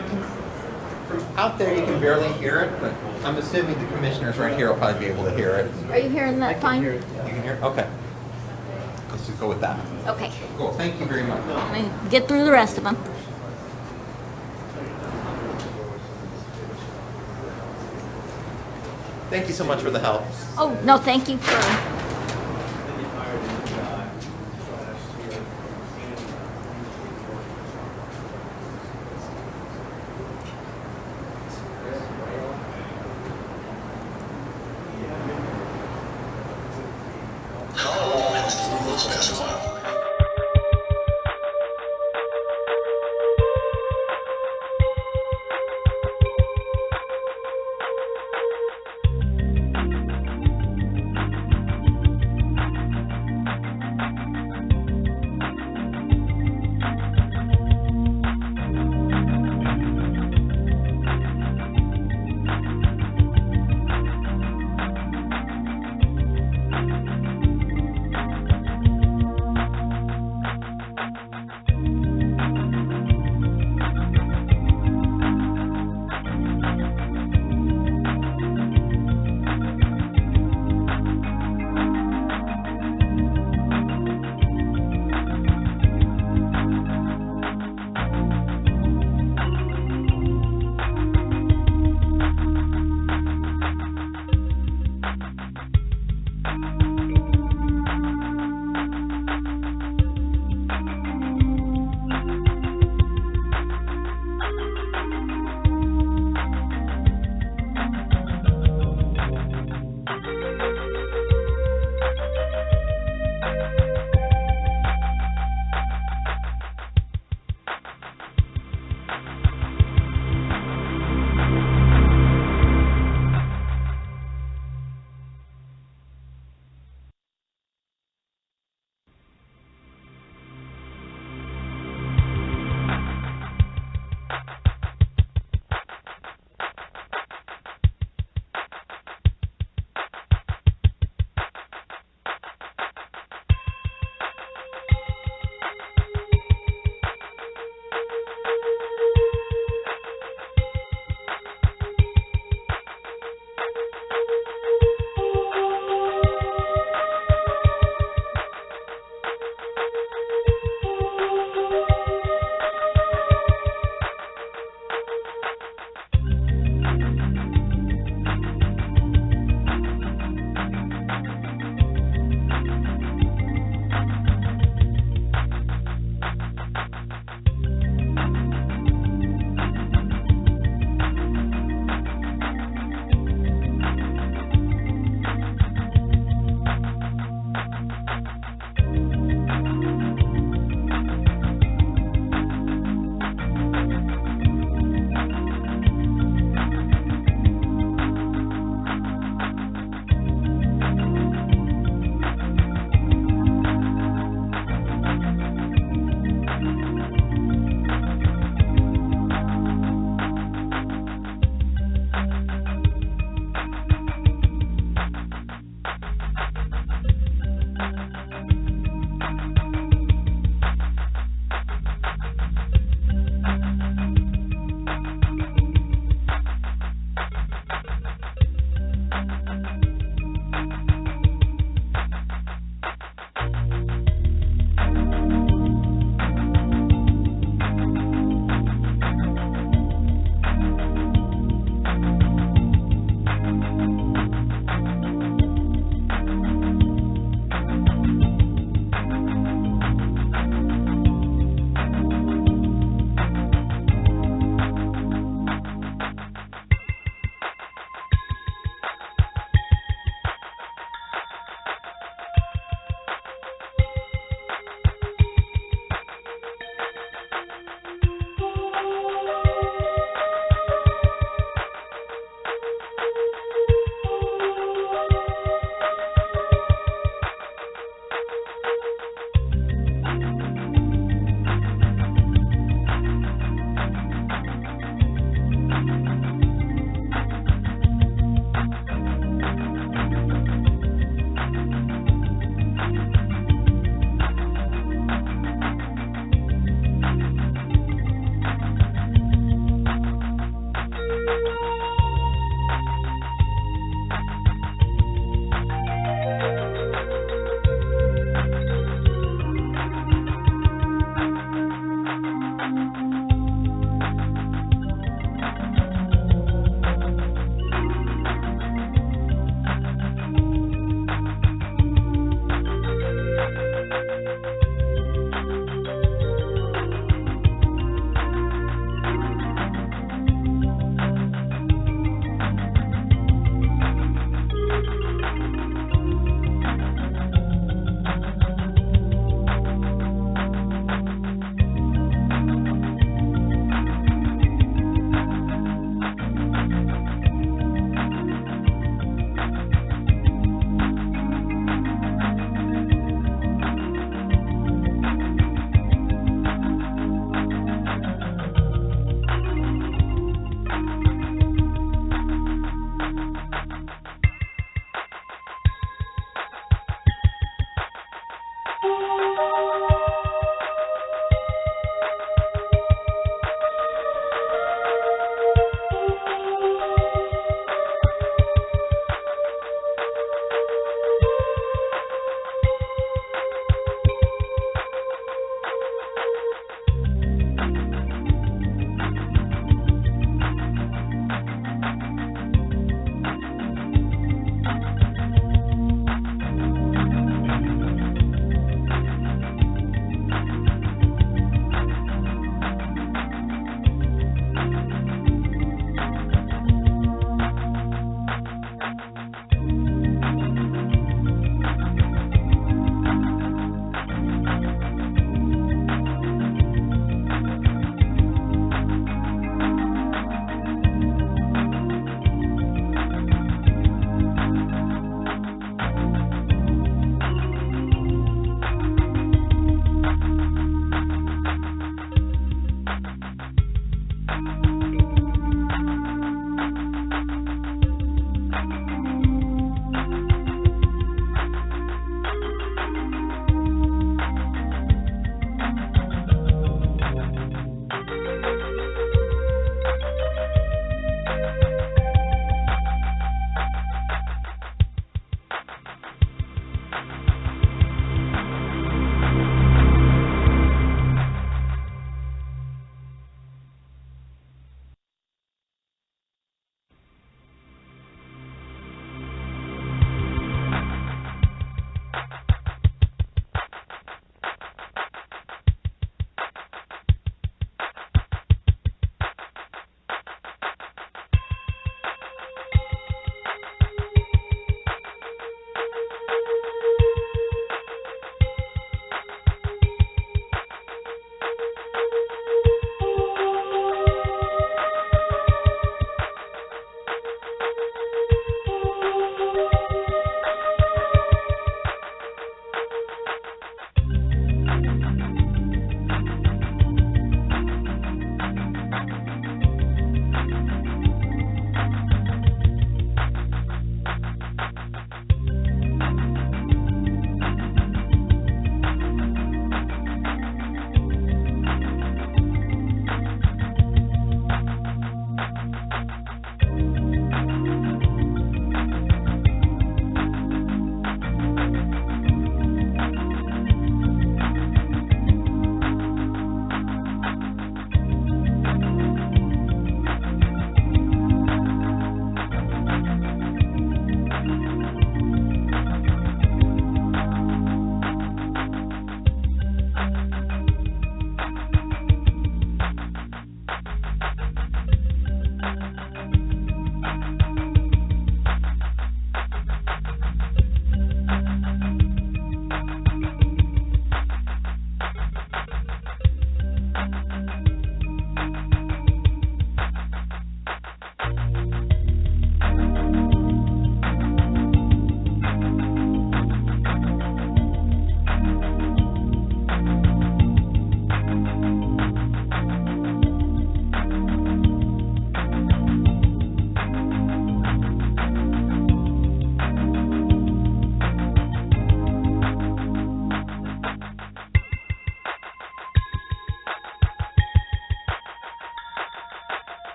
know, from out there you can barely hear it, but I'm assuming the commissioners right here will probably be able to hear it. Are you hearing that fine? You can hear it? Okay. Let's just go with that. Okay. Cool. Thank you very much. Let me get through the rest of them. Thank you so much for the help. Oh, no, thank you for...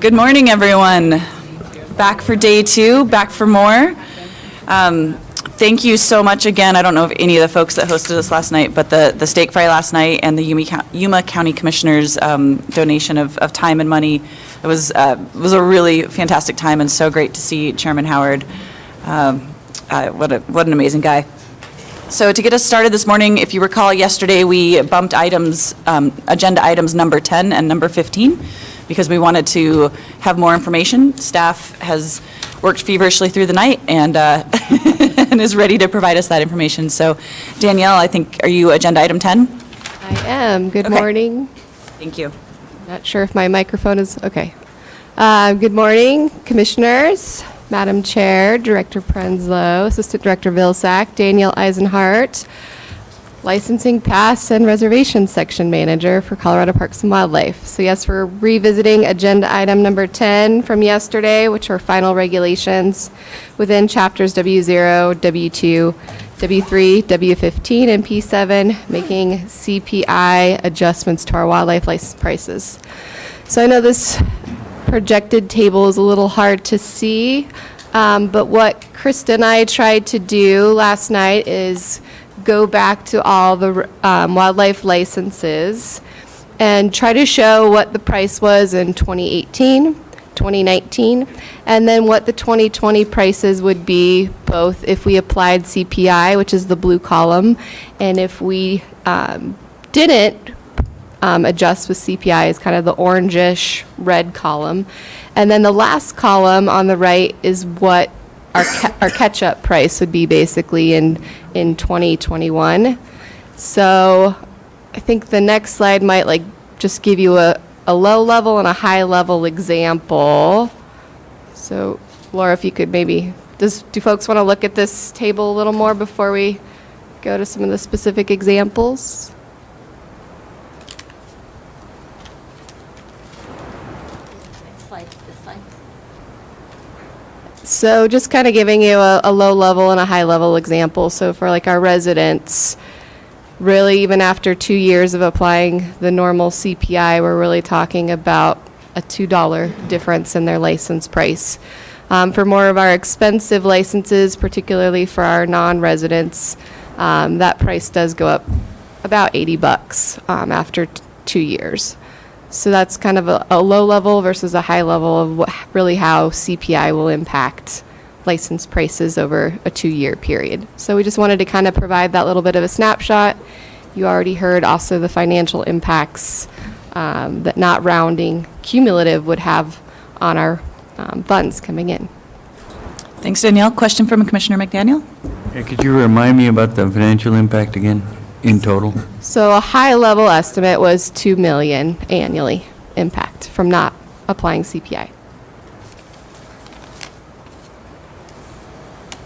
Good morning, everyone. Back for day 2, back for more. Thank you so much again. I don't know if any of the folks that hosted us last night, but the steak fry last night and the Yuma County Commissioners' donation of time and money, it was a really fantastic time and so great to see Chairman Howard. What an amazing guy. So to get us started this morning, if you recall, yesterday we bumped items, agenda items number 10 and number 15, because we wanted to have more information. Staff has worked feverishly through the night and and is ready to provide us that information. So Danielle, I think, are you agenda item 10? I am. Good Okay. morning. Thank you. Not sure if my microphone is, okay. Good morning, Commissioners, Madam Chair, Director Prenslow, Assistant Director Vilsack, Danielle Eisenhart, Licensing Pass and Reservation Section Manager for Colorado Parks and Wildlife. So yes, we're revisiting agenda item number 10 from yesterday, which are final regulations within chapters W0, W2, W3, W15, and P7, making CPI adjustments to our wildlife license prices. So I know this projected table is a little hard to see, but what Krista and I tried to do last night is go back to all the wildlife licenses and try to show what the price was in 2018, 2019, and then what the 2020 prices would be, both if we applied CPI, which is the blue column, and if we didn't adjust with CPI, is kind of the orangish red column. And then the last column on the right is what our catch-up price would be basically in 2021. So I think the next slide might just give you a low level and a high level example. So Laura, if you could maybe, do folks want to look at this table a little more before we go to some of the specific examples? Next slide, this slide. So just kind of giving you a low level and a high level example. So for our residents, really even after 2 years of applying the normal CPI, we're really talking about a $2 difference in their license price. For more of our expensive licenses, particularly for our non-residents, that price does go up about $80 after 2 years. So that's kind of a low level versus a high level of really how CPI will impact license prices over a 2-year period. So we just wanted to kind of provide that little bit of a snapshot. You already heard also the financial impacts that not rounding cumulative would have on our funds coming in. Thanks, Danielle. Question from Commissioner McDaniel? Yeah, could you remind me about the financial impact again, in total? So a high level estimate was $2 million annually impact from not applying CPI.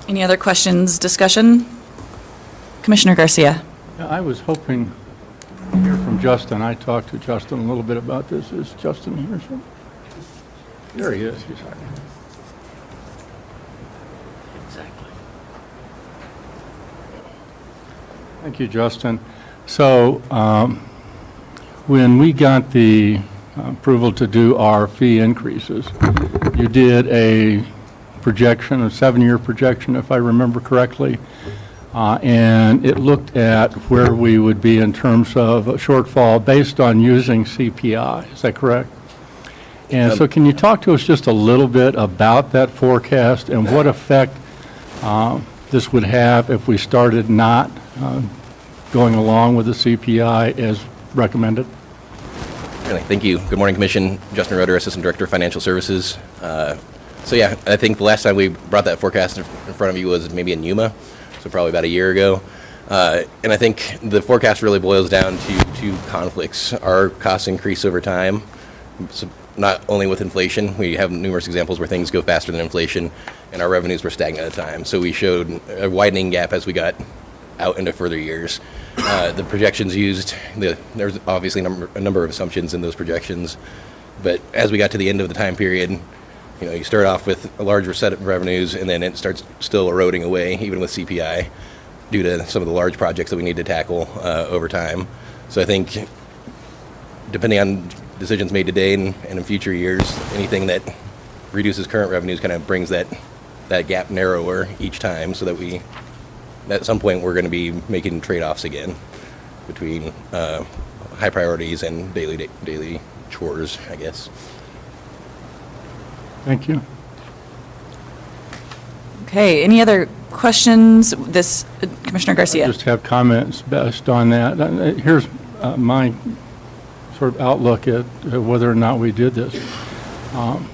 Any other questions, discussion? Commissioner Garcia? Yeah, I was hoping to hear from Justin. I talked to Justin a little bit about this. Is Justin here? There he is. He's hiding. Exactly. Thank you, Justin. So when we got the approval to do our fee increases, you did a projection, a 7-year projection, if I remember correctly. And it looked at where we would be in terms of a shortfall based on using CPI. Is that correct? And so can you talk to us just a little bit about that forecast and what effect this would have if we started not going along with the CPI as recommended? Really, thank you. Good morning, Commission. Justin Roeder, Assistant Director of Financial Services. So yeah, I think the last time we brought that forecast in front of you was maybe in Yuma, so probably about a year ago. And I think the forecast really boils down to two conflicts. Our costs increase over time, so not only with inflation. We have numerous examples where things go faster than inflation, and our revenues were stagnant at the time. So we showed a widening gap as we got out into further years. The projections used, there's obviously a number of assumptions in those projections, but as we got to the end of the time period, you start off with a larger set of revenues, and then it starts still eroding away, even with CPI, due to some of the large projects that we need to tackle over time. So I think, depending on decisions made today and in future years, anything that reduces current revenues kind of brings that gap narrower each time, so that we at some point, we're going to be making trade-offs again between high priorities and daily chores, I guess. Thank you. Okay, any other questions? Commissioner Garcia. Just have comments based on that. Here's my sort of outlook at whether or not we did this.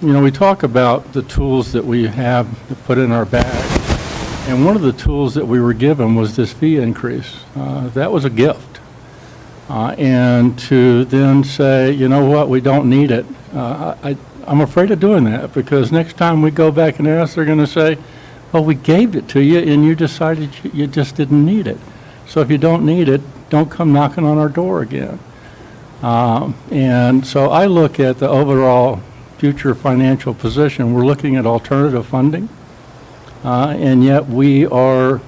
We talk about the tools that we have to put in our bag, and one of the tools that we were given was this fee increase. That was a gift. And to then say, you know what, we don't need it, I'm afraid of doing that, because next time we go back and ask, they're going to say, well, we gave it to you and you decided you just didn't need it. So if you don't need it, don't come knocking on our door again. And so I look at the overall future financial position. We're looking at alternative funding, and yet we are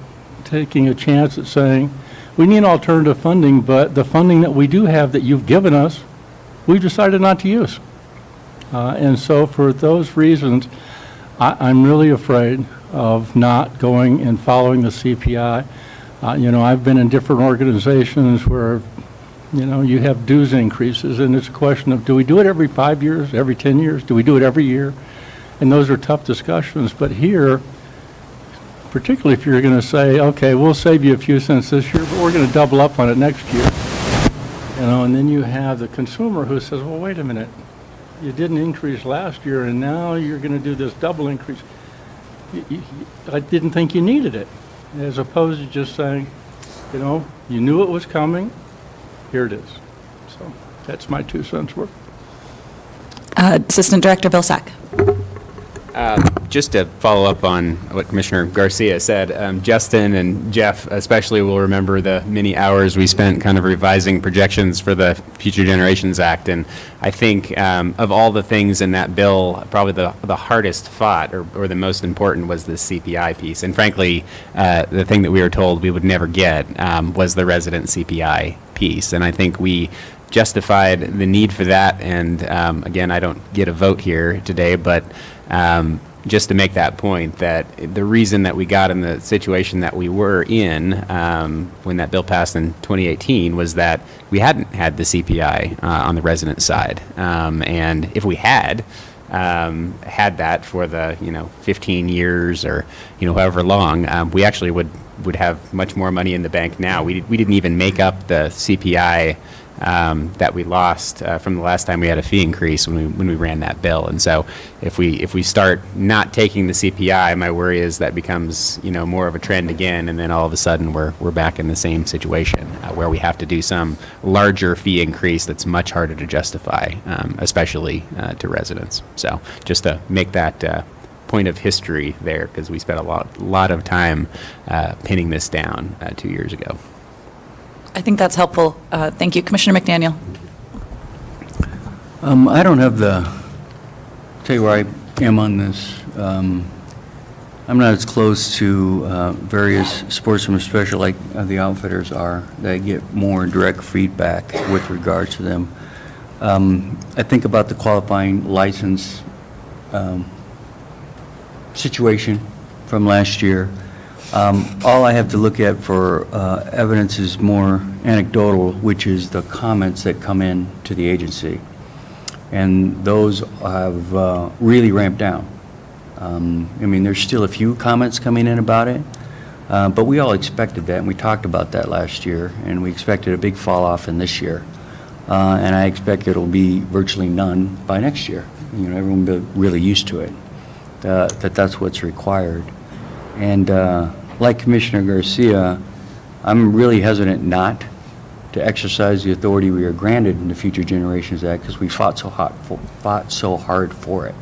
taking a chance at saying, we need alternative funding, but the funding that we do have that you've given us, we've decided not to use. And so for those reasons, I'm really afraid of not going and following the CPI. I've been in different organizations where, you have dues increases, and it's a question of, do we do it every 5 years, every 10 years? Do we do it every year? And those are tough discussions. But here, particularly if you're going to say, okay, we'll save you a few cents this year, but we're going to double up on it next year. And then you have the consumer who says, well, wait a minute, you didn't increase last year, and now you're going to do this double increase. I didn't think you needed it, as opposed to just saying, you knew it was coming, here it is. So that's my 2 cents worth. Assistant Director Vilsack. Just to follow up on what Commissioner Garcia said, Justin and Jeff especially will remember the many hours we spent kind of revising projections for the Future Generations Act. And I think of all the things in that bill, probably the hardest fought or the most important was the CPI piece. And frankly, the thing that we were told we would never get was the resident CPI piece. And I think we justified the need for that. And again, I don't get a vote here today, but just to make that point, that the reason that we got in the situation that we were in when that bill passed in 2018 was that we hadn't had the CPI on the resident side. And if we had that for the 15 years or however long, we actually would have much more money in the bank now. We didn't even make up the CPI that we lost from the last time we had a fee increase when we ran that bill. And so if we start not taking the CPI, my worry is that becomes more of a trend again, and then all of a sudden we're back in the same situation where we have to do some larger fee increase that's much harder to justify, especially to residents. So just to make that point of history there, because we spent a lot of time pinning this down 2 years ago. I think that's helpful. Thank you. Commissioner McDaniel. I don't have tell you where I am on this. I'm not as close to various sportsmen, especially like the outfitters are, that get more direct feedback with regards to them. I think about the qualifying license situation from last year. All I have to look at for evidence is more anecdotal, which is the comments that come in to the agency. And those have really ramped down. There's still a few comments coming in about it, but we all expected that, and we talked about that last year, and we expected a big fall off in this year. And I expect it'll be virtually none by next year. Everyone will be really used to it, that's what's required. And like Commissioner Garcia, I'm really hesitant not to exercise the authority we are granted in the Future Generations Act, because we fought so hard for it,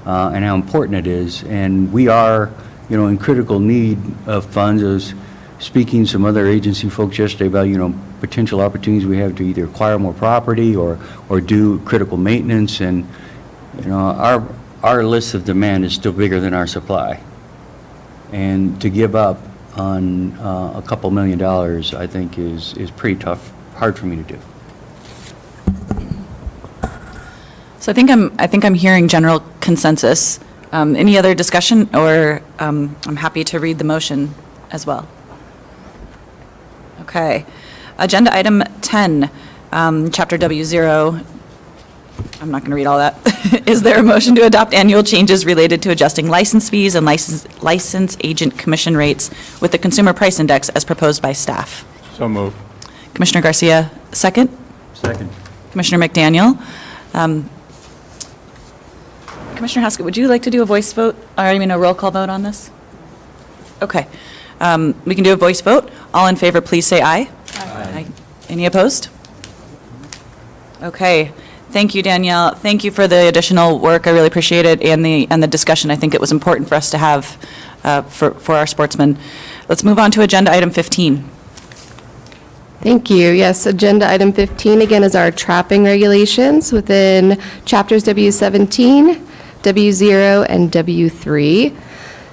and how important it is. And we are, in critical need of funds. I was speaking to some other agency folks yesterday about, potential opportunities we have to either acquire more property or do critical maintenance. And, our list of demand is still bigger than our supply. And to give up on a couple $1 million, I think is pretty tough, hard for me to do. So I think I'm hearing general consensus. Any other discussion, or I'm happy to read the motion as well. Okay. Agenda item 10, Chapter W0. I'm not going to read all that. Is there a motion to adopt annual changes related to adjusting license fees and license agent commission rates with the Consumer Price Index as proposed by staff? So moved. Commissioner Garcia, second. Second. Commissioner McDaniel. Commissioner Haskett, would you like to do a voice vote, or I mean a roll call vote on this? Okay. We can do a voice vote. All in favor, please say aye. Aye. Any opposed? Okay. Thank you, Danielle. Thank you for the additional work. I really appreciate it, and the discussion. I think it was important for us to have for our sportsmen. Let's move on to agenda item 15. Thank you. Yes, agenda item 15 again is our trapping regulations within chapters W17, W0, and W3.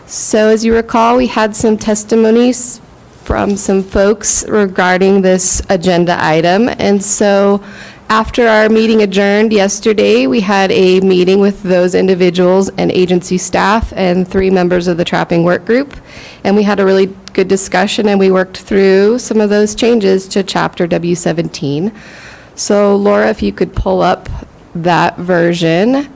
So as you recall, we had some testimonies from some folks regarding this agenda item. And so after our meeting adjourned yesterday, we had a meeting with those individuals and agency staff and 3 members of the trapping work group. And we had a really good discussion, and we worked through some of those changes to chapter W17. So Laura, if you could pull up that version,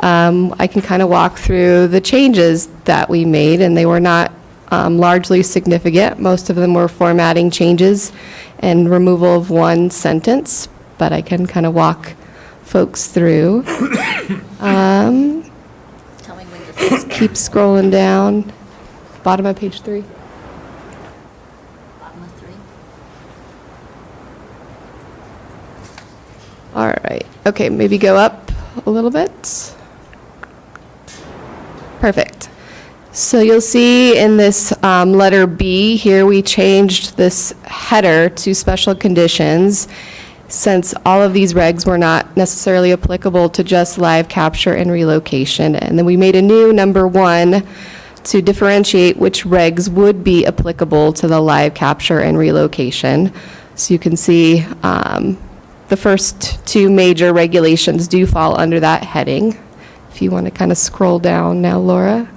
I can kind of walk through the changes that we made, and they were not largely significant. Most of them were formatting changes and removal of one sentence, but I can kind of walk folks through. Tell me when you're Just keep scrolling down. Bottom of page 3. bottom of 3. All right. Okay, maybe go up a little bit. Perfect. So you'll see in this letter B here, we changed this header to special conditions, since all of these regs were not necessarily applicable to just live capture and relocation. And then we made a new number 1 to differentiate which regs would be applicable to the live capture and relocation. So you can see the first 2 major regulations do fall under that heading. If you want to kind of scroll down now, Laura.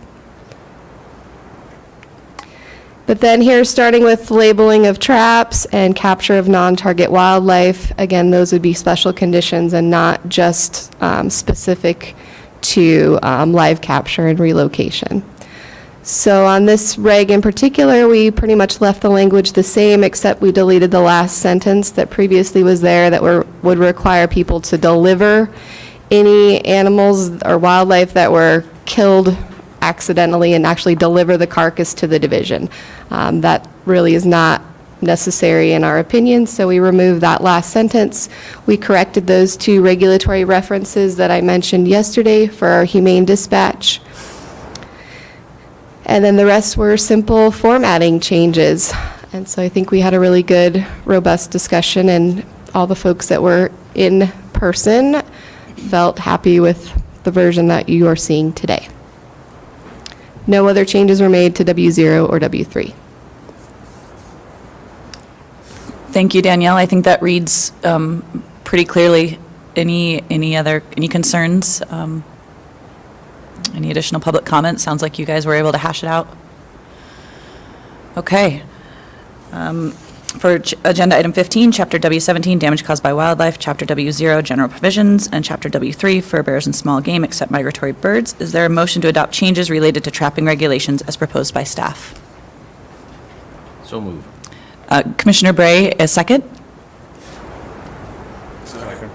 But then here, starting with labeling of traps and capture of non-target wildlife, again, those would be special conditions and not just specific to live capture and relocation. So on this reg in particular, we pretty much left the language the same, except we deleted the last sentence that previously was there that would require people to deliver any animals or wildlife that were killed accidentally and actually deliver the carcass to the division. That really is not necessary in our opinion, so we removed that last sentence. We corrected those 2 regulatory references that I mentioned yesterday for our humane dispatch. And then the rest were simple formatting changes. And so I think we had a really good, robust discussion, and all the folks that were in person felt happy with the version that you are seeing today. No other changes were made to W0 or W3. Thank you, Danielle. I think that reads pretty clearly. Any concerns? Any additional public comments? Sounds like you guys were able to hash it out. Okay. For agenda item 15, Chapter W17, damage caused by wildlife, Chapter W0, general provisions, and Chapter W3 for bears and small game except migratory birds. Is there a motion to adopt changes related to trapping regulations as proposed by staff? So move. Commissioner Bray, a second? Second.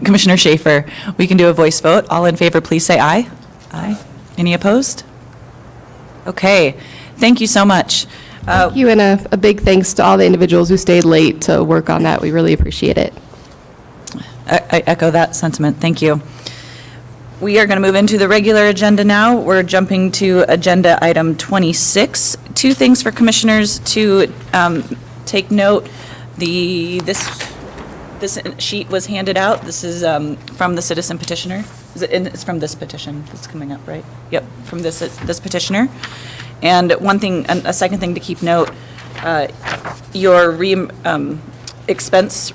Commissioner Schaefer, we can do a voice vote. All in favor, please say aye. Aye. Any opposed? Okay. Thank you so much. Thank you, and a big thanks to all the individuals who stayed late to work on that. We really appreciate it. I echo that sentiment. Thank you. We are going to move into the regular agenda now. We're jumping to agenda item 26. 2 things for commissioners to take note. This sheet was handed out. This is from the citizen petitioner. It's from this petition that's coming up, right? Yep, from this petitioner. And a second thing to keep note, your expense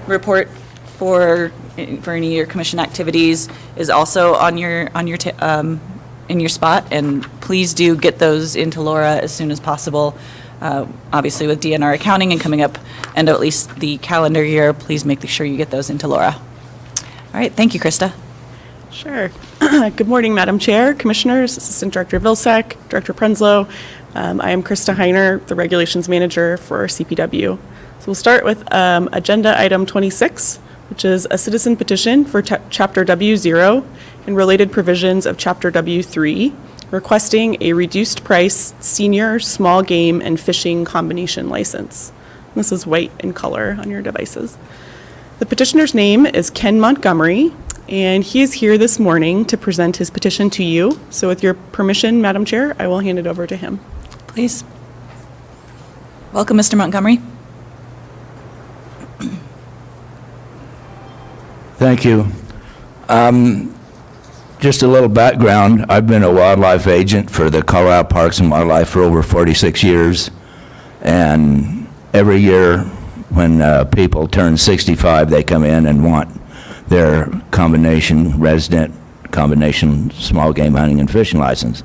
report for any of your commission activities is also on your in your spot, and please do get those into Laura as soon as possible. obviously with DNR accounting and coming up end of at least the calendar year, please make sure you get those into Laura. All right, thank you, Krista. Sure. Good morning, Madam Chair, Commissioners, Assistant Director Vilsack, Director Prenslow. I am Krista Heiner, the Regulations Manager for CPW. So we'll start with Agenda Item 26, which is a citizen petition for Chapter W0 and related provisions of Chapter W3, requesting a reduced price senior small game and fishing combination license. This is white in color on your devices. The petitioner's name is Ken Montgomery, and he is here this morning to present his petition to you. So with your permission, Madam Chair, I will hand it over to him. Please. Welcome, Mr. Montgomery. Thank you. Just a little background. I've been a wildlife agent for the Colorado Parks and Wildlife for over 46 years. And every year when people turn 65, they come in and want their resident combination small game hunting and fishing license.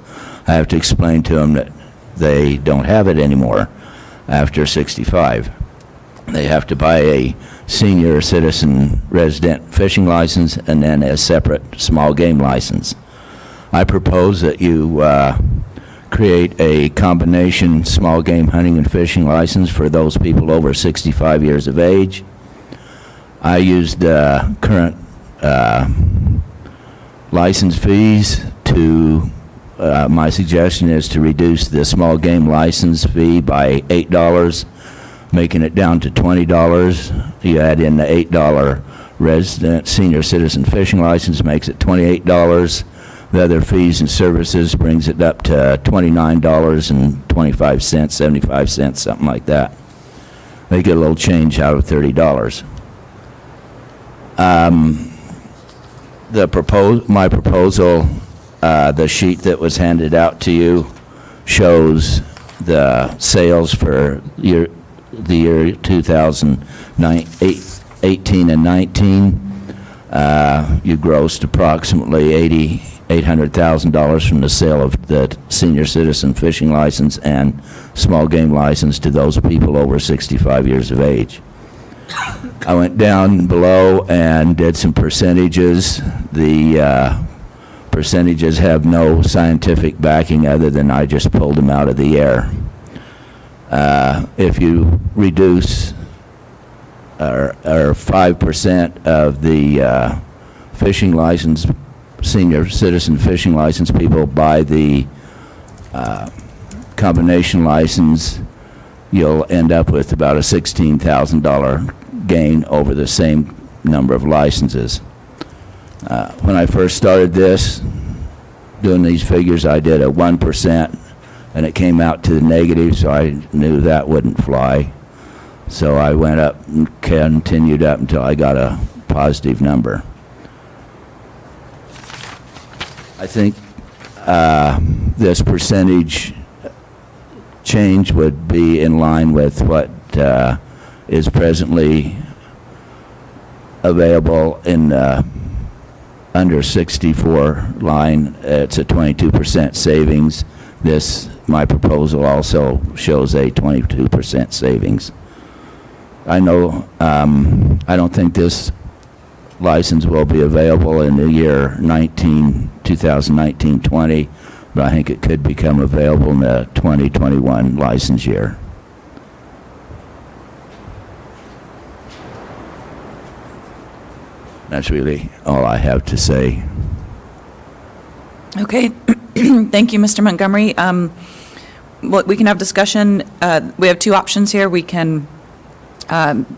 I have to explain to them that they don't have it anymore after 65. They have to buy a senior citizen resident fishing license and then a separate small game license. I propose that you create a combination small game hunting and fishing license for those people over 65 years of age. I used current license fees to, my suggestion is to reduce the small game license fee by $8, making it down to $20. You add in the $8 resident senior citizen fishing license, makes it $28. The other fees and services brings it up to $29.25, 75 cents, something like that. They get a little change out of $30. My proposal, the sheet that was handed out to you shows the sales for the year 2018 and 19. You grossed approximately $800,000 from the sale of the senior citizen fishing license and small game license to those people over 65 years of age. I went down below and did some percentages. The percentages have no scientific backing other than I just pulled them out of the air. If you reduce or 5% of the fishing license, senior citizen fishing license people buy the combination license, you'll end up with about a $16,000 gain over the same number of licenses. When I first started this, doing these figures, I did a 1%, and it came out to the negative, so I knew that wouldn't fly. So I went up and continued up until I got a positive number. I think this percentage change would be in line with what is presently available in under 64 line. It's a 22% savings. My proposal also shows a 22% savings. I know, I don't think this license will be available in the year 2019-20, but I think it could become available in the 2021 license year. That's really all I have to say. Okay, thank you, Mr. Montgomery. We can have discussion. We have two options here. We can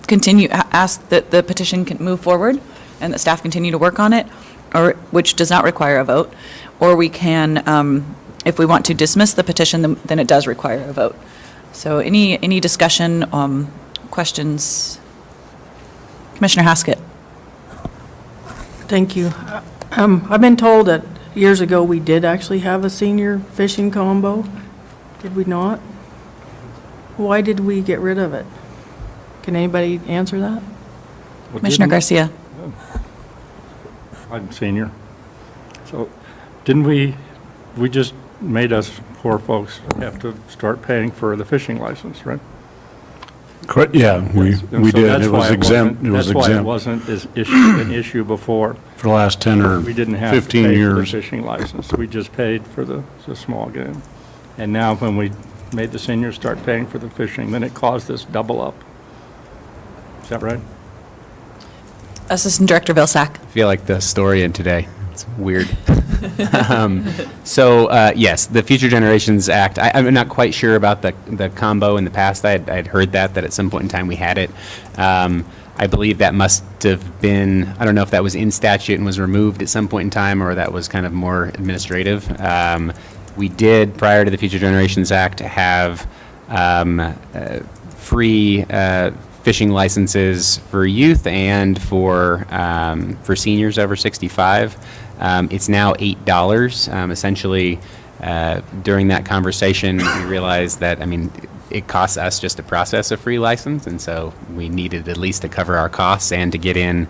continue, ask that the petition can move forward and that staff continue to work on it, or which does not require a vote. Or we can, if we want to dismiss the petition, then it does require a vote. So any discussion, questions? Commissioner Haskett. Thank you. I've been told that years ago we did actually have a senior fishing combo. Did we not? Why did we get rid of it? Can anybody answer that? Commissioner Garcia. I'm senior. So didn't we just made us poor folks have to start paying for the fishing license, right? Correct, yeah, we And so did. that's It why was exempt. It was That's why it exempt wasn't an issue before. for the last 10 or We didn't have to 15 pay for the years. fishing license. We just paid for the small game. And now when we made the seniors start paying for the fishing, then it caused this double up. Is that right? Assistant Director Vilsack. I feel like the historian today. It's weird. Yes, the Future Generations Act, I'm not quite sure about the combo in the past. I'd heard that at some point in time we had it. I believe that must have been, I don't know if that was in statute and was removed at some point in time, or that was kind of more administrative. We did, prior to the Future Generations Act, have free fishing licenses for youth and for seniors over 65. It's now $8. Essentially, during that conversation, we realized that, it costs us just to process a free license, and so we needed at least to cover our costs and to get in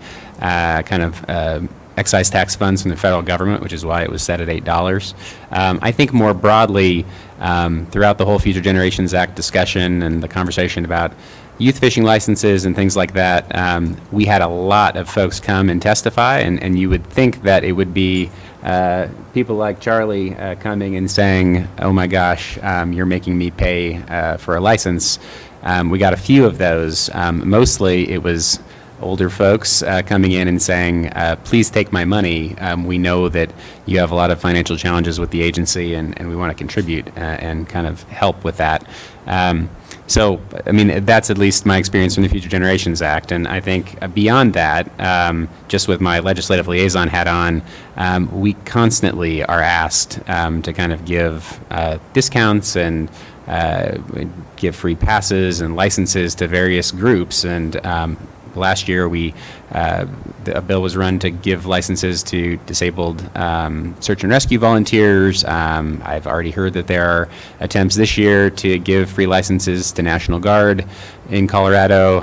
excise tax funds from the federal government, which is why it was set at $8. I think more broadly, throughout the whole Future Generations Act discussion and the conversation about youth fishing licenses and things like that, we had a lot of folks come and testify, and you would think that it would be people like Charlie coming and saying, oh my gosh, you're making me pay for a license. We got a few of those. Mostly it was older folks coming in and saying, please take my money. We know that you have a lot of financial challenges with the agency, and we want to contribute and kind of help with that. That's at least my experience from the Future Generations Act. And I think beyond that, just with my legislative liaison hat on, we constantly are asked to kind of give discounts and give free passes and licenses to various groups. And last year, a bill was run to give licenses to disabled search and rescue volunteers. I've already heard that there are attempts this year to give free licenses to National Guard in Colorado,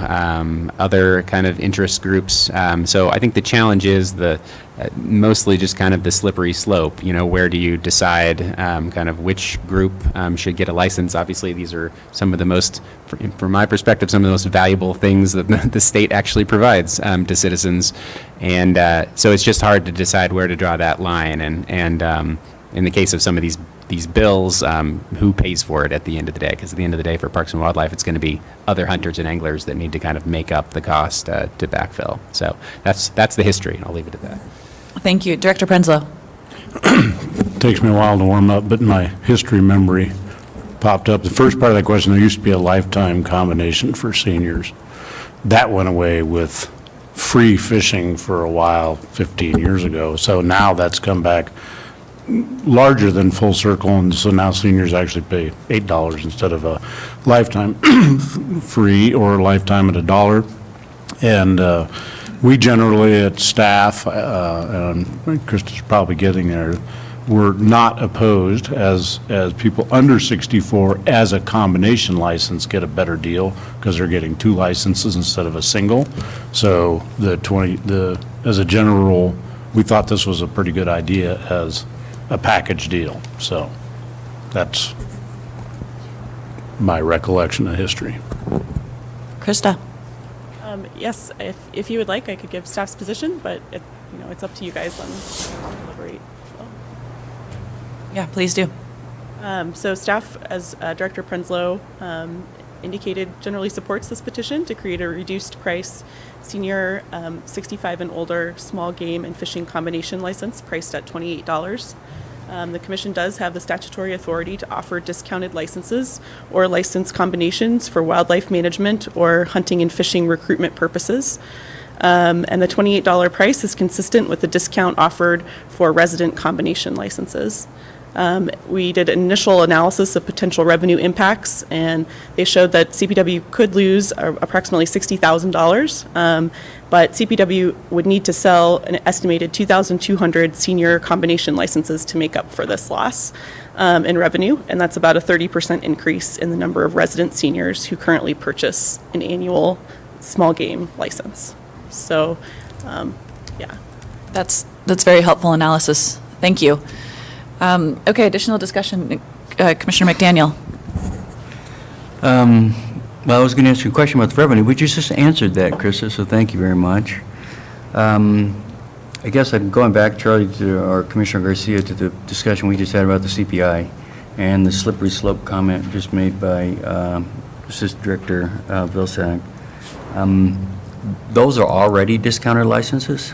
other kind of interest groups. So I think the challenge is mostly just kind of the slippery slope. Where do you decide kind of which group should get a license? Obviously, these are some of the most, from my perspective, some of the most valuable things that the state actually provides to citizens. And so it's just hard to decide where to draw that line. And in the case of some of these bills, who pays for it at the end of the day? Because at the end of the day, for Parks and Wildlife, it's going to be other hunters and anglers that need to kind of make up the cost to backfill. So that's the history. I'll leave it at that. Thank you. Director Prenslow. Takes me a while to warm up, but my history memory popped up. The first part of that question, there used to be a lifetime combination for seniors. That went away with free fishing for a while 15 years ago. So now that's come back larger than full circle, and so now seniors actually pay $8 instead of a lifetime free or a lifetime at $1. And we generally at staff, and Krista's probably getting there, we're not opposed as people under 64 as a combination license get a better deal because they're getting 2 licenses instead of a single. So as a general rule, we thought this was a pretty good idea as a package deal. So that's my recollection of history. Krista. Yes, if you would like, I could give staff's position, but it's up to you guys on how to deliberate. Yeah, please do. So staff, as Director Prenslow indicated, generally supports this petition to create a reduced price senior 65 and older small game and fishing combination license priced at $28. The Commission does have the statutory authority to offer discounted licenses or license combinations for wildlife management or hunting and fishing recruitment purposes. And the $28 price is consistent with the discount offered for resident combination licenses. We did an initial analysis of potential revenue impacts, and they showed that CPW could lose approximately $60,000, but CPW would need to sell an estimated 2,200 senior combination licenses to make up for this loss in revenue, and that's about a 30% increase in the number of resident seniors who currently purchase an annual small game license. So, yeah. That's very helpful analysis. Thank you. Okay, additional discussion, Commissioner McDaniel. Well, I was going to ask you a question about the revenue, but you just answered that, Krista, so thank you very much. I guess I'm going back, Charlie, or Commissioner Garcia, to the discussion we just had about the CPI and the slippery slope comment just made by Assistant Director Vilsack. Those are already discounted licenses?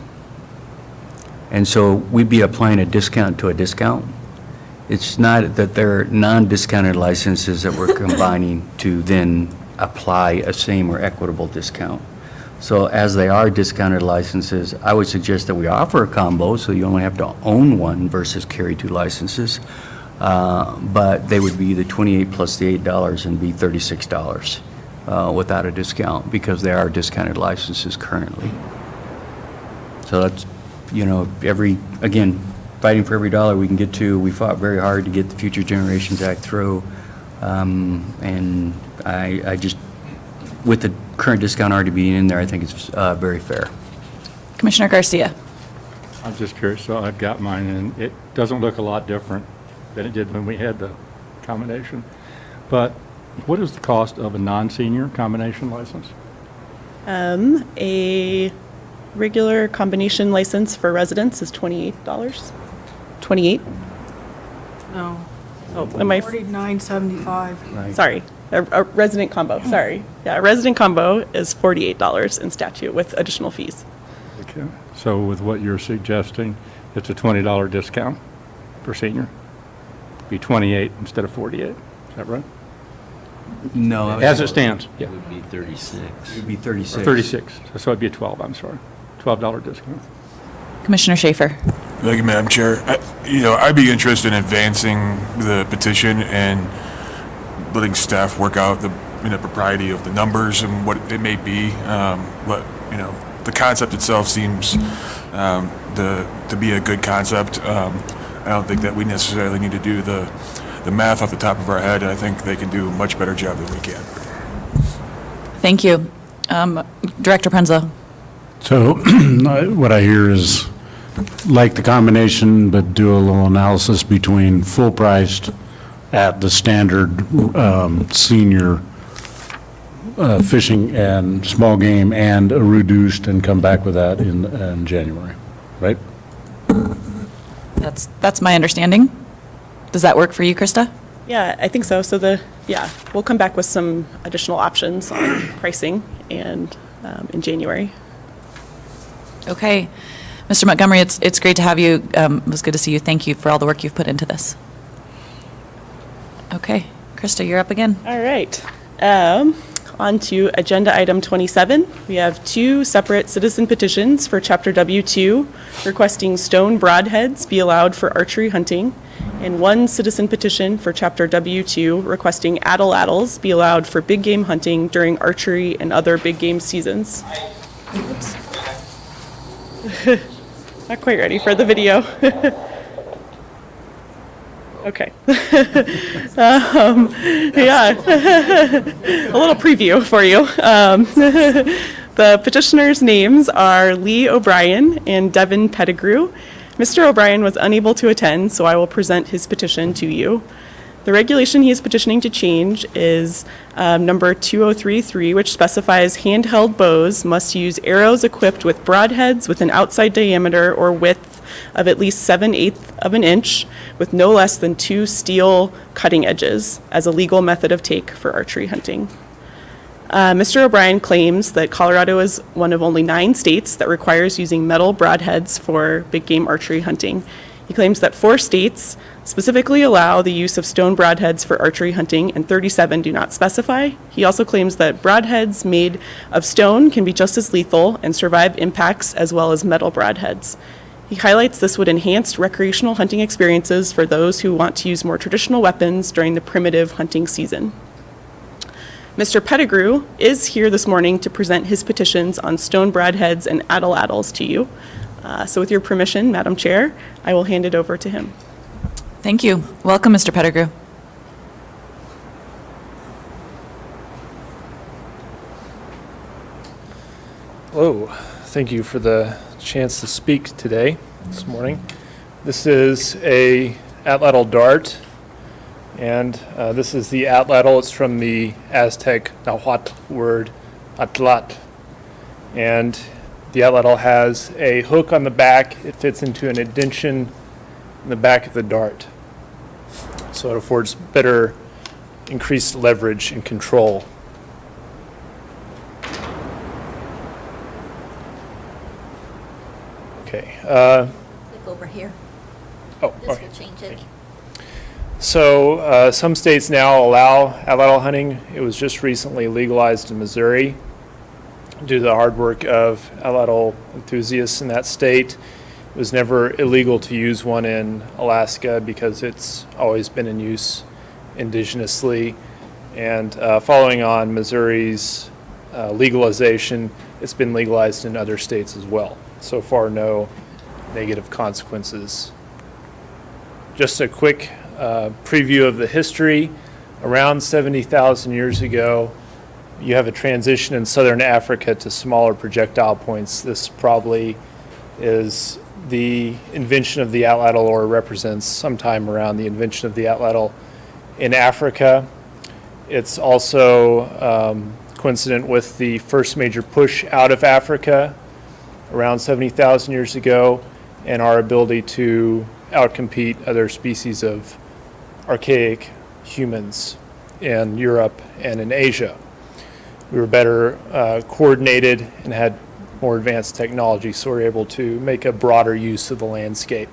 And so we'd be applying a discount to a discount? It's not that they're non-discounted licenses that we're combining to then apply a same or equitable discount. So as they are discounted licenses, I would suggest that we offer a combo, so you only have to own one versus carry two licenses. But they would be the $28 plus the $8 and be $36 without a discount, because they are discounted licenses currently. So that's, again, fighting for every dollar we can get to. We fought very hard to get the Future Generations Act through. And I just, with the current discount already being in there, I think it's very fair. Commissioner Garcia. I'm just curious, so I've got mine, and it doesn't look a lot different than it did when we had the combination. But what is the cost of a non-senior combination license? A regular combination license for residents is $28. 28? No. Oh, am I? $49.75. Sorry, a resident combo, sorry. Yeah, a resident combo is $48 in statute with additional fees. Okay. So with what you're suggesting, it's a $20 discount for senior? Be 28 instead of 48, is that right? No. As it stands? Yeah. It would be 36. It would be 36. 36, so it'd be a 12, I'm sorry. $12 discount. Commissioner Schaefer. Thank you, Madam Chair. I'd be interested in advancing the petition and letting staff work out the propriety of the numbers and what it may be. The concept itself seems to be a good concept. I don't think that we necessarily need to do the math off the top of our head. I think they can do a much better job than we can. Thank you. Director Prenzlow. So what I hear is like the combination, but do a little analysis between full-priced at the standard senior fishing and small game and a reduced, and come back with that in January, right? That's my understanding. Does that work for you, Krista? Yeah, I think so. So we'll come back with some additional options on pricing and in January. Okay. Mr. Montgomery, it's great to have you. It was good to see you. Thank you for all the work you've put into this. Okay. Krista, you're up again. All right. On to agenda item 27. We have two separate citizen petitions for Chapter W2 requesting stone broadheads be allowed for archery hunting, and one citizen petition for Chapter W2 requesting atlatls be allowed for big game hunting during archery and other big game seasons. Oops. Not quite ready for the video. Okay. Yeah, a little preview for you. The petitioners' names are Lee O'Brien and Devin Pettigrew. Mr. O'Brien was unable to attend, so I will present his petition to you. The regulation he is petitioning to change is number 2033, which specifies handheld bows must use arrows equipped with broadheads with an outside diameter or width of at least 7/8 of an inch with no less than 2 steel cutting edges as a legal method of take for archery hunting. Mr. O'Brien claims that Colorado is one of only 9 states that requires using metal broadheads for big game archery hunting. He claims that 4 states specifically allow the use of stone broadheads for archery hunting, and 37 do not specify. He also claims that broadheads made of stone can be just as lethal and survive impacts as well as metal broadheads. He highlights this would enhance recreational hunting experiences for those who want to use more traditional weapons during the primitive hunting season. Mr. Pettigrew is here this morning to present his petitions on stone broadheads and atlatls to you. So with your permission, Madam Chair, I will hand it over to him. Thank you. Welcome, Mr. Pettigrew. Hello. Thank you for the chance to speak today, this morning. This is a atlatl dart. And this is the atlatl. It's from the Aztec Nahuatl word atlat. And the atlatl has a hook on the back. It fits into an indention in the back of the dart. So it affords better increased leverage and control. Okay. Click over here. Oh, This okay. will change it. So some states now allow atlatl hunting. It was just recently legalized in Missouri due to the hard work of atlatl enthusiasts in that state. It was never illegal to use one in Alaska because it's always been in use indigenously. And following on Missouri's legalization, it's been legalized in other states as well. So far, no negative consequences. Just a quick preview of the history. Around 70,000 years ago, you have a transition in southern Africa to smaller projectile points. This probably is the invention of the atlatl, or represents sometime around the invention of the atlatl in Africa. It's also coincident with the first major push out of Africa around 70,000 years ago, and our ability to outcompete other species of archaic humans in Europe and in Asia. We were better coordinated and had more advanced technology, so we were able to make a broader use of the landscape.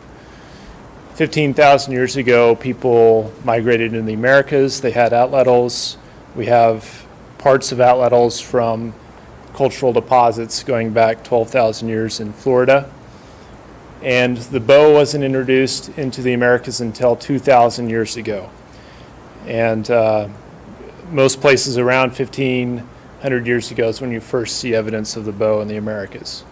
15,000 years ago, people migrated into the Americas. They had atlatls. We have parts of atlatls from cultural deposits going back 12,000 years in Florida. And the bow wasn't introduced into the Americas until 2,000 years ago. And most places around 1,500 years ago is when you first see evidence of the bow in the Americas.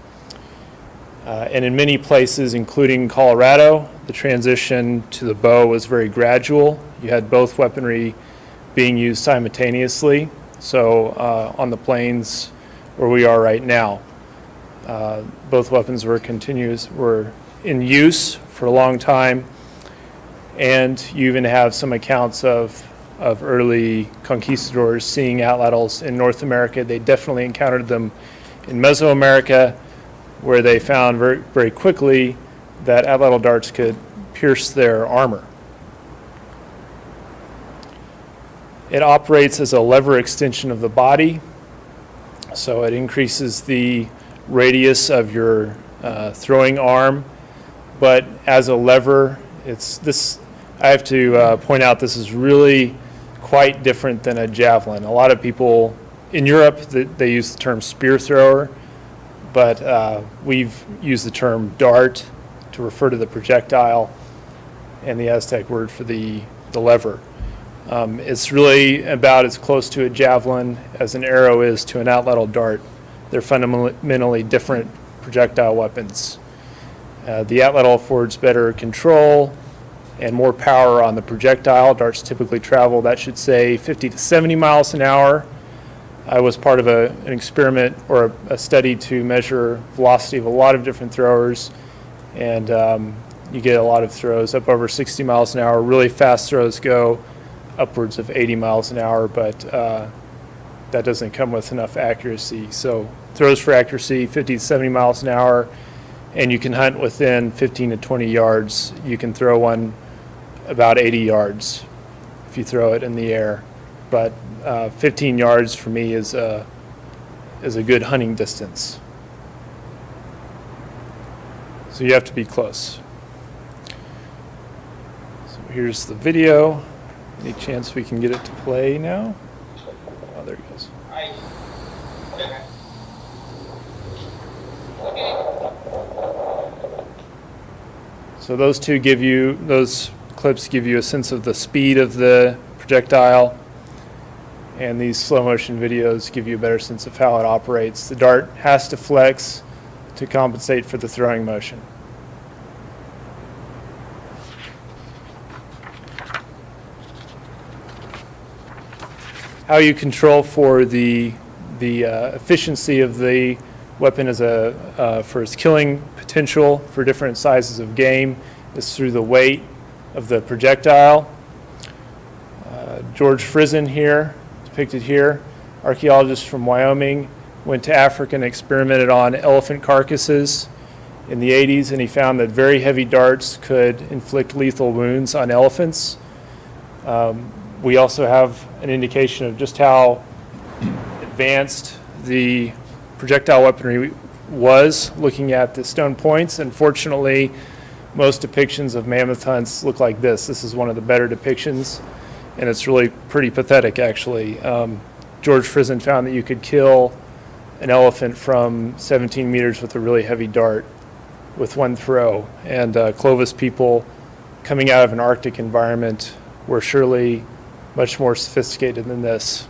And in many places, including Colorado, the transition to the bow was very gradual. You had both weaponry being used simultaneously. So on the plains where we are right now, both weapons were in use for a long time. And you even have some accounts of early conquistadors seeing atlatls in North America. They definitely encountered them in Mesoamerica, where they found very, very quickly that atlatl darts could pierce their armor. It operates as a lever extension of the body, so it increases the radius of your throwing arm, but as a lever, I have to point out this is really quite different than a javelin. A lot of people in Europe, they use the term spear thrower, but we've used the term dart to refer to the projectile, and the Aztec word for the lever. It's really about as close to a javelin as an arrow is to an atlatl dart. They're fundamentally different projectile weapons. The atlatl affords better control and more power on the projectile. Darts typically travel, that should say, 50 to 70 miles an hour. I was part of an experiment or a study to measure velocity of a lot of different throwers, and you get a lot of throws up over 60 miles an hour. Really fast throws go upwards of 80 miles an hour, but that doesn't come with enough accuracy. So throws for accuracy, 50 to 70 miles an hour, and you can hunt within 15 to 20 yards. You can throw one about 80 yards if you throw it in the air. But 15 yards for me is a good hunting distance. So you have to be close. So here's the video. Any chance we can get it to play now? Oh, there it goes. So those clips give you a sense of the speed of the projectile, and these slow motion videos give you a better sense of how it operates. The dart has to flex to compensate for the throwing motion. How you control for the efficiency of the weapon for its killing potential for different sizes of game is through the weight of the projectile. George Frizen here, depicted here, archaeologist from Wyoming, went to Africa and experimented on elephant carcasses in the 80s, and he found that very heavy darts could inflict lethal wounds on elephants. We also have an indication of just how advanced the projectile weaponry was, looking at the stone points. Unfortunately, most depictions of mammoth hunts look like this. This is one of the better depictions, and it's really pretty pathetic, actually. George Frizen found that you could kill an elephant from 17 meters with a really heavy dart with one throw. And Clovis people coming out of an Arctic environment were surely much more sophisticated than this.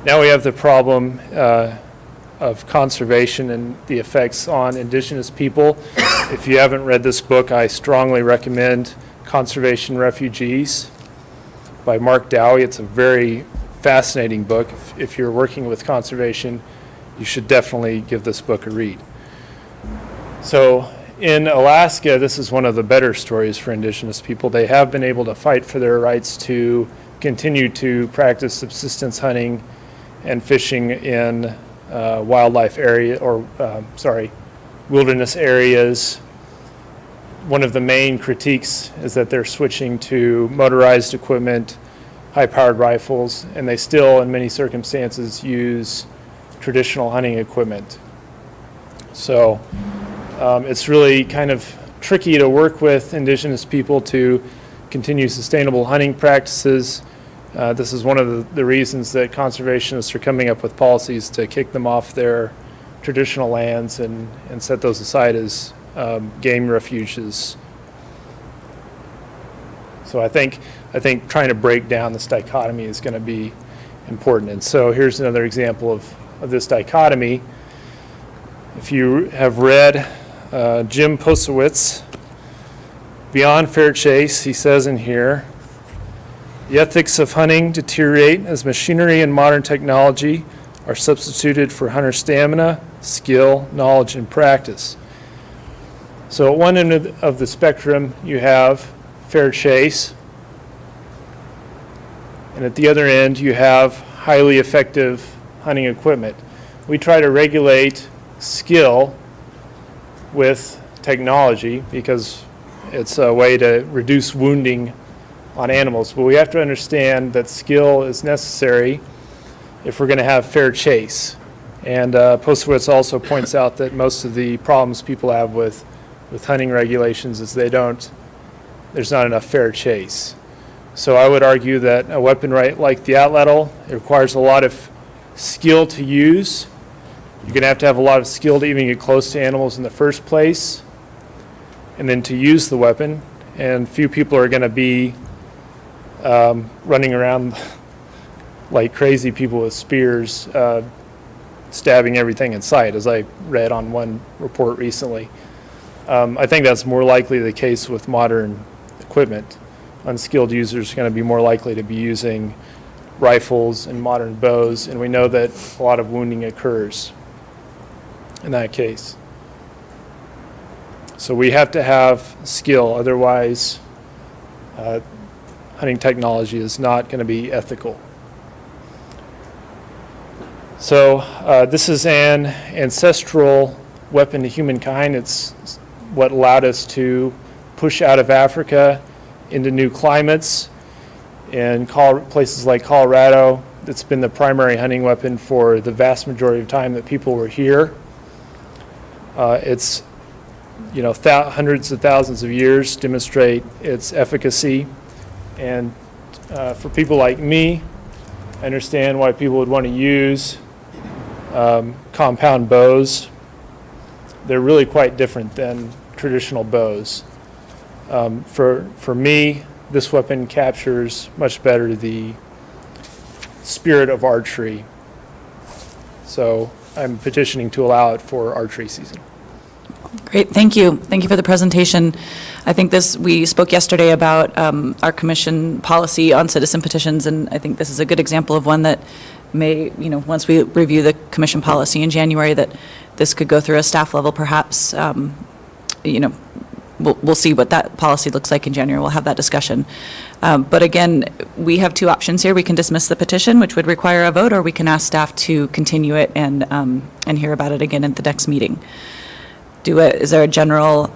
Now we have the problem of conservation and the effects on indigenous people. If you haven't read this book, I strongly recommend Conservation Refugees by Mark Dowie. It's a very fascinating book. If you're working with conservation, you should definitely give this book a read. So in Alaska, this is one of the better stories for indigenous people. They have been able to fight for their rights to continue to practice subsistence hunting and fishing in wildlife area, or wilderness areas. One of the main critiques is that they're switching to motorized equipment, high-powered rifles, and they still, in many circumstances, use traditional hunting equipment. So it's really kind of tricky to work with indigenous people to continue sustainable hunting practices. This is one of the reasons that conservationists are coming up with policies to kick them off their traditional lands and set those aside as game refuges. So I think trying to break down this dichotomy is going to be important. And so here's another example of this dichotomy. If you have read Jim Posewitz, Beyond Fair Chase, he says in here, the ethics of hunting deteriorate as machinery and modern technology are substituted for hunter stamina, skill, knowledge, and practice. So at one end of the spectrum, you have fair chase, and at the other end, you have highly effective hunting equipment. We try to regulate skill with technology because it's a way to reduce wounding on animals, but we have to understand that skill is necessary if we're going to have fair chase. And Posewitz also points out that most of the problems people have with hunting regulations is there's not enough fair chase. So I would argue that a weapon like the Atlatl, it requires a lot of skill to use. You're going to have a lot of skill to even get close to animals in the first place, and then to use the weapon. And few people are going to be running around like crazy people with spears, stabbing everything in sight, as I read on one report recently. I think that's more likely the case with modern equipment. Unskilled users are going to be more likely to be using rifles and modern bows, and we know that a lot of wounding occurs in that case. So we have to have skill, otherwise hunting technology is not going to be ethical. So this is an ancestral weapon to humankind. It's what allowed us to push out of Africa into new climates. In places like Colorado, it's been the primary hunting weapon for the vast majority of time that people were here. It's, hundreds of thousands of years demonstrate its efficacy. And for people like me, I understand why people would want to use compound bows. They're really quite different than traditional bows. For me, this weapon captures much better the spirit of archery. So I'm petitioning to allow it for archery season. Great, thank you. Thank you for the presentation. I think we spoke yesterday about our commission policy on citizen petitions, and I think this is a good example of one that may, once we review the commission policy in January, that this could go through a staff level perhaps we'll see what that policy looks like in January. We'll have that discussion. But again, we have two options here. We can dismiss the petition, which would require a vote, or we can ask staff to continue it and hear about it again at the next meeting. Is there a general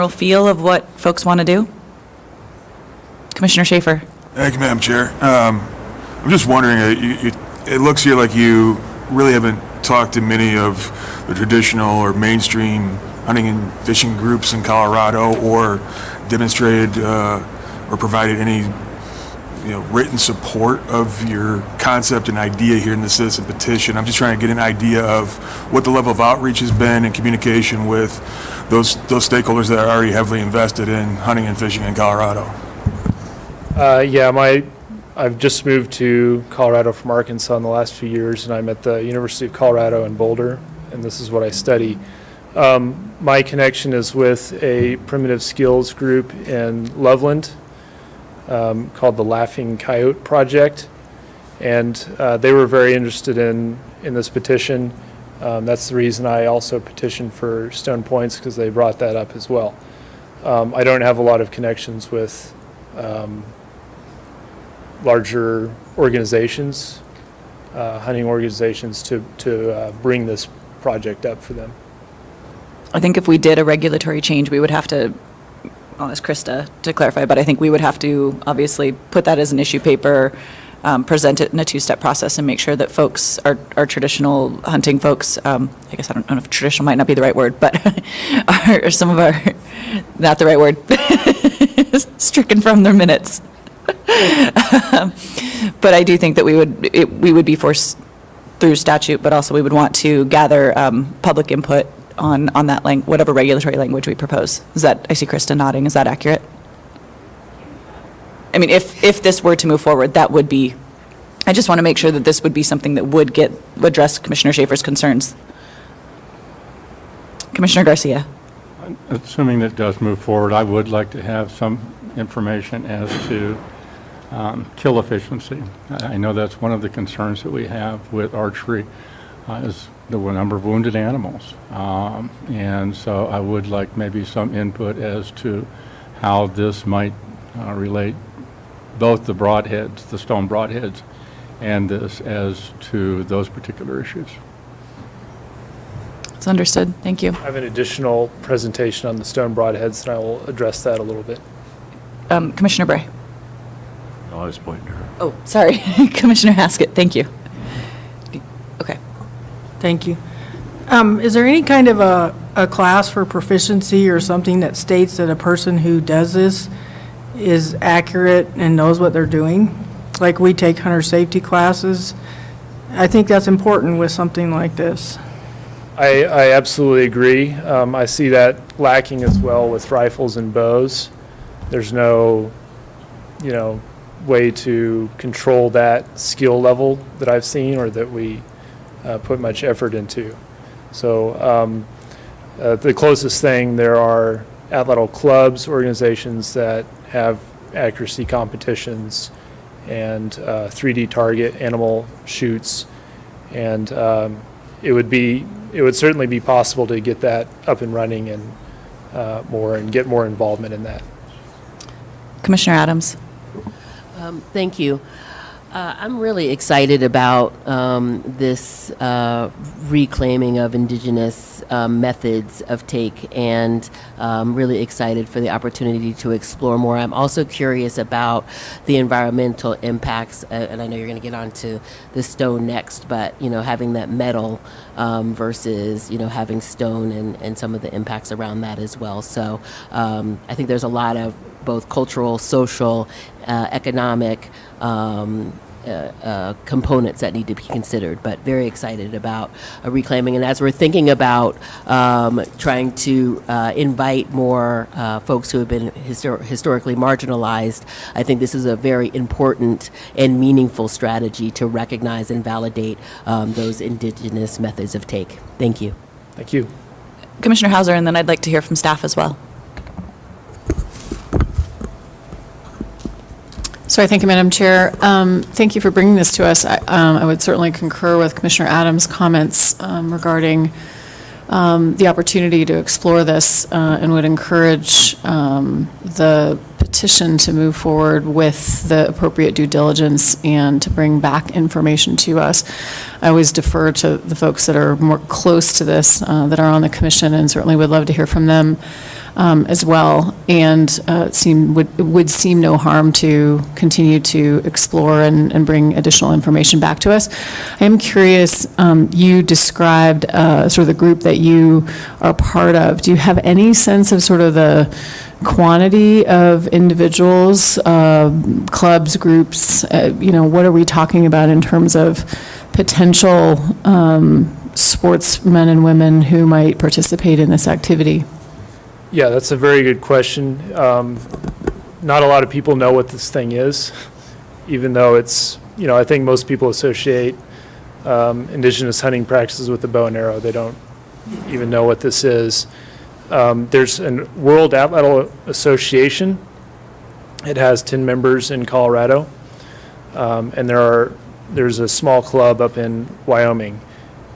feel of what folks want to do? Commissioner Schaefer. Thank you, Madam Chair. I'm just wondering, it looks here like you really haven't talked to many of the traditional or mainstream hunting and fishing groups in Colorado, or demonstrated or provided any written support of your concept and idea here in the citizen petition. I'm just trying to get an idea of what the level of outreach has been in communication with those stakeholders that are already heavily invested in hunting and fishing in Colorado. I've just moved to Colorado from Arkansas in the last few years, and I'm at the University of Colorado in Boulder, and this is what I study. My connection is with a primitive skills group in Loveland called the Laughing Coyote Project, and they were very interested in this petition. That's the reason I also petitioned for Stone Points, because they brought that up as well. I don't have a lot of connections with larger organizations, hunting organizations, to bring this project up for them. I think if we did a regulatory change, we would have to, I'll ask Krista to clarify, but I think we would have to obviously put that as an issue paper, present it in a two-step process, and make sure that folks, our traditional hunting folks, I guess I don't know if traditional might not be the right word, but are some of our, not the right word, stricken from their minutes. But I do think that we would be forced through statute, but also we would want to gather public input on that whatever regulatory language we propose. I see Krista nodding, is that accurate? I mean, if this were to move forward, that would be, I just want to make sure that this would be something that would address Commissioner Schaefer's concerns. Commissioner Garcia. Assuming that it does move forward, I would like to have some information as to kill efficiency. I know that's one of the concerns that we have with archery, is the number of wounded animals. And so I would like maybe some input as to how this might relate, both the broadheads, the stone broadheads, and this as to those particular issues. It's understood. Thank you. I have an additional presentation on the stone broadheads, and I will address that a little bit. Commissioner Bray. I was pointing to her. Oh, sorry. Commissioner Haskett, thank you. Okay. Thank you. Is there any kind of a class for proficiency or something that states that a person who does this is accurate and knows what they're doing? Like we take hunter safety classes. I think that's important with something like this. I absolutely agree. I see that lacking as well with rifles and bows. There's no, way to control that skill level that I've seen, or that we put much effort into. So the closest thing, there are athletical clubs, organizations that have accuracy competitions and 3D target animal shoots, and it would certainly be possible to get that up and running and get more involvement in that. Commissioner Adams. Thank you. I'm really excited about this reclaiming of indigenous methods of take, and really excited for the opportunity to explore more. I'm also curious about the environmental impacts, and I know you're going to get onto the stone next, but having that metal versus having stone, and some of the impacts around that as well. So I think there's a lot of both cultural, social, economic components that need to be considered, but very excited about reclaiming. And as we're thinking about trying to invite more folks who have been historically marginalized, I think this is a very important and meaningful strategy to recognize and validate those indigenous methods of take. Thank you. Thank you. Commissioner Hauser, and then I'd like to hear from staff as well. Sorry, thank you, Madam Chair. Thank you for bringing this to us. I would certainly concur with Commissioner Adams' comments regarding the opportunity to explore this and would encourage the petition to move forward with the appropriate due diligence and to bring back information to us. I always defer to the folks that are more close to this, that are on the commission, and certainly would love to hear from them as well. And would seem no harm to continue to explore and bring additional information back to us. I am curious, you described sort of the group that you are part of. Do you have any sense of sort of the quantity of individuals, clubs, groups? What are we talking about in terms of potential sportsmen and women who might participate in this activity? Yeah, that's a very good question. Not a lot of people know what this thing is, even though it's, I think most people associate indigenous hunting practices with the bow and arrow. They don't even know what this is. There's a World Atlatl Association. It has 10 members in Colorado, and there's a small club up in Wyoming.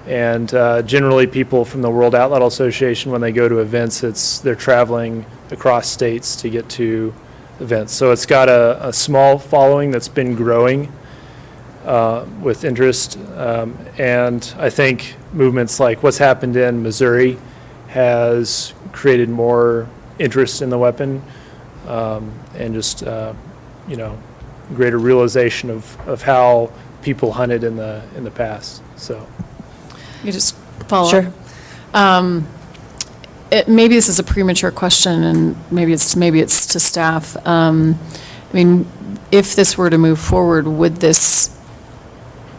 And generally people from the World Atlatl Association, when they go to events, they're traveling across states to get to events. So it's got a small following that's been growing with interest. And I think movements like what's happened in Missouri has created more interest in the weapon, and just, greater realization of how people hunted in the past. So. You just follow Sure. up. Maybe this is a premature question, and maybe it's to staff. If this were to move forward, would this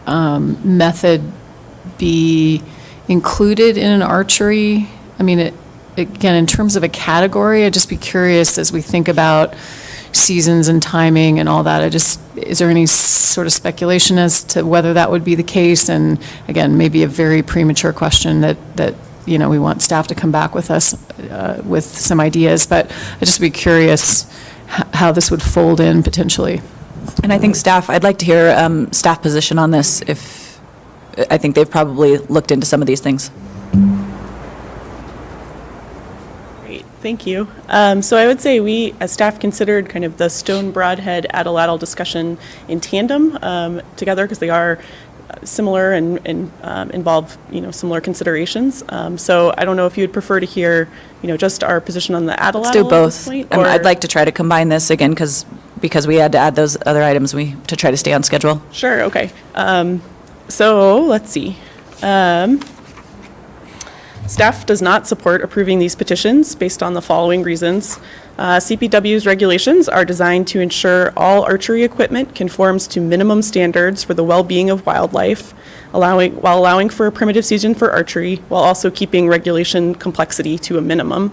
method be included in an archery? Again, in terms of a category, I'd just be curious as we think about seasons and timing and all that. Is there any sort of speculation as to whether that would be the case? And again, maybe a very premature question that we want staff to come back with us with some ideas, but I'd just be curious how this would fold in potentially. And I think I'd like to hear staff position on this. I think they've probably looked into some of these things. Thank you. So I would say we, as staff, considered kind of the stone broadhead atlatl discussion in tandem together, because they are similar and involve similar considerations. So I don't know if you would prefer to hear just our position on the atlatl. Let's do at both. this point, I'd like to try to combine this again because we had to add those other items to try to stay on schedule. Sure. Okay. So let's see. Staff does not support approving these petitions based on the following reasons. CPW's regulations are designed to ensure all archery equipment conforms to minimum standards for the well-being of wildlife, while allowing for a primitive season for archery, while also keeping regulation complexity to a minimum.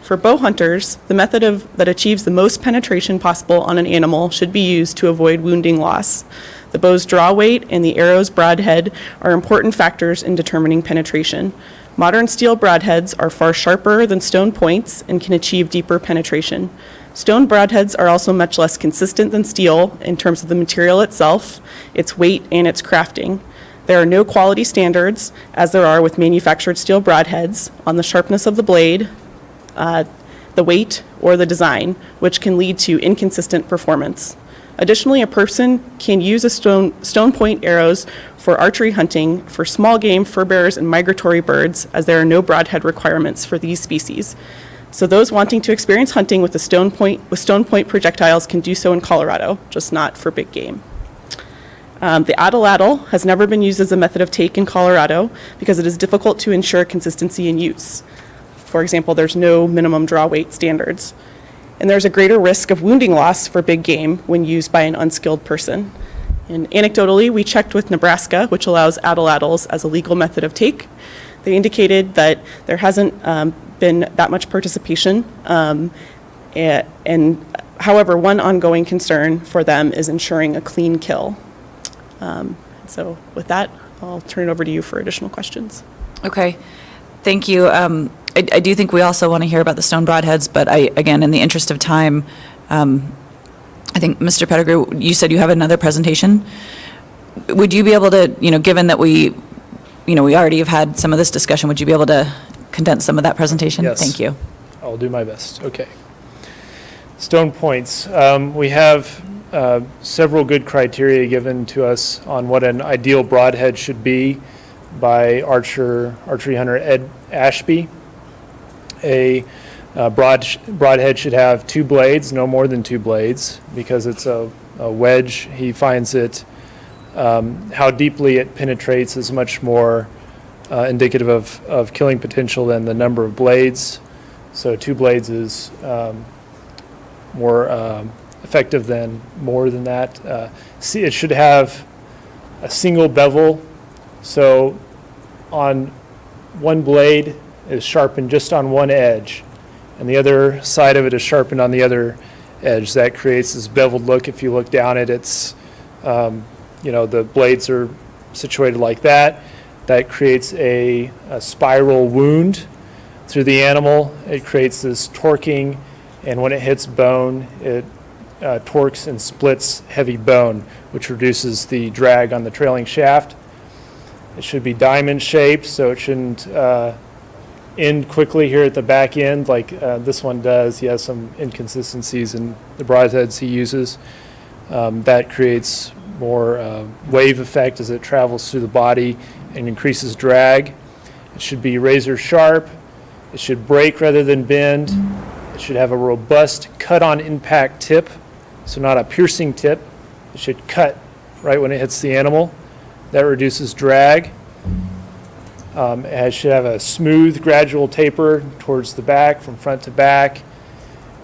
For bow hunters, the method that achieves the most penetration possible on an animal should be used to avoid wounding loss. The bow's draw weight and the arrow's broadhead are important factors in determining penetration. Modern steel broadheads are far sharper than stone points and can achieve deeper penetration. Stone broadheads are also much less consistent than steel in terms of the material itself, its weight, and its crafting. There are no quality standards, as there are with manufactured steel broadheads, on the sharpness of the blade, the weight, or the design, which can lead to inconsistent performance. Additionally, a person can use stone point arrows for archery hunting for small game, fur bearers, and migratory birds, as there are no broadhead requirements for these species. So those wanting to experience hunting with stone point projectiles can do so in Colorado, just not for big game. The atlatl has never been used as a method of take in Colorado because it is difficult to ensure consistency in use. For example, there's no minimum draw weight standards. And there's a greater risk of wounding loss for big game when used by an unskilled person. And anecdotally, we checked with Nebraska, which allows atlatls as a legal method of take. They indicated that there hasn't been that much participation. And however, one ongoing concern for them is ensuring a clean kill. So with that, I'll turn it over to you for additional questions. Okay, thank you. I do think we also want to hear about the stone broadheads, but again, in the interest of time, I think, Mr. Pettigrew, you said you have another presentation. Would you be able to, given that we we already have had some of this discussion. Would you be able to condense some of that presentation? Yes. Thank you. I'll do my best. Okay. Stone points. We have several good criteria given to us on what an ideal broadhead should be by archery hunter Ed Ashby. A broadhead should have 2 blades, no more than 2 blades, because it's a wedge. He finds it, how deeply it penetrates is much more indicative of killing potential than the number of blades. So 2 blades is more effective than more than that. It should have a single bevel, so on one blade is sharpened just on one edge, and the other side of it is sharpened on the other edge. That creates this beveled look. If you look down it, it's, the blades are situated like that. That creates a spiral wound through the animal. It creates this torquing, and when it hits bone, it torques and splits heavy bone, which reduces the drag on the trailing shaft. It should be diamond shaped, so it shouldn't end quickly here at the back end like this one does. He has some inconsistencies in the broadheads he uses. That creates more wave effect as it travels through the body and increases drag. It should be razor sharp. It should break rather than bend. It should have a robust cut on impact tip, so not a piercing tip. It should cut right when it hits the animal. That reduces drag. It should have a smooth, gradual taper towards the back, from front to back,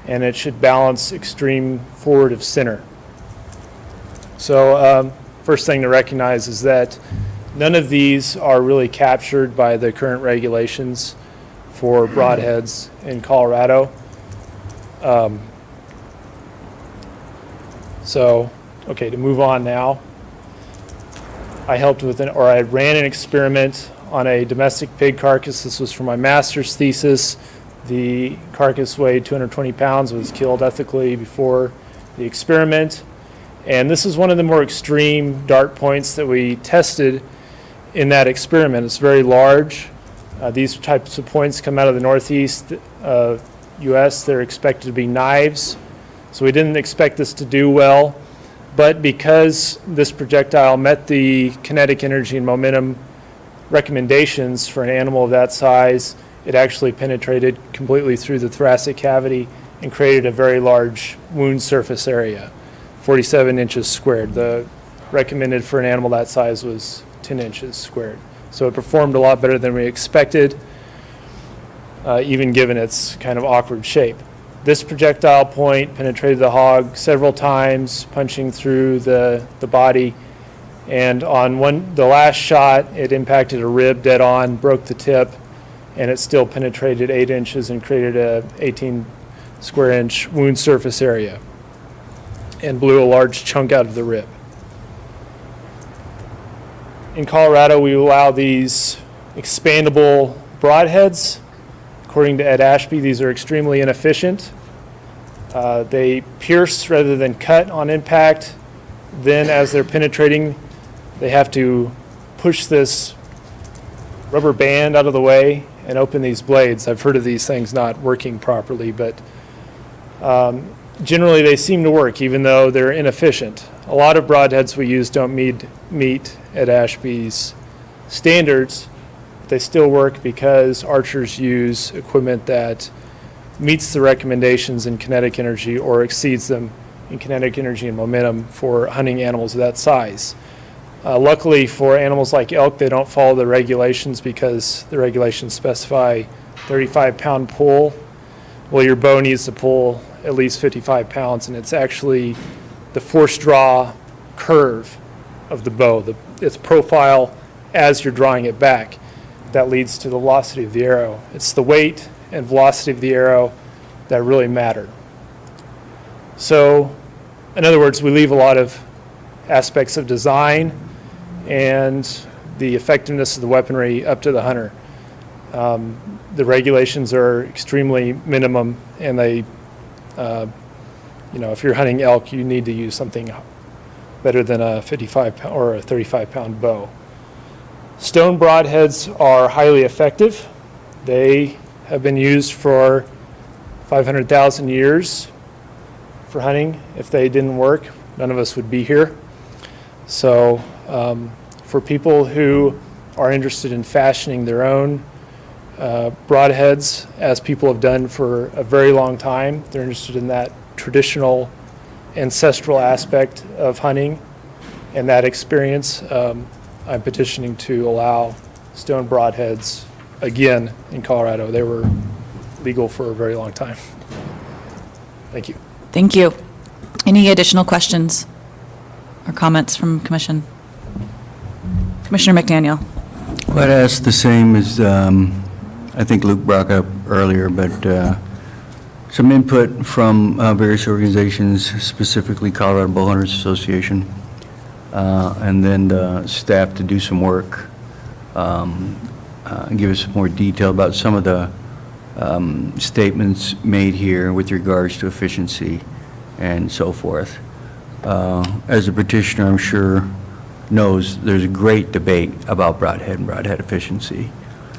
and it should balance extreme forward of center. So first thing to recognize is that none of these are really captured by the current regulations for broadheads in Colorado. Okay, to move on now. I ran an experiment on a domestic pig carcass. This was for my master's thesis. The carcass weighed 220 pounds, was killed ethically before the experiment. And this is one of the more extreme dart points that we tested in that experiment. It's very large. These types of points come out of the northeast U.S. They're expected to be knives. So we didn't expect this to do well. But because this projectile met the kinetic energy and momentum recommendations for an animal of that size, it actually penetrated completely through the thoracic cavity and created a very large wound surface area, 47 inches squared. The recommended for an animal that size was 10 inches squared. So it performed a lot better than we expected, even given its kind of awkward shape. This projectile point penetrated the hog several times, punching through the body. And on the last shot, it impacted a rib dead on, broke the tip, and it still penetrated 8 inches and created a 18 square inch wound surface area and blew a large chunk out of the rib. In Colorado, we allow these expandable broadheads. According to Ed Ashby, these are extremely inefficient. They pierce rather than cut on impact. Then as they're penetrating, they have to push this rubber band out of the way and open these blades. I've heard of these things not working properly, but generally they seem to work even though they're inefficient. A lot of broadheads we use don't meet Ed Ashby's standards. They still work because archers use equipment that meets the recommendations in kinetic energy or exceeds them in kinetic energy and momentum for hunting animals of that size. Luckily for animals like elk, they don't follow the regulations because the regulations specify 35-pound pull. Well, your bow needs to pull at least 55 pounds, and it's actually the force draw curve of the bow, its profile as you're drawing it back. That leads to the velocity of the arrow. It's the weight and velocity of the arrow that really matter. So, in other words, we leave a lot of aspects of design and the effectiveness of the weaponry up to the hunter. The regulations are extremely minimum, and they, if you're hunting elk, you need to use something better than a 55 or a 35-pound bow. Stone broadheads are highly effective. They have been used for 500,000 years for hunting. If they didn't work, none of us would be here. So for people who are interested in fashioning their own broadheads, as people have done for a very long time, they're interested in that traditional ancestral aspect of hunting and that experience. I'm petitioning to allow stone broadheads again in Colorado. They were legal for a very long time. Thank you. Thank you. Any additional questions or comments from Commission? Commissioner McDaniel. Well, I'd ask the same as I think Luke brought up earlier, but some input from various organizations, specifically Colorado Bowhunters Association, and then the staff to do some work, and give us more detail about some of the statements made here with regards to efficiency and so forth. As a petitioner, I'm sure knows there's a great debate about broadhead and broadhead efficiency.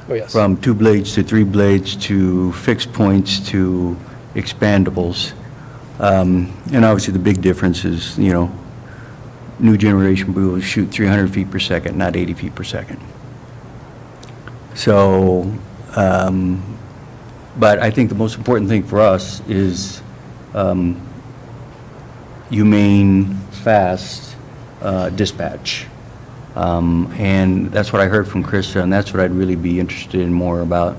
Oh, yes. From 2 blades to 3 blades to fixed points to expandables. And obviously the big difference is, you know, new generation bows shoot 300 feet per second, not 80 feet per second. So, but I think the most important thing for us is humane, fast dispatch. And that's what I heard from Krista, and that's what I'd really be interested in more about,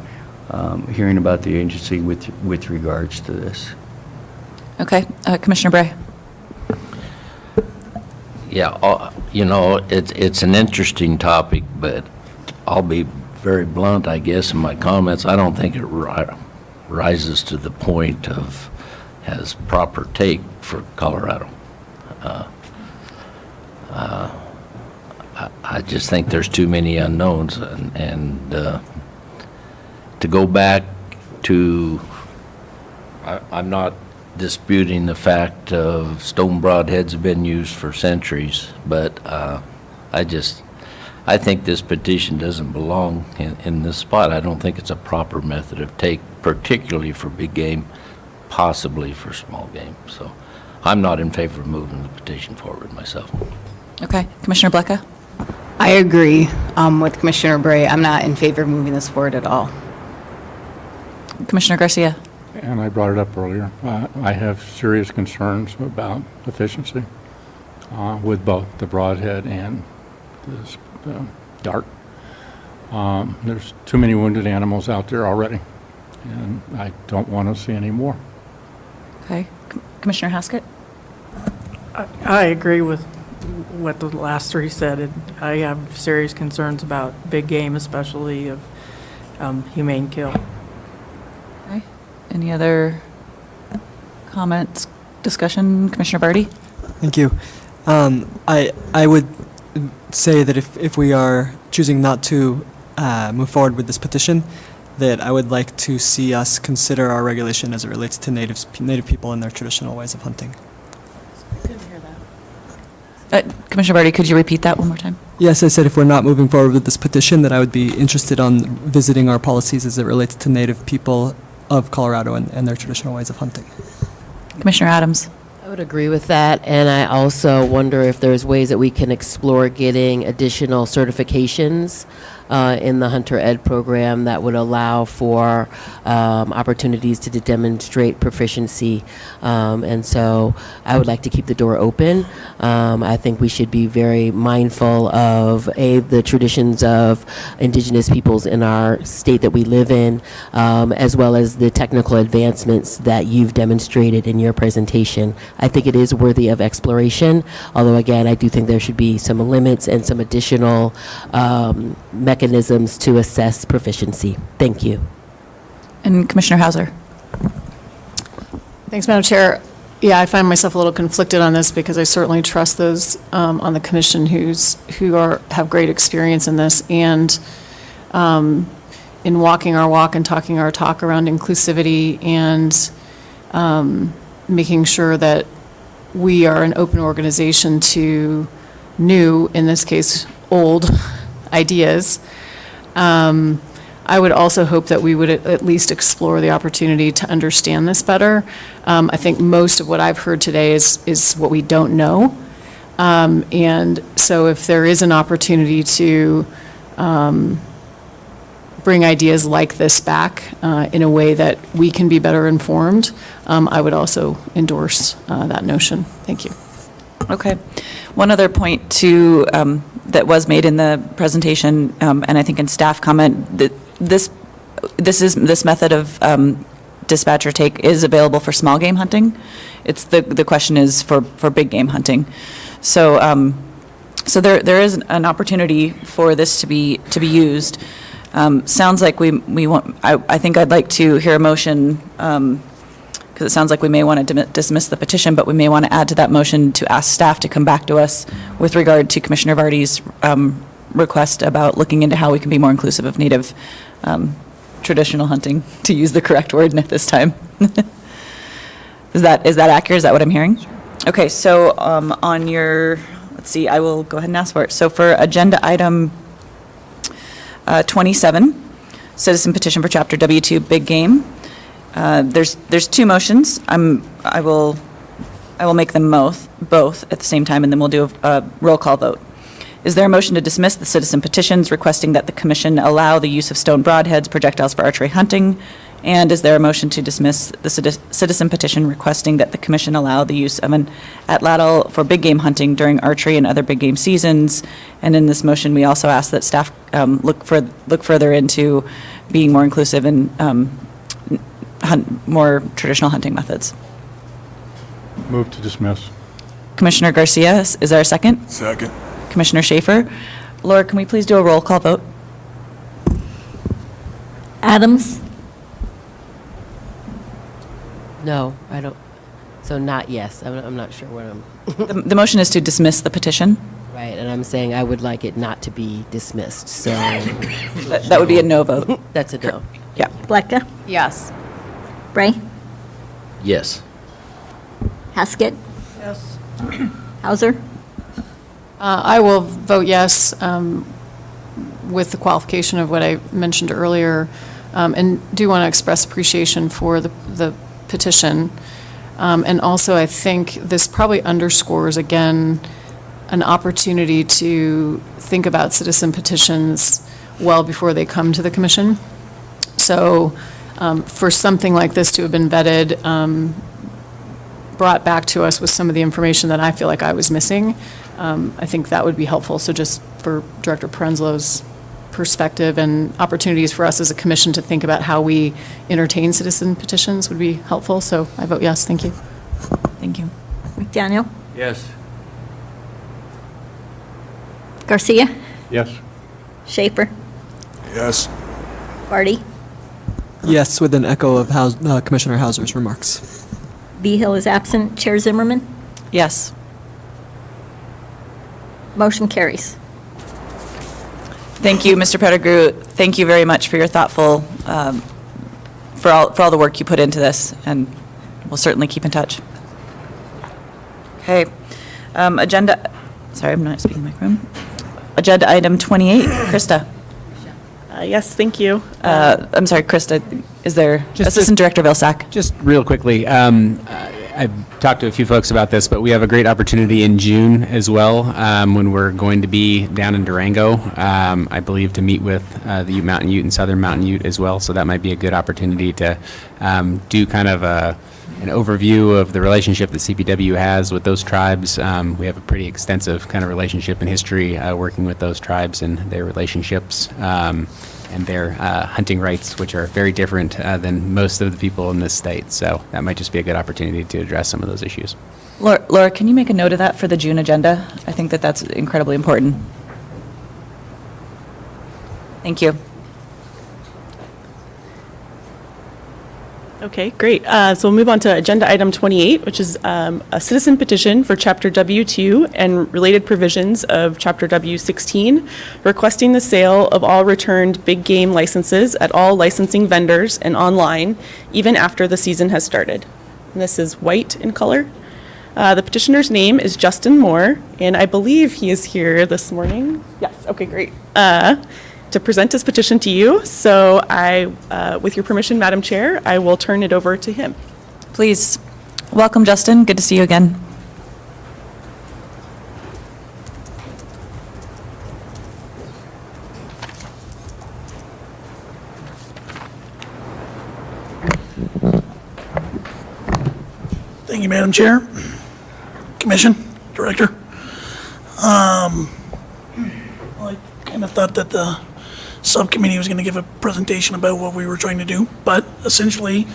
hearing about the agency with regards to this. Okay, Commissioner Bray. Yeah, you know, it's an interesting topic, but I'll be very blunt, I guess, in my comments. I don't think it rises to the point of has proper take for Colorado. I just think there's too many unknowns, and to go back to, I'm not disputing the fact of stone broadheads have been used for centuries, but I think this petition doesn't belong in this spot. I don't think it's a proper method of take, particularly for big game, possibly for small game. So I'm not in favor of moving the petition forward myself. Okay, Commissioner Blecka. I agree with Commissioner Bray. I'm not in favor of moving this forward at all. Commissioner Garcia. And I brought it up earlier. I have serious concerns about efficiency with both the broadhead and this dart. There's too many wounded animals out there already, and I don't want to see any more. Okay, Commissioner Haskett. I agree with what the last three said. I have serious concerns about big game, especially of humane kill. Okay, any other comments, discussion? Commissioner Barty? Thank you. I would say that if we are choosing not to move forward with this petition, that I would like to see us consider our regulation as it relates to native people and their traditional ways of hunting. Commissioner Barty, could you repeat that one more time? Yes, I said if we're not moving forward with this petition, that I would be interested on visiting our policies as it relates to native people of Colorado and their traditional ways of hunting. Commissioner Adams. I would agree with that, and I also wonder if there's ways that we can explore getting additional certifications in the Hunter Ed program that would allow for opportunities to demonstrate proficiency. And so I would like to keep the door open. I think we should be very mindful of, the traditions of indigenous peoples in our state that we live in, as well as the technical advancements that you've demonstrated in your presentation. I think it is worthy of exploration, although again, I do think there should be some limits and some additional mechanisms to assess proficiency. Thank you. And Commissioner Hauser. Thanks, Madam Chair. Yeah, I find myself a little conflicted on this because I certainly trust those on the commission who have great experience in this, and in walking our walk and talking our talk around inclusivity and making sure that we are an open organization to new, in this case, old ideas. I would also hope that we would at least explore the opportunity to understand this better. I think most of what I've heard today is what we don't know. And so if there is an opportunity to bring ideas like this back in a way that we can be better informed, I would also endorse that notion. Thank you. Okay. One other point too, that was made in the presentation, and I think in staff comment, that this method of dispatch or take is available for small game hunting. It's the question is for big game hunting. So so there is an opportunity for this to be used. Sounds like we want. I think I'd like to hear a motion. Because it sounds like we may want to dismiss the petition, but we may want to add to that motion to ask staff to come back to us with regard to Commissioner Vardy's request about looking into how we can be more inclusive of Native traditional hunting, to use the correct word at this time. Is that accurate? Is that what I'm hearing? Okay, so on your, let's see, I will go ahead and ask for it. So for agenda item 27, citizen petition for Chapter W2 Big Game. There's two motions. I will make them both at the same time, and then we'll do a roll call vote. Is there a motion to dismiss the citizen petitions requesting that the commission allow the use of stone broadheads projectiles for archery hunting? And is there a motion to dismiss the citizen petition requesting that the commission allow the use of an atlatl for big game hunting during archery and other big game seasons? And in this motion, we also ask that staff look further into being more inclusive and more traditional hunting methods. Move to dismiss. Commissioner Garcia, is there a second? Second. Commissioner Schaefer. Laura, can we please do a roll call vote? Adams? No, I don't. So not yes. I'm not sure what I'm. The motion is to dismiss the petition. Right, and I'm saying I would like it not to be dismissed, so. That would be a no vote. That's a no. Yeah. Blecka? Yes. Bray? Yes. Haskett? Yes. Hauser? I will vote yes, with the qualification of what I mentioned earlier, and do want to express appreciation for the petition. And also, I think this probably underscores, again, an opportunity to think about citizen petitions well before they come to the commission. So for something like this to have been vetted, brought back to us with some of the information that I feel like I was missing, I think that would be helpful. So just for Director Prenslow's perspective and opportunities for us as a commission to think about how we entertain citizen petitions would be helpful. So I vote yes. Thank you. Thank you. McDaniel? Yes. Garcia? Yes. Schaefer? Yes. Vardy? Yes, with an echo of Commissioner Hauser's remarks. Behill is absent. Chair Zimmerman? Yes. Motion carries. Thank you, Mr. Pettigrew. Thank you very much for your thoughtful, for all the work you put into this, and we'll certainly keep in touch. Okay. Sorry, I'm not speaking in my room. Agenda item 28, Krista. Yes, thank you. I'm sorry, Krista, is there, Assistant Director Vilsack? Just real quickly, I've talked to a few folks about this, but we have a great opportunity in June as well, when we're going to be down in Durango, I believe, to meet with the Ute Mountain Ute and Southern Mountain Ute as well. So that might be a good opportunity to do kind of an overview of the relationship that CPW has with those tribes. We have a pretty extensive kind of relationship and history working with those tribes and their relationships. And their hunting rights, which are very different than most of the people in this state. So that might just be a good opportunity to address some of those issues. Laura, can you make a note of that for the June agenda? I think that that's incredibly important. Thank you. Okay, great. So we'll move on to agenda item 28, which is a citizen petition for Chapter W2 and related provisions of Chapter W16, requesting the sale of all returned big game licenses at all licensing vendors and online, even after the season has started. And this is white in color. The petitioner's name is Justin Moore, and I believe he is here this morning. Yes, okay, great. To present his petition to you. So with your permission, Madam Chair, I will turn it over to him. Please. Welcome, Justin. Good to see you again. Thank you, Madam Chair, Commission, Director. I kind of thought that the subcommittee was going to give a presentation about what we were trying to do, but essentially,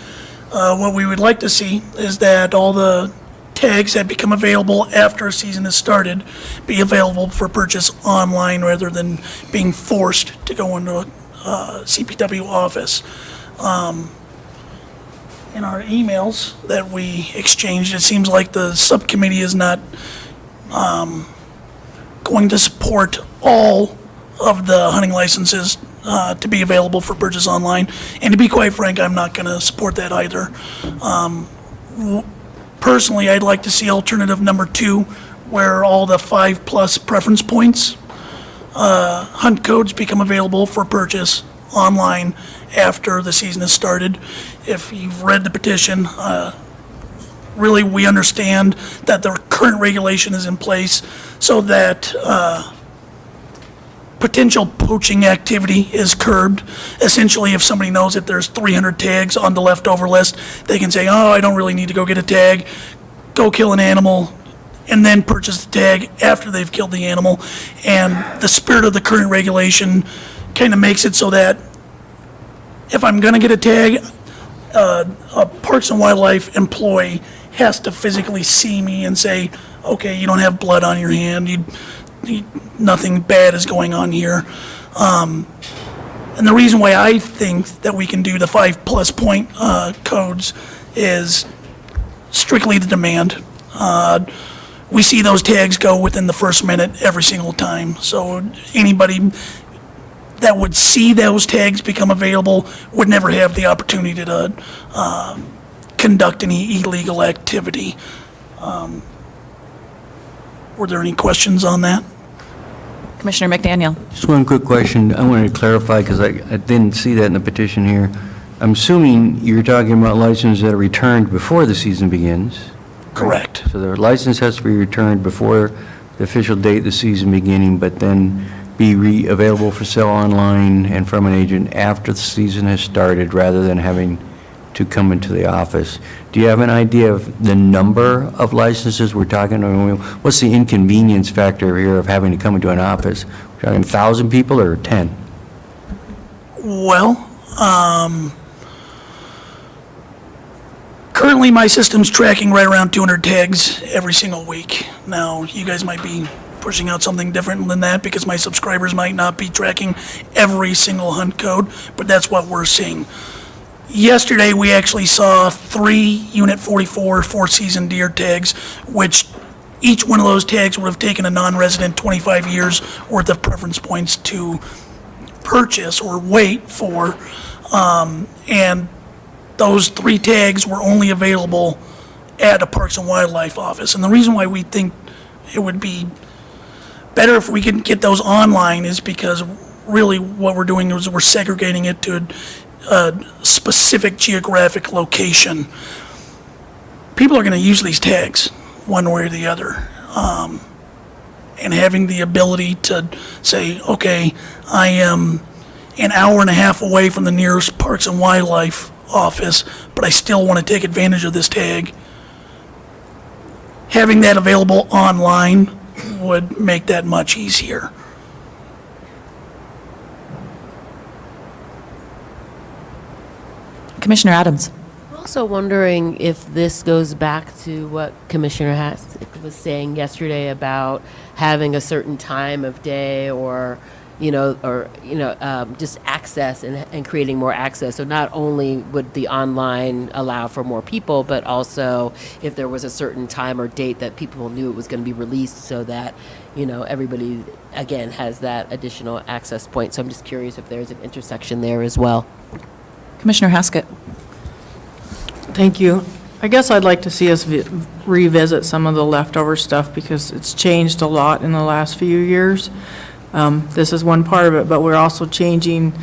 what we would like to see is that all the tags that become available after a season has started be available for purchase online rather than being forced to go into a CPW office. In our emails that we exchanged, it seems like the subcommittee is not going to support all of the hunting licenses to be available for purchase online. And to be quite frank, I'm not going to support that either. Personally, I'd like to see alternative number 2, where all the 5+ preference points hunt codes become available for purchase online after the season has started. If you've read the petition, really we understand that the current regulation is in place so that potential poaching activity is curbed. Essentially, if somebody knows that there's 300 tags on the leftover list, they can say, oh, I don't really need to go get a tag, go kill an animal, and then purchase the tag after they've killed the animal. And the spirit of the current regulation kind of makes it so that if I'm going to get a tag, a Parks and Wildlife employee has to physically see me and say, okay, you don't have blood on your hand, nothing bad is going on here. And the reason why I think that we can do the 5+ point codes is strictly the demand. We see those tags go within the first minute every single time. So anybody that would see those tags become available would never have the opportunity to conduct any illegal activity. Were there any questions on that? Commissioner McDaniel. Just one quick question. I wanted to clarify because I didn't see that in the petition here. I'm assuming you're talking about licenses that are returned before the season begins. Correct. So the license has to be returned before the official date of the season beginning, but then be available for sale online and from an agent after the season has started rather than having to come into the office. Do you have an idea of the number of licenses we're talking about? What's the inconvenience factor here of having to come into an office? We're talking 1,000 people or 10? Well, currently my system's tracking right around 200 tags every single week. Now, you guys might be pushing out something different than that because my subscribers might not be tracking every single hunt code, but that's what we're seeing. Yesterday, we actually saw 3 Unit 44 four-season deer tags, which each one of those tags would have taken a non-resident 25 years worth of preference points to purchase or wait for, and those 3 tags were only available at a Parks and Wildlife office. And the reason why we think it would be better if we could get those online is because really what we're doing is we're segregating it to a specific geographic location. People are going to use these tags one way or the other. And having the ability to say, okay, I am an hour and a half away from the nearest Parks and Wildlife office, but I still want to take advantage of this tag. Having that available online would make that much easier. Commissioner Adams. I'm also wondering if this goes back to what Commissioner was saying yesterday about having a certain time of day or just access and creating more access. So not only would the online allow for more people, but also if there was a certain time or date that people knew it was going to be released so that, everybody, again, has that additional access point. So I'm just curious if there's an intersection there as well. Commissioner Haskett. Thank you. I guess I'd like to see us revisit some of the leftover stuff because it's changed a lot in the last few years. This is one part of it, but we're also changing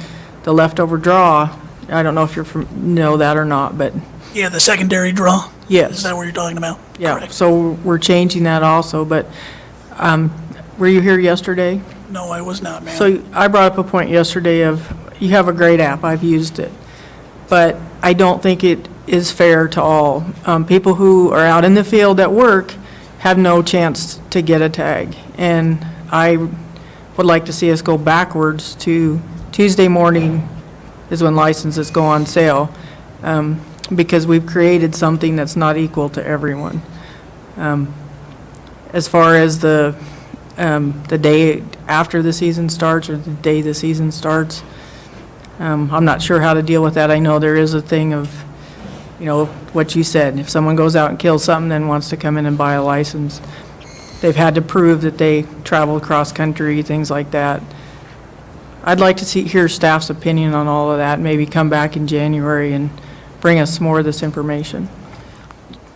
the leftover draw. I don't know if know that or not, but Yeah, the secondary draw. yes. Is that what you're talking about? Yeah, Correct. so we're changing that also, but were you here yesterday? No, I was not, ma'am. So I brought up a point yesterday of, you have a great app, I've used it, but I don't think it is fair to all. People who are out in the field at work have no chance to get a tag. And I would like to see us go backwards to Tuesday morning is when licenses go on sale, because we've created something that's not equal to everyone. As far as the day after the season starts or the day the season starts, I'm not sure how to deal with that. I know there is a thing of, what you said, if someone goes out and kills something then wants to come in and buy a license, they've had to prove that they traveled cross-country, things like that. I'd like to hear staff's opinion on all of that, maybe come back in January and bring us more of this information.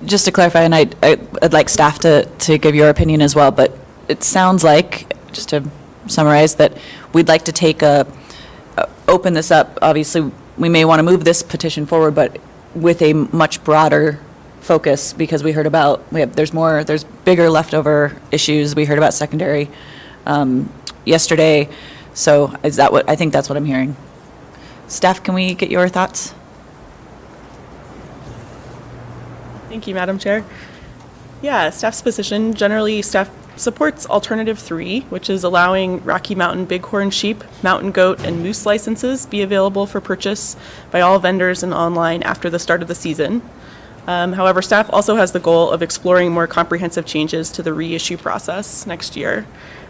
Just to clarify, and I'd like staff to give your opinion as well, but it sounds like, just to summarize, that we'd like to open this up. Obviously, we may want to move this petition forward, but with a much broader focus, because we heard about, there's bigger leftover issues. We heard about secondary yesterday. So I think that's what I'm hearing. Staff, can we get your thoughts? Thank you, Madam Chair. Yeah, staff's position, generally staff supports alternative 3, which is allowing Rocky Mountain bighorn sheep, mountain goat, and moose licenses be available for purchase by all vendors and online after the start of the season. However, staff also has the goal of exploring more comprehensive changes to the reissue process next year.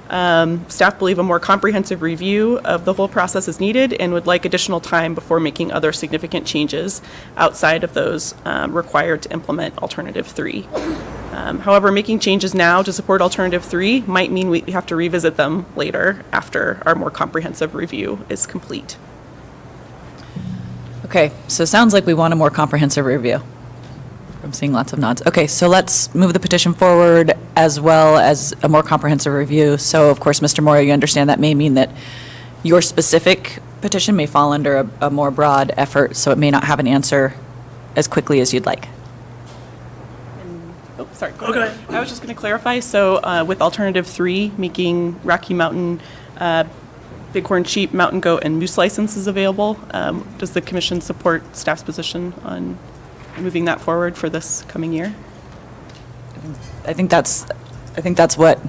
Staff believe a more comprehensive review of the whole process is needed and would like additional time before making other significant changes outside of those required to implement Alternative 3. However, making changes now to support Alternative 3 might mean we have to revisit them later after our more comprehensive review is complete. Okay, so it sounds like we want a more comprehensive review. I'm seeing lots of nods. Okay, so let's move the petition forward as well as a more comprehensive review. So, of course, Mr. Moore, you understand that may mean that your specific petition may fall under a more broad effort, so it may not have an answer as quickly as you'd like. Oh, sorry. Okay. I was just going to clarify. So with Alternative 3, making Rocky Mountain bighorn sheep, mountain goat, and moose licenses available, does the commission support staff's position on moving that forward for this coming year? I think that's what,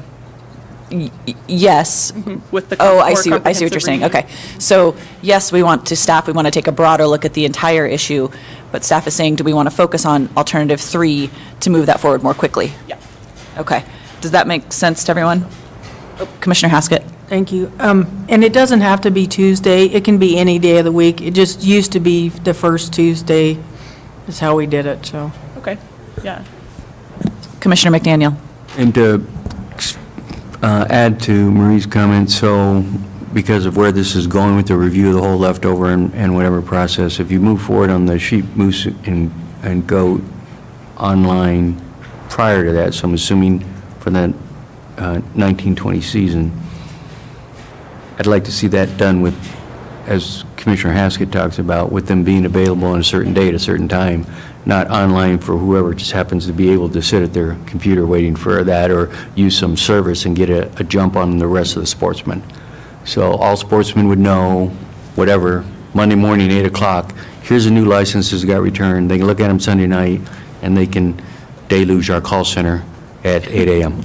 yes. With the I see what you're saying. Okay. So, yes, we want to take a broader look at the entire issue, but staff is saying, do we want to focus on Alternative 3 to move that forward more quickly? Yeah. Okay. Does that make sense to everyone? Commissioner Haskett? Thank you. And it doesn't have to be Tuesday. It can be any day of the week. It just used to be the first Tuesday is how we did it, so. Okay, yeah. Commissioner McDaniel? And to add to Marie's comment, so because of where this is going with the review of the whole leftover and whatever process, if you move forward on the sheep, moose, and goat online prior to that, so I'm assuming for that 1920 season, I'd like to see that done with, as Commissioner Haskett talks about, with them being available on a certain day at a certain time, not online for whoever just happens to be able to sit at their computer waiting for that or use some service and get a jump on the rest of the sportsmen. So all sportsmen would know, whatever, Monday morning, 8 o'clock, here's the new licenses that got returned. They can look at them Sunday night, and they can deluge our call center at 8 a.m.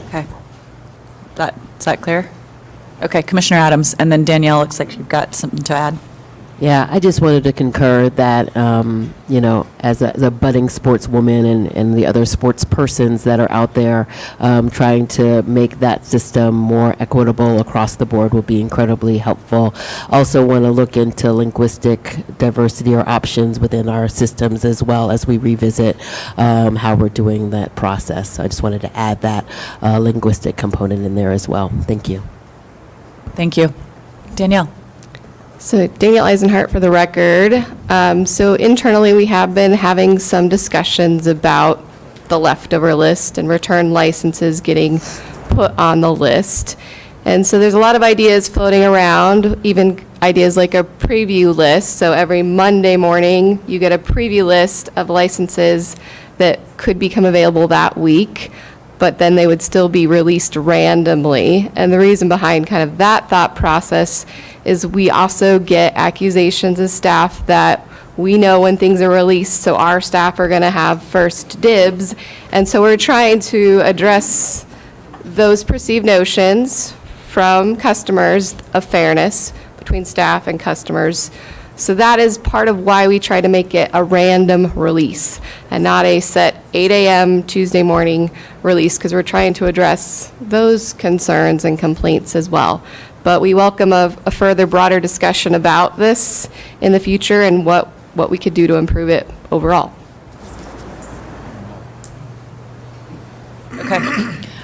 Okay. Is that clear? Okay, Commissioner Adams, and then Danielle, looks like you've got something to add. Yeah, I just wanted to concur that, as a budding sportswoman and the other sports persons that are out there trying to make that system more equitable across the board will be incredibly helpful. Also want to look into linguistic diversity or options within our systems as well as we revisit how we're doing that process. So I just wanted to add that linguistic component in there as well. Thank you. Thank you. Danielle? So Daniel Eisenhart for the record. So internally, we have been having some discussions about the leftover list and return licenses getting put on the list. And so there's a lot of ideas floating around, even ideas like a preview list. So every Monday morning, you get a preview list of licenses that could become available that week, but then they would still be released randomly. And the reason behind kind of that thought process is we also get accusations as staff that we know when things are released, so our staff are going to have first dibs. And so we're trying to address those perceived notions from customers of fairness between staff and customers. So that is part of why we try to make it a random release and not a set 8 a.m. Tuesday morning release, because we're trying to address those concerns and complaints as well. But we welcome a further broader discussion about this in the future and what we could do to improve it overall.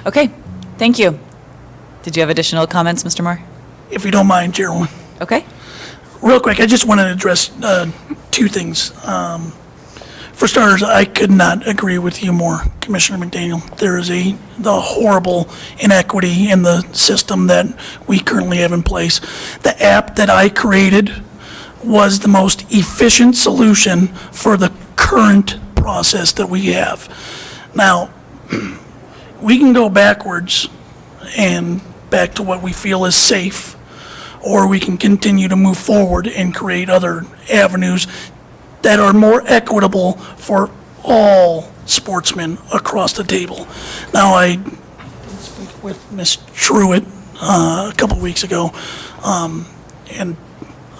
Okay, thank you. Did you have additional comments, Mr. Moore? If you don't mind, Chairwoman. Okay. Real quick, I just wanted to address two things. For starters, I could not agree with you more, Commissioner McDaniel. There is the horrible inequity in the system that we currently have in place. The app that I created was the most efficient solution for the current process that we have. Now, we can go backwards and back to what we feel is safe, or we can continue to move forward and create other avenues that are more equitable for all sportsmen across the table. Now, I spoke with Ms. Truitt a couple weeks ago, and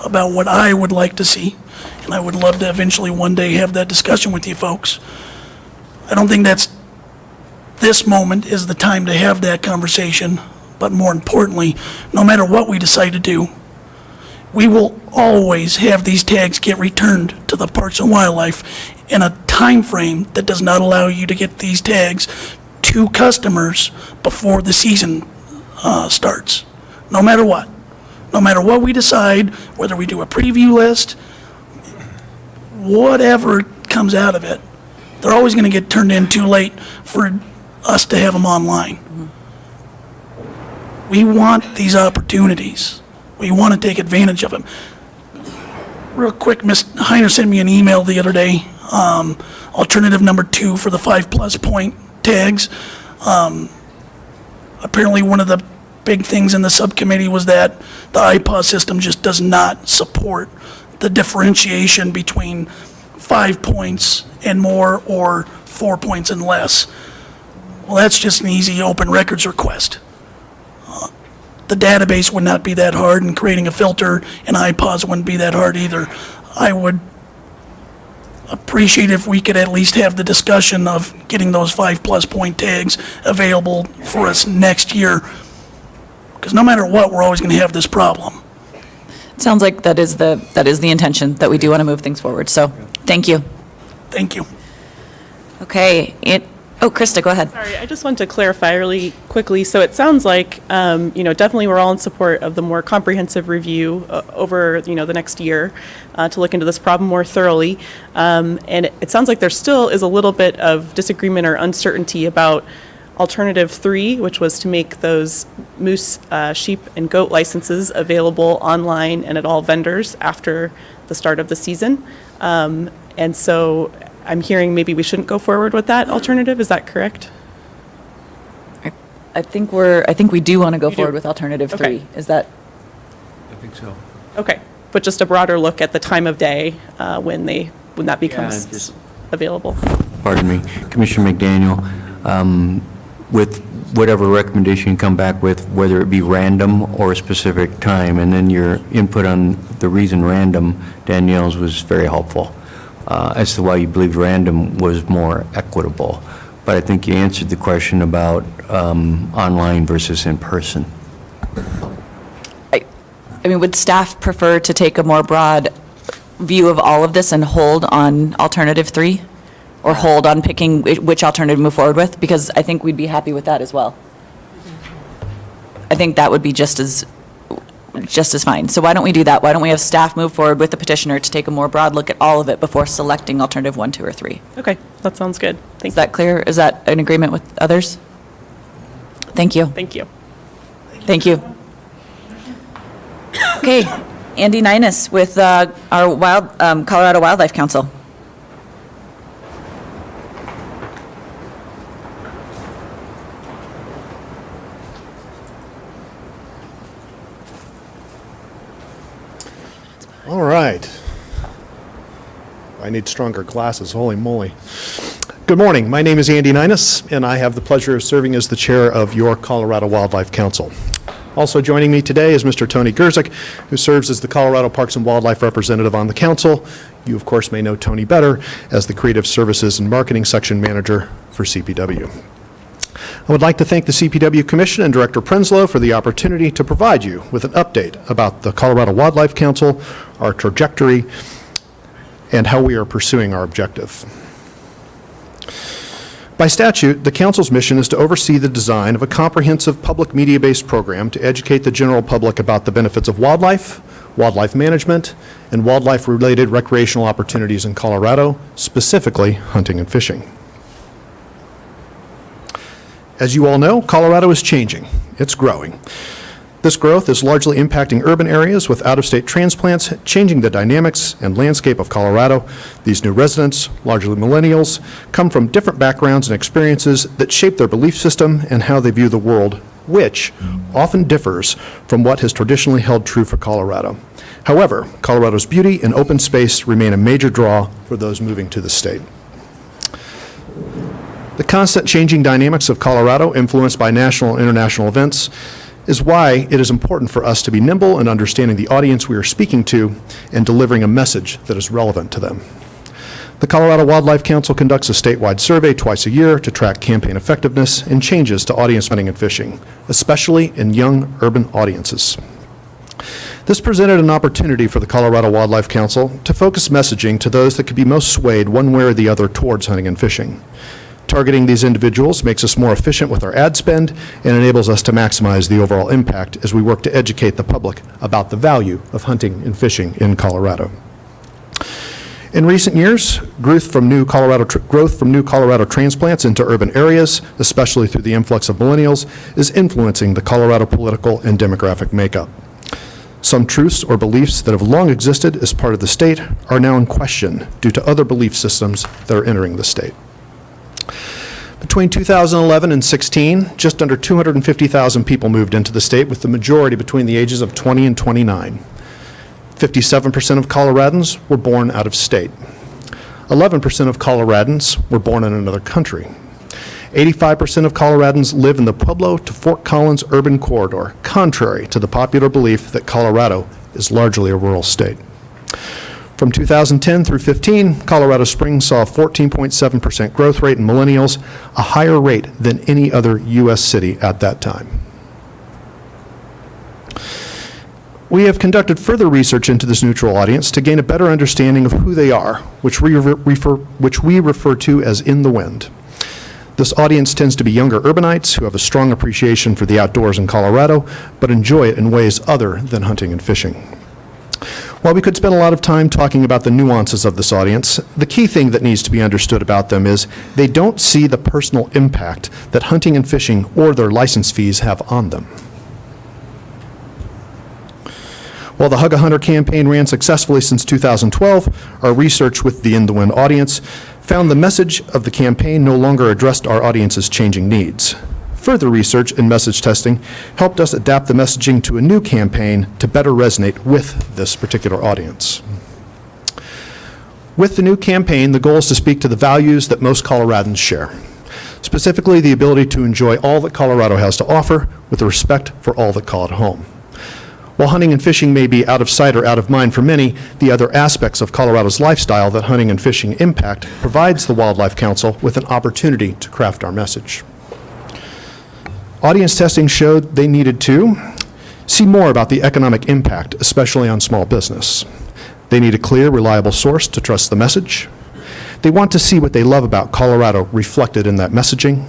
about what I would like to see, and I would love to eventually one day have that discussion with you folks. I don't think this moment is the time to have that conversation, but more importantly, no matter what we decide to do, we will always have these tags get returned to the Parks and Wildlife in a time frame that does not allow you to get these tags to customers before the season starts, no matter what. No matter what we decide, whether we do a preview list, whatever comes out of it, they're always going to get turned in too late for us to have them online. We want these opportunities. We want to take advantage of them. Real quick, Ms. Heiner sent me an email the other day, alternative number 2 for the 5+ point tags. Apparently one of the big things in the subcommittee was that the IPAWS system just does not support the differentiation between 5 points and more or 4 points and less. Well, that's just an easy open records request. The database would not be that hard, and creating a filter in IPAWS wouldn't be that hard either. I would appreciate if we could at least have the discussion of getting those 5+ point tags available for us next year, because no matter what, we're always going to have this problem. Sounds like that is the intention, that we do want to move things forward. So, thank you. Thank you. Okay, Krista, go ahead. Sorry, I just wanted to clarify really quickly. So it sounds like, definitely we're all in support of the more comprehensive review over, the next year to look into this problem more thoroughly. And it sounds like there still is a little bit of disagreement or uncertainty about Alternative 3, which was to make those moose, sheep, and goat licenses available online and at all vendors after the start of the season. And so I'm hearing maybe we shouldn't go forward with that alternative. Is that correct? I think we do want to go forward with Alternative 3. Okay. Is that? I think so. Okay, but just a broader look at the time of day when that becomes available. Pardon me, Commissioner McDaniel, with whatever recommendation you come back with, whether it be random or a specific time, and then your input on the reason random, Danielle's was very helpful as to why you believe random was more equitable. But I think you answered the question about online versus in person. I mean, would staff prefer to take a more broad view of all of this and hold on Alternative 3? Or hold on picking which alternative to move forward with? Because I think we'd be happy with that as well. I think that would be just as just as fine. So why don't we do that? Why don't we have staff move forward with the petitioner to take a more broad look at all of it before selecting alternative 1, 2, or 3? Okay, that sounds good. Is that clear? Is that an agreement with others? Thank you. Thank you. Thank you. Okay, Andy Ninus with our Colorado Wildlife Council. All right. I need stronger glasses, holy moly. Good morning, my name is Andy Ninus, and I have the pleasure of serving as the chair of your Colorado Wildlife Council. Also joining me today is Mr. Tony Gerzik, who serves as the Colorado Parks and Wildlife representative on the council. You, of course, may know Tony better as the Creative Services and Marketing Section Manager for CPW. I would like to thank the CPW Commission and Director Prenslow for the opportunity to provide you with an update about the Colorado Wildlife Council, our trajectory, and how we are pursuing our objective. By statute, the Council's mission is to oversee the design of a comprehensive public media-based program to educate the general public about the benefits of wildlife, wildlife management, and wildlife-related recreational opportunities in Colorado, specifically hunting and fishing. As you all know, Colorado is changing. It's growing. This growth is largely impacting urban areas with out-of-state transplants, changing the dynamics and landscape of Colorado. These new residents, largely millennials, come from different backgrounds and experiences that shape their belief system and how they view the world, which often differs from what has traditionally held true for Colorado. However, Colorado's beauty and open space remain a major draw for those moving to the state. The constant changing dynamics of Colorado, influenced by national and international events, is why it is important for us to be nimble in understanding the audience we are speaking to and delivering a message that is relevant to them. The Colorado Wildlife Council conducts a statewide survey twice a year to track campaign effectiveness and changes to audience hunting and fishing, especially in young urban audiences. This presented an opportunity for the Colorado Wildlife Council to focus messaging to those that could be most swayed one way or the other towards hunting and fishing. Targeting these individuals makes us more efficient with our ad spend and enables us to maximize the overall impact as we work to educate the public about the value of hunting and fishing in Colorado. In recent years, growth from new Colorado transplants into urban areas, especially through the influx of millennials, is influencing the Colorado political and demographic makeup. Some truths or beliefs that have long existed as part of the state are now in question due to other belief systems that are entering the state. Between 2011 and 16, just under 250,000 people moved into the state, with the majority between the ages of 20 and 29. 57% of Coloradans were born out of state. 11% of Coloradans were born in another country. 85% of Coloradans live in the Pueblo to Fort Collins urban corridor, contrary to the popular belief that Colorado is largely a rural state. From 2010 through 15, Colorado Springs saw a 14.7% growth rate in millennials, a higher rate than any other U.S. city at that time. We have conducted further research into this neutral audience to gain a better understanding of who they are, which we refer to as in the wind. This audience tends to be younger urbanites who have a strong appreciation for the outdoors in Colorado, but enjoy it in ways other than hunting and fishing. While we could spend a lot of time talking about the nuances of this audience, the key thing that needs to be understood about them is they don't see the personal impact that hunting and fishing or their license fees have on them. While the Hug a Hunter campaign ran successfully since 2012, our research with the In the Wind audience found the message of the campaign no longer addressed our audience's changing needs. Further research and message testing helped us adapt the messaging to a new campaign to better resonate with this particular audience. With the new campaign, the goal is to speak to the values that most Coloradans share, specifically the ability to enjoy all that Colorado has to offer with respect for all that call it home. While hunting and fishing may be out of sight or out of mind for many, the other aspects of Colorado's lifestyle that hunting and fishing impact provides the Wildlife Council with an opportunity to craft our message. Audience testing showed they needed to see more about the economic impact, especially on small business. They need a clear, reliable source to trust the message. They want to see what they love about Colorado reflected in that messaging.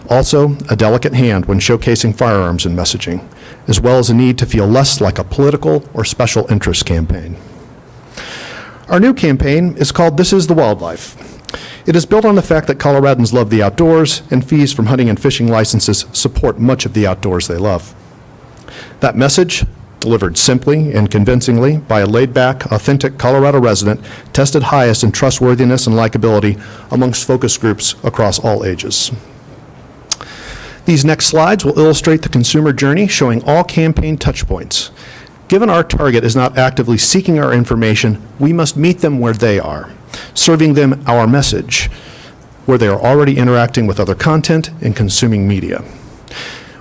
Also, a delicate hand when showcasing firearms and messaging, as well as a need to feel less like a political or special interest campaign. Our new campaign is called This Is the Wildlife. It is built on the fact that Coloradans love the outdoors, and fees from hunting and fishing licenses support much of the outdoors they love. That message, delivered simply and convincingly by a laid-back, authentic Colorado resident, tested highest in trustworthiness and likability amongst focus groups across all ages. These next slides will illustrate the consumer journey, showing all campaign touchpoints. Given our target is not actively seeking our information, we must meet them where they are, serving them our message, where they are already interacting with other content and consuming media.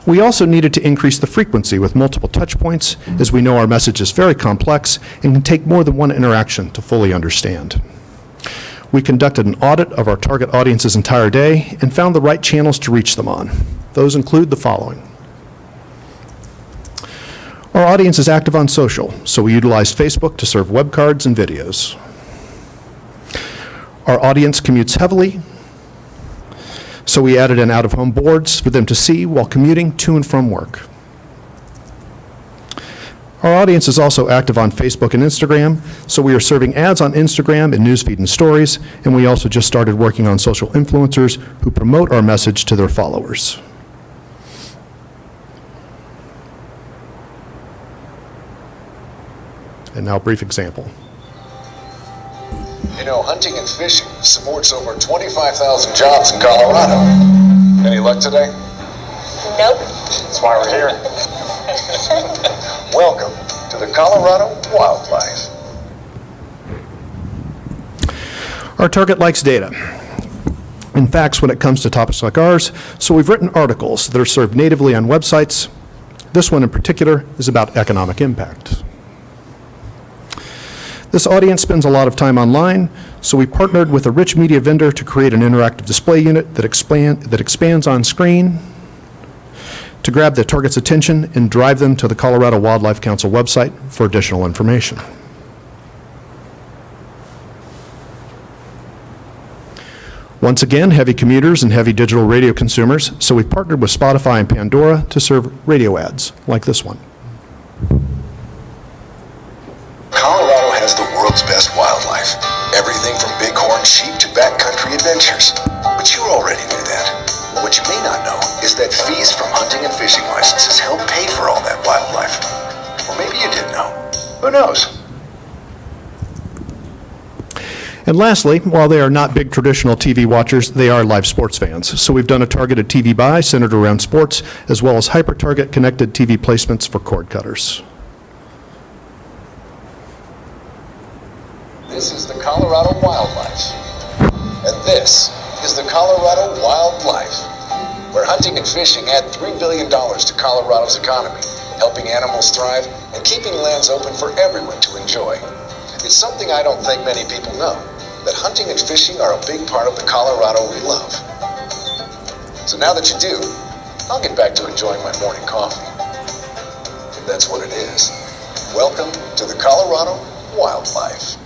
We also needed to increase the frequency with multiple touchpoints, as we know our message is very complex and can take more than one interaction to fully understand. We conducted an audit of our target audience's entire day and found the right channels to reach them on. Those include the following. Our audience is active on social, so we utilized Facebook to serve web cards and videos. Our audience commutes heavily, so we added in out-of-home boards for them to see while commuting to and from work. Our audience is also active on Facebook and Instagram, so we are serving ads on Instagram and newsfeed and stories, and we also just started working on social influencers who promote our message to their followers. And now a brief example. You know, hunting and fishing supports over 25,000 jobs in Colorado. Any luck today? Nope. That's why we're here. Welcome to the Colorado Wildlife. Our target likes data and facts when it comes to topics like ours, so we've written articles that are served natively on websites. This one in particular is about economic impact. This audience spends a lot of time online, so we partnered with a rich media vendor to create an interactive display unit that expands on screen to grab the target's attention and drive them to the Colorado Wildlife Council website for additional information. Once again, heavy commuters and heavy digital radio consumers, so we partnered with Spotify and Pandora to serve radio ads like this one. Colorado has the world's best wildlife. Everything from bighorn sheep to backcountry adventures. But you already knew that. What you may not know is that fees from hunting and fishing licenses help pay for all that wildlife. Or maybe you did know. Who knows? And lastly, while they are not big traditional TV watchers, they are live sports fans. So we've done a targeted TV buy centered around sports, as well as hyper-target connected TV placements for cord cutters. This is the Colorado Wildlife. And this is the Colorado Wildlife, where hunting and fishing add $3 billion to Colorado's economy, helping animals thrive and keeping lands open for everyone to enjoy. It's something I don't think many people know, that hunting and fishing are a big part of the Colorado we love. So now that you do, I'll get back to enjoying my morning coffee. If that's what it is. Welcome to the Colorado Wildlife.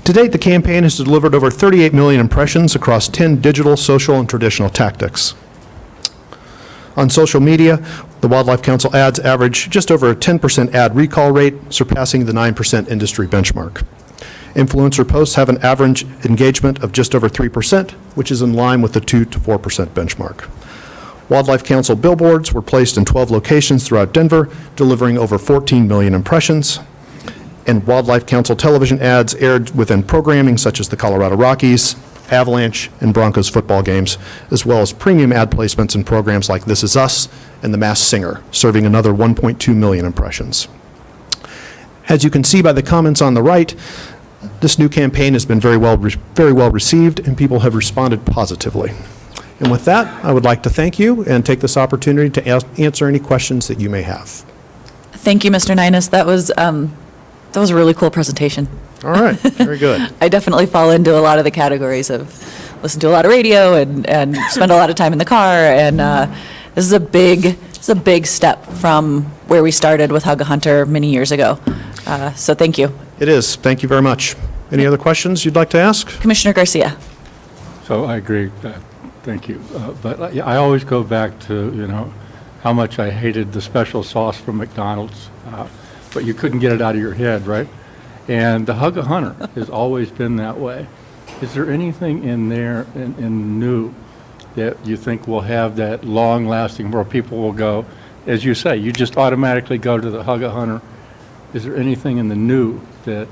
To date, the campaign has delivered over 38 million impressions across 10 digital, social, and traditional tactics. On social media, the Wildlife Council ads average just over a 10% ad recall rate, surpassing the 9% industry benchmark. Influencer posts have an average engagement of just over 3%, which is in line with the 2 to 4% benchmark. Wildlife Council billboards were placed in 12 locations throughout Denver, delivering over 14 million impressions. And Wildlife Council television ads aired within programming such as the Colorado Rockies, Avalanche, and Broncos football games, as well as premium ad placements in programs like This Is Us and The Masked Singer, serving another 1.2 million impressions. As you can see by the comments on the right, this new campaign has been very well received, and people have responded positively. And with that, I would like to thank you and take this opportunity to answer any questions that you may have. Thank you, Mr. Ninus. That was a really cool presentation. All right, very good. I definitely fall into a lot of the categories of listen to a lot of radio and spend a lot of time in the car. And this is a big step from where we started with Hug a Hunter many years ago. So thank you. It is. Thank you very much. Any other questions you'd like to ask? Commissioner Garcia. So I agree, thank you. But I always go back to, how much I hated the special sauce from McDonald's, but you couldn't get it out of your head, right? And the Hug-A-Hunter has always been that way. Is there anything in there in new that you think will have that long-lasting, where people will go, as you say, you just automatically go to the Hug-A-Hunter? Is there anything in the new that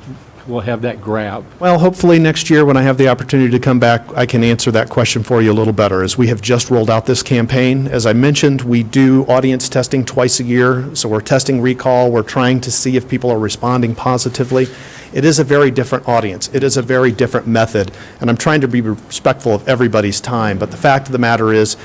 will have that grab? Well, hopefully next year, when I have the opportunity to come back, I can answer that question for you a little better, as we have just rolled out this campaign. As I mentioned, we do audience testing twice a year, so we're testing recall. We're trying to see if people are responding positively. It is a very different audience. It is a very different method, and I'm trying to be respectful of everybody's time. But the fact of the matter is,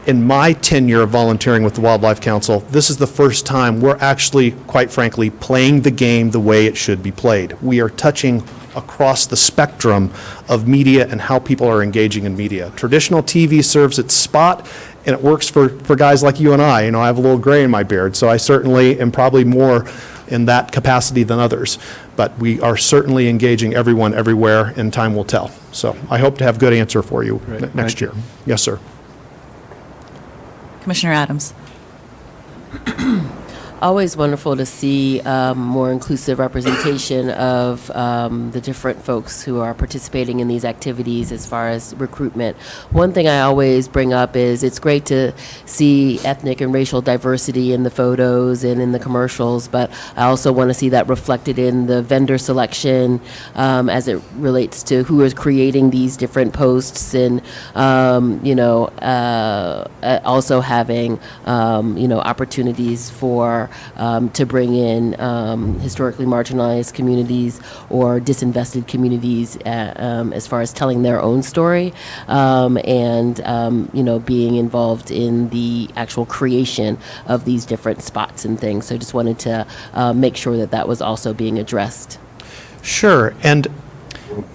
in my tenure of volunteering with the Wildlife Council, this is the first time we're actually, quite frankly, playing the game the way it should be played. We are touching across the spectrum of media and how people are engaging in media. Traditional TV serves its spot, and it works for guys like you and I. I have a little gray in my beard, so I certainly am probably more in that capacity than others. But we are certainly engaging everyone everywhere, and time will tell. So I hope to have a good answer for you next year. Yes, sir. Commissioner Adams. Always wonderful to see more inclusive representation of the different folks who are participating in these activities as far as recruitment. One thing I always bring up is it's great to see ethnic and racial diversity in the photos and in the commercials, but I also want to see that reflected in the vendor selection as it relates to who is creating these different posts, and also having opportunities for to bring in historically marginalized communities or disinvested communities as far as telling their own story, and being involved in the actual creation of these different spots and things. So I just wanted to make sure that that was also being addressed. Sure. And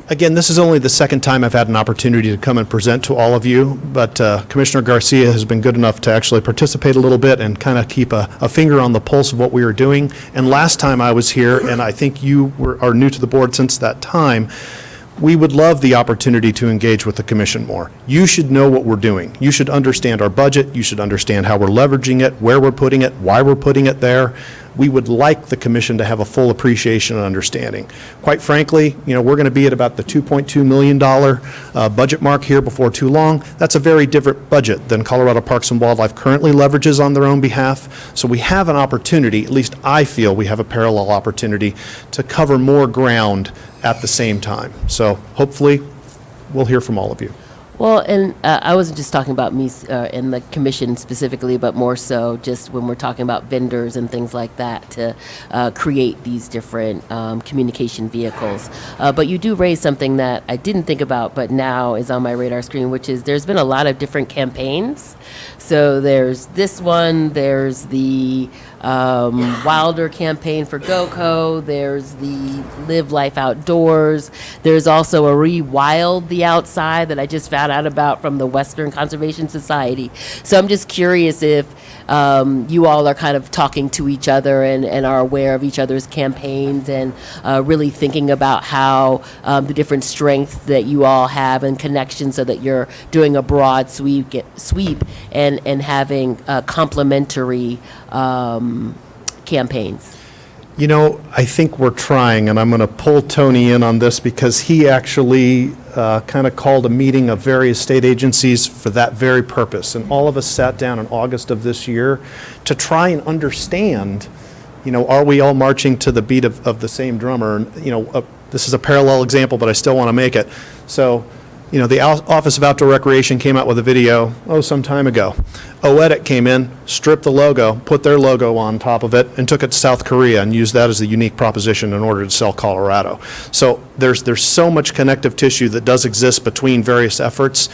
again, this is only the second time I've had an opportunity to come and present to all of you, but Commissioner Garcia has been good enough to actually participate a little bit and kind of keep a finger on the pulse of what we are doing. And last time I was here, and I think you are new to the board since that time, we would love the opportunity to engage with the commission more. You should know what we're doing. You should understand our budget. You should understand how we're leveraging it, where we're putting it, why we're putting it there. We would like the commission to have a full appreciation and understanding. Quite frankly, we're going to be at about the $2.2 million budget mark here before too long. That's a very different budget than Colorado Parks and Wildlife currently leverages on their own behalf. So we have an opportunity, at least I feel we have a parallel opportunity, to cover more ground at the same time. So hopefully, we'll hear from all of you. Well, and I wasn't just talking about me and the commission specifically, but more so just when we're talking about vendors and things like that to create these different communication vehicles. But you do raise something that I didn't think about, but now is on my radar screen, which is there's been a lot of different campaigns. So there's this one, there's the Wilder campaign for GoCo, there's the Live Life Outdoors, there's also a Rewild the Outside that I just found out about from the Western Conservation Society. So I'm just curious if you all are kind of talking to each other and are aware of each other's campaigns and really thinking about how the different strengths that you all have and connections so that you're doing a broad sweep and having complementary campaigns. I think we're trying, and I'm going to pull Tony in on this because he actually kind of called a meeting of various state agencies for that very purpose. And all of us sat down in August of this year to try and understand, are we all marching to the beat of the same drummer? And, this is a parallel example, but I still want to make it. So, the Office of Outdoor Recreation came out with a video, some time ago. OEDIT came in, stripped the logo, put their logo on top of it, and took it to South Korea and used that as the unique proposition in order to sell Colorado. So there's so much connective tissue that does exist between various efforts,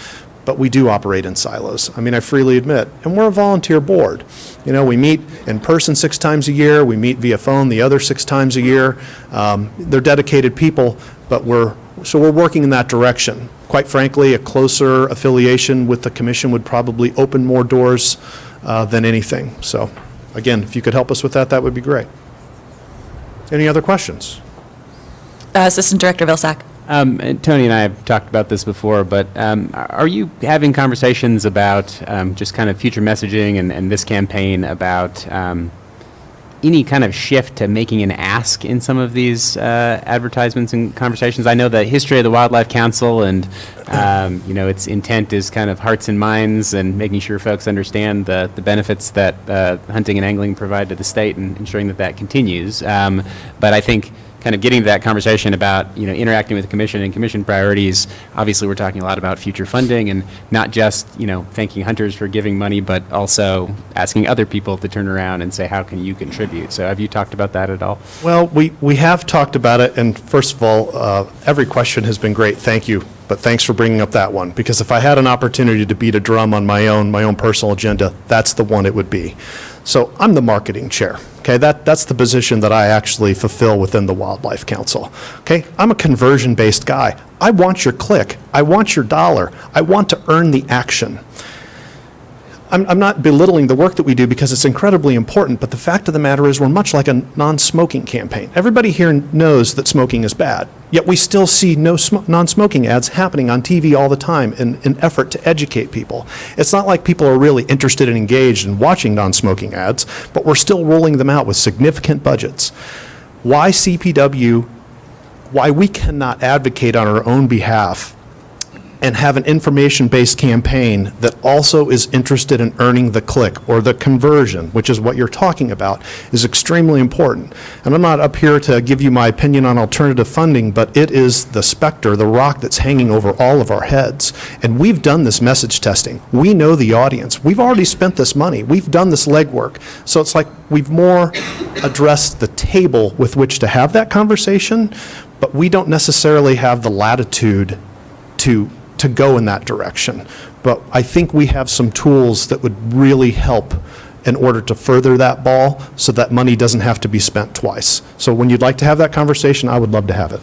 but we do operate in silos. I freely admit, and we're a volunteer board. We meet in person 6 times a year, we meet via phone the other 6 times a year. They're dedicated people, but we're working in that direction. Quite frankly, a closer affiliation with the commission would probably open more doors than anything. So, again, if you could help us with that, that would be great. Any other questions? Assistant Director Vilsack. And Tony and I have talked about this before, but are you having conversations about just kind of future messaging and this campaign about any kind of shift to making an ask in some of these advertisements and conversations? I know the history of the Wildlife Council and, its intent is kind of hearts and minds and making sure folks understand the benefits that hunting and angling provide to the state and ensuring that continues. But I think kind of getting to that conversation about, interacting with the commission and commission priorities, obviously we're talking a lot about future funding and not just, thanking hunters for giving money, but also asking other people to turn around and say, how can you contribute? So have you talked about that at all? Well, we have talked about it, and first of all, every question has been great, thank you. But thanks for bringing up that one, because if I had an opportunity to beat a drum on my own personal agenda, that's the one it would be. So I'm the marketing chair, okay? That's the position that I actually fulfill within the Wildlife Council, okay? I'm a conversion-based guy. I want your click. I want your dollar. I want to earn the action. I'm not belittling the work that we do because it's incredibly important, but the fact of the matter is we're much like a non-smoking campaign. Everybody here knows that smoking is bad, yet we still see non-smoking ads happening on TV all the time in an effort to educate people. It's not like people are really interested and engaged in watching non-smoking ads, but we're still rolling them out with significant budgets. Why CPW, why we cannot advocate on our own behalf and have an information-based campaign that also is interested in earning the click or the conversion, which is what you're talking about, is extremely important. And I'm not up here to give you my opinion on alternative funding, but it is the specter, the rock that's hanging over all of our heads. And we've done this message testing. We know the audience. We've already spent this money. We've done this legwork. So it's like we've more addressed the table with which to have that conversation, but we don't necessarily have the latitude to go in that direction. But I think we have some tools that would really help in order to further that ball so that money doesn't have to be spent twice. So when you'd like to have that conversation, I would love to have it.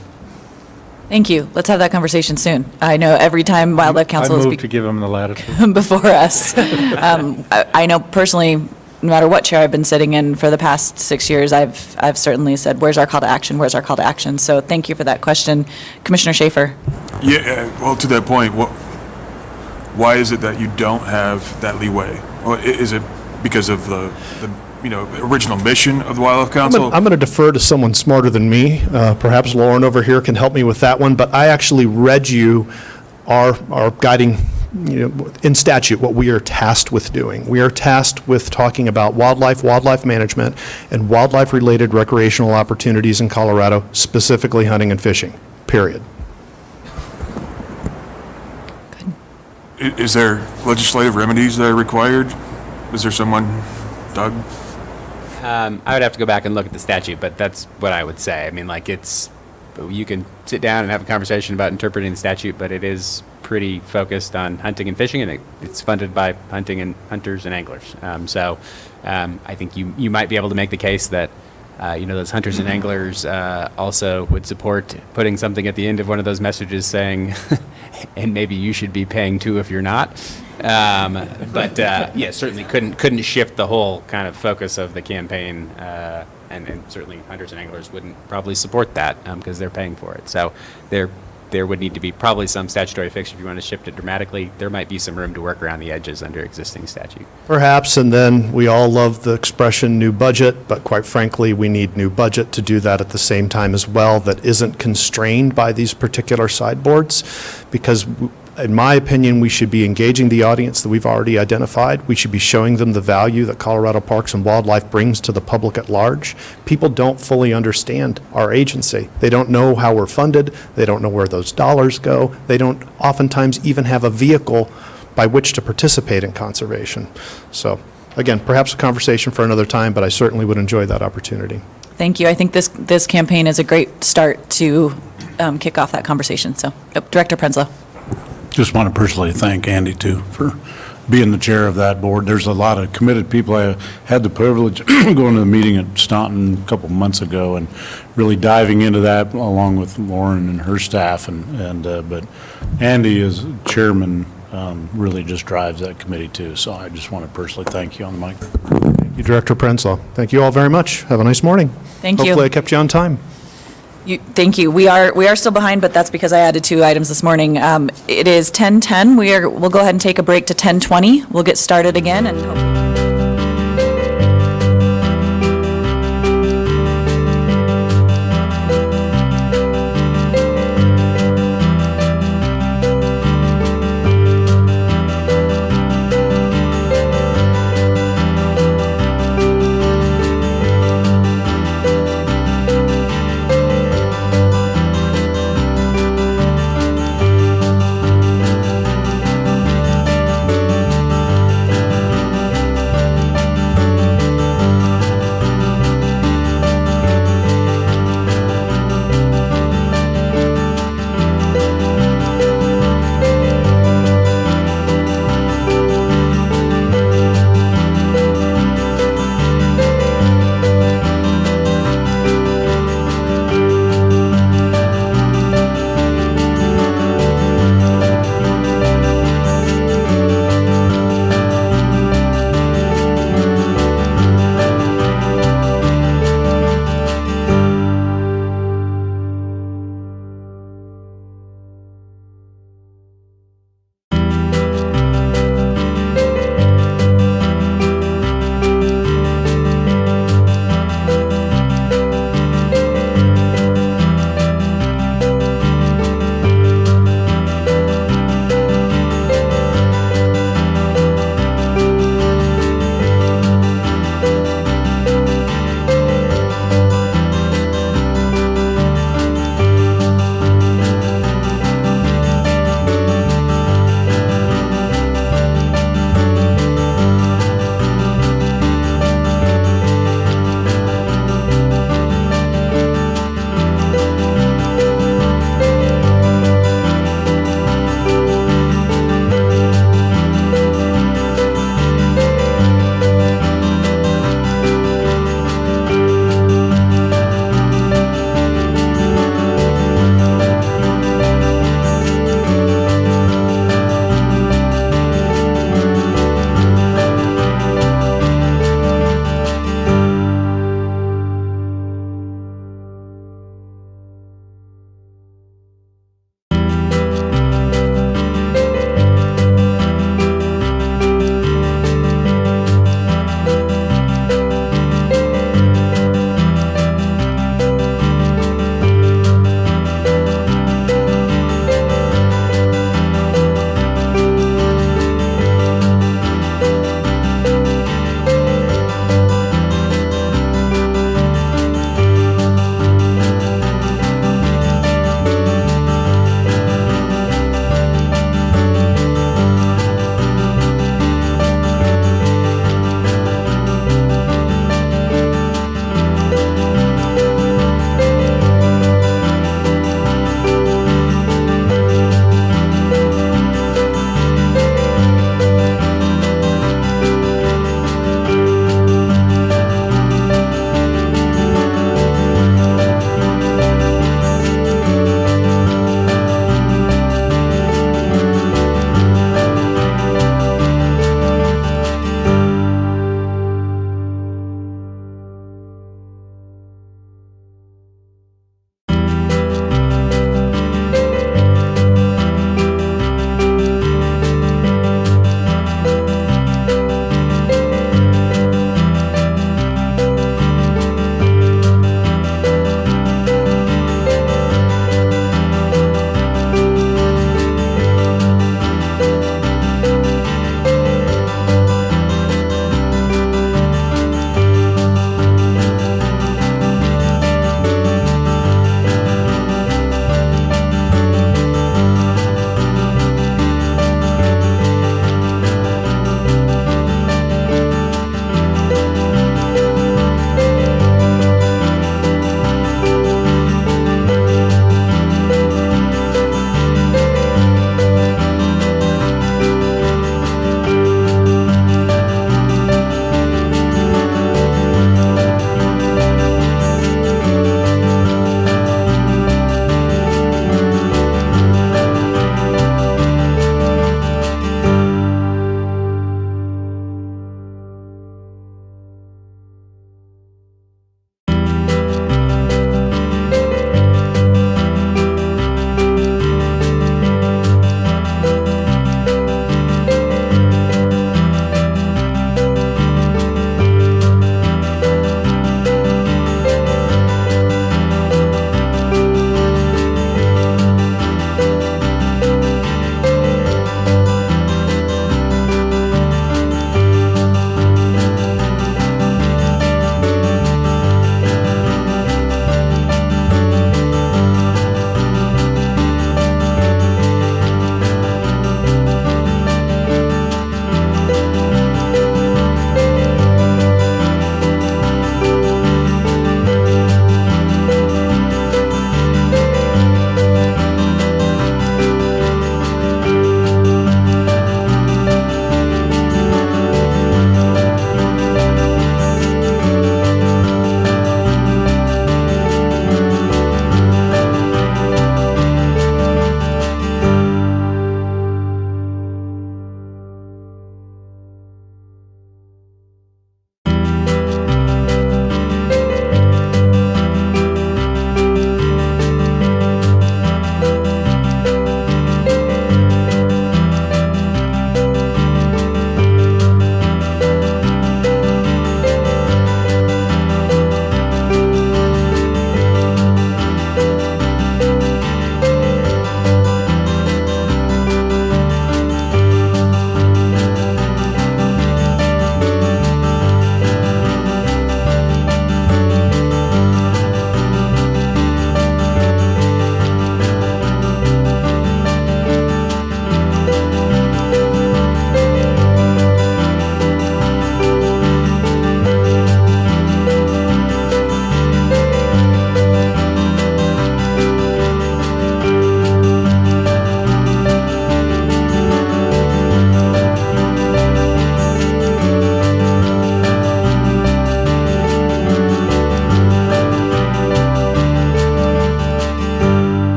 Thank you. Let's have that conversation soon. I know every time Wildlife Council I is move to give them the latitude. before us. I know personally, no matter what chair I've been sitting in for the past 6 years, I've certainly said, where's our call to action? Where's our call to action? So thank you for that question. Commissioner Schaefer. Yeah, well, to that point, why is it that you don't have that leeway? Well, is it because of the original mission of the Wildlife Council? I'm going to defer to someone smarter than me. Perhaps Lauren over here can help me with that one, but I actually read you our guiding, in statute, what we are tasked with doing. We are tasked with talking about wildlife management, and wildlife-related recreational opportunities in Colorado, specifically hunting and fishing, period. Is there legislative remedies that are required? Is there someone, Doug? I would have to go back and look at the statute, but that's what I would say. I mean, you can sit down and have a conversation about interpreting the statute, but it is pretty focused on hunting and fishing, and it's funded by hunters and anglers. I think you might be able to make the case that those hunters and anglers also would support putting something at the end of one of those messages saying, and maybe you should be paying too if you're not. Certainly couldn't shift the whole kind of focus of the campaign, and certainly hunters and anglers wouldn't probably support that because they're paying for it. So there would need to be probably some statutory fix if you want to shift it dramatically. There might be some room to work around the edges under existing statute. Perhaps, and then we all love the expression new budget, but quite frankly, we need new budget to do that at the same time as well that isn't constrained by these particular sideboards, because in my opinion, we should be engaging the audience that we've already identified. We should be showing them the value that Colorado Parks and Wildlife brings to the public at large. People don't fully understand our agency. They don't know how we're funded. They don't know where those dollars go. They don't oftentimes even have a vehicle by which to participate in conservation. So, again, perhaps a conversation for another time, but I certainly would enjoy that opportunity. Thank you. I think this campaign is a great start to kick off that conversation. So, Director Prenslow. Just want to personally thank Andy, too, for being the chair of that board. There's a lot of committed people. I had the privilege of going to the meeting at Staunton a couple months ago and really diving into that along with Lauren and her staff. But Andy, as chairman, really just drives that committee, too. So I just want to personally thank you on the mic. Thank you, Director Prenslow. Thank you all very much. Have a nice morning. Thank you. Hopefully I kept you on time. Thank you. Thank you. Thank you. Thank you. We are still behind, but that's because I added 2 items this morning. It is 10:10. We'll go ahead and take a break to 10:20. We'll get started again and hope.